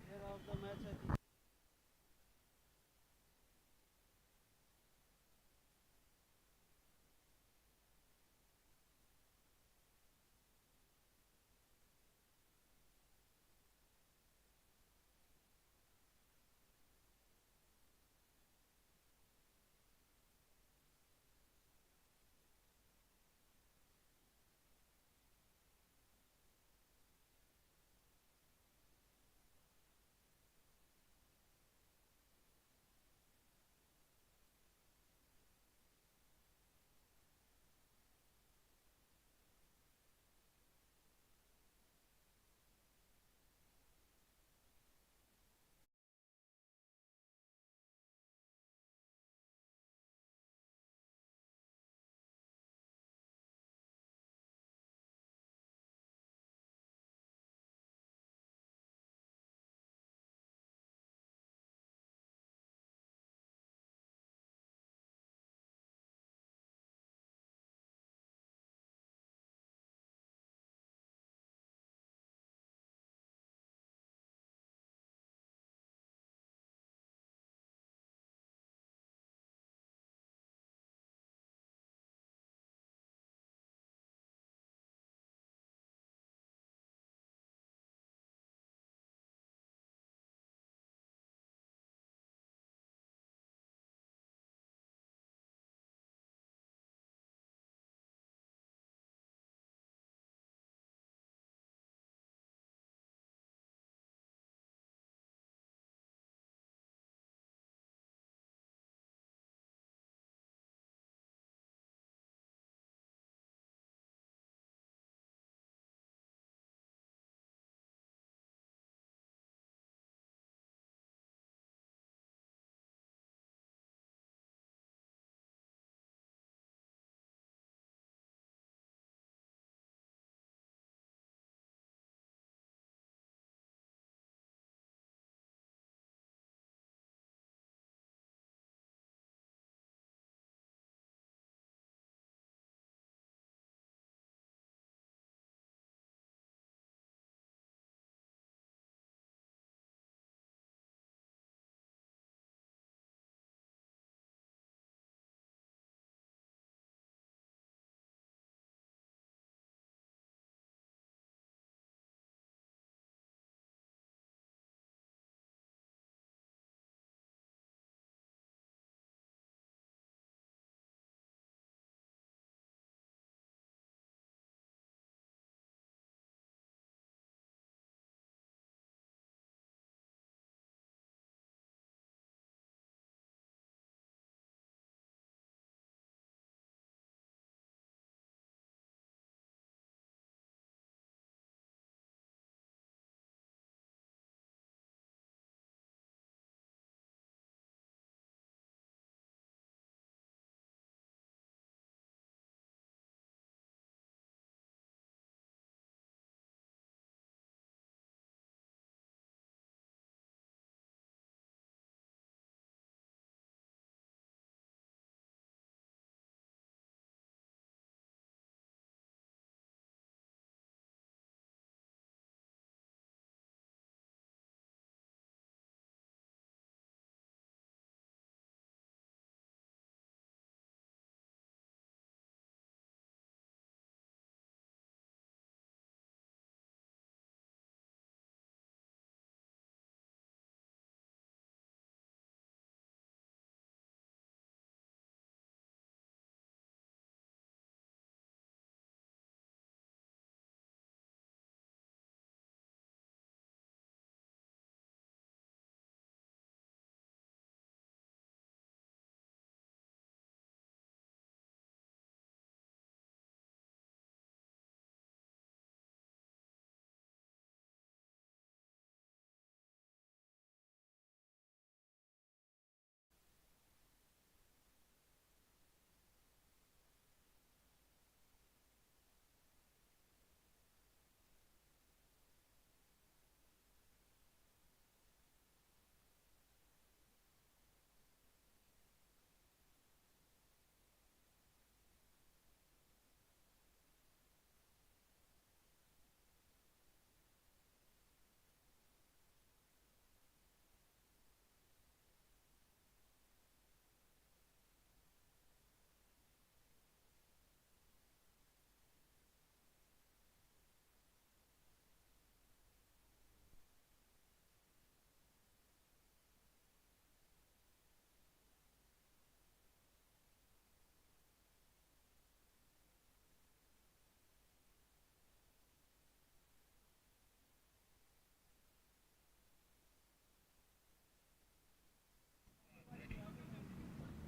D: player of the match, I think.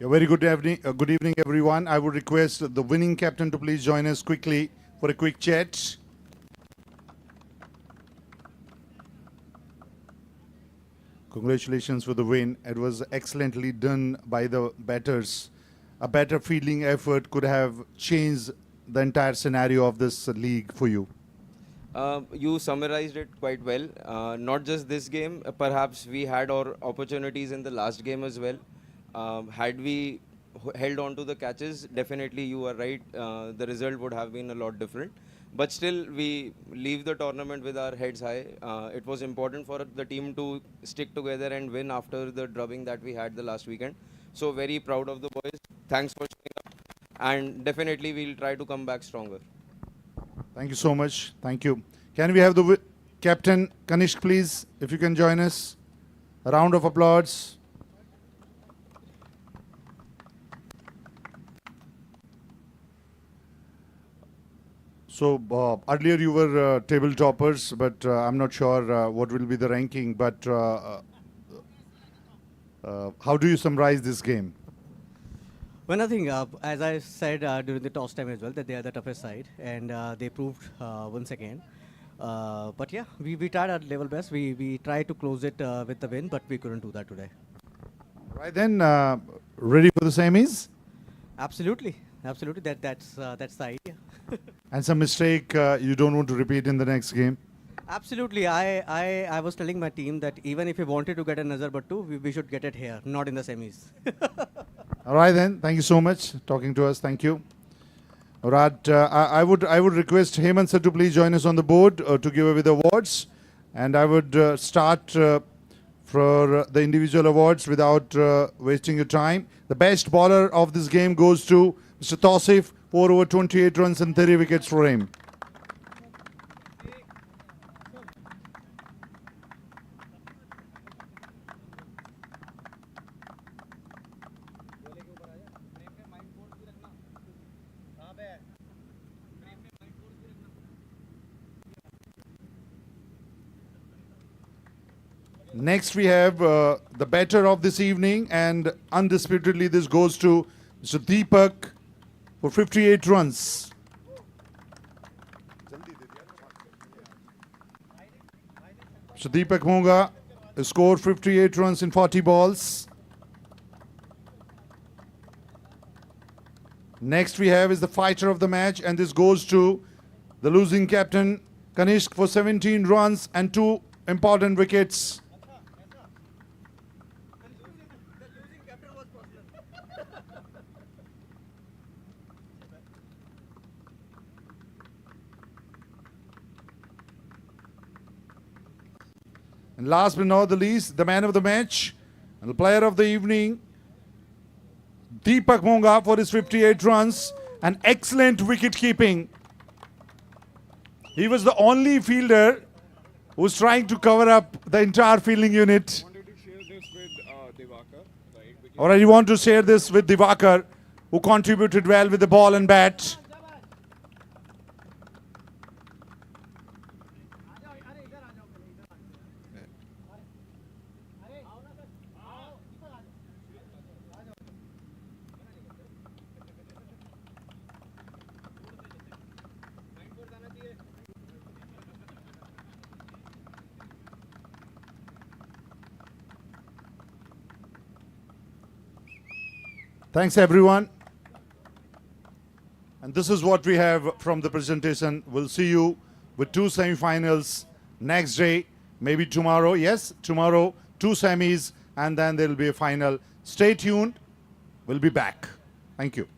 B: A very good evening, everyone. I would request the winning captain to please join us quickly for a quick chat. Congratulations for the win. It was excellently done by the batters. A better fielding effort could have changed the entire scenario of this league for you.
A: You summarized it quite well. Not just this game, perhaps we had our opportunities in the last game as well. Had we held on to the catches, definitely you are right, the result would have been a lot different. But still, we leave the tournament with our heads high. It was important for the team to stick together and win after the drubbing that we had the last weekend. So very proud of the boys. Thanks for showing up. And definitely we'll try to come back stronger.
B: Thank you so much. Thank you. Can we have the captain, Kanishk, please, if you can join us? A round of applause. So earlier you were table toppers, but I'm not sure what will be the ranking. But how do you summarize this game?
C: Well, nothing. As I said during the toss time as well, that they are the toughest side, and they proved once again. But yeah, we tried our level best. We tried to close it with the win, but we couldn't do that today.
B: Right then, ready for the semis?
C: Absolutely, absolutely. That's the idea.
B: And some mistake you don't want to repeat in the next game?
C: Absolutely. I was telling my team that even if we wanted to get a nazar but two, we should get it here, not in the semis.
B: All right then. Thank you so much talking to us. Thank you. All right. I would request Hemant sir to please join us on the board to give away the awards, and I would start for the individual awards without wasting your time. The best bowler of this game goes to Mr. Tausif, 4 over 28 runs and 30 wickets for him. Next we have the batter of this evening, and undisputedly this goes to Mr. Deepak for 58 runs. Mr. Deepak Monga scored 58 runs in 40 balls. Next we have is the fighter of the match, and this goes to the losing captain Kanishk for 17 runs and 2 important wickets. And last but not the least, the man of the match and the player of the evening, Deepak Monga for his 58 runs and excellent wicket keeping. He was the only fielder who was trying to cover up the entire fielding unit. All right, you want to share this with Divakar, who contributed well with the ball and bat. Thanks, everyone. And this is what we have from the presentation. We'll see you with 2 semi-finals next day, maybe tomorrow. Yes, tomorrow, 2 semis, and then there will be a final. Stay tuned. We'll be back. Thank you.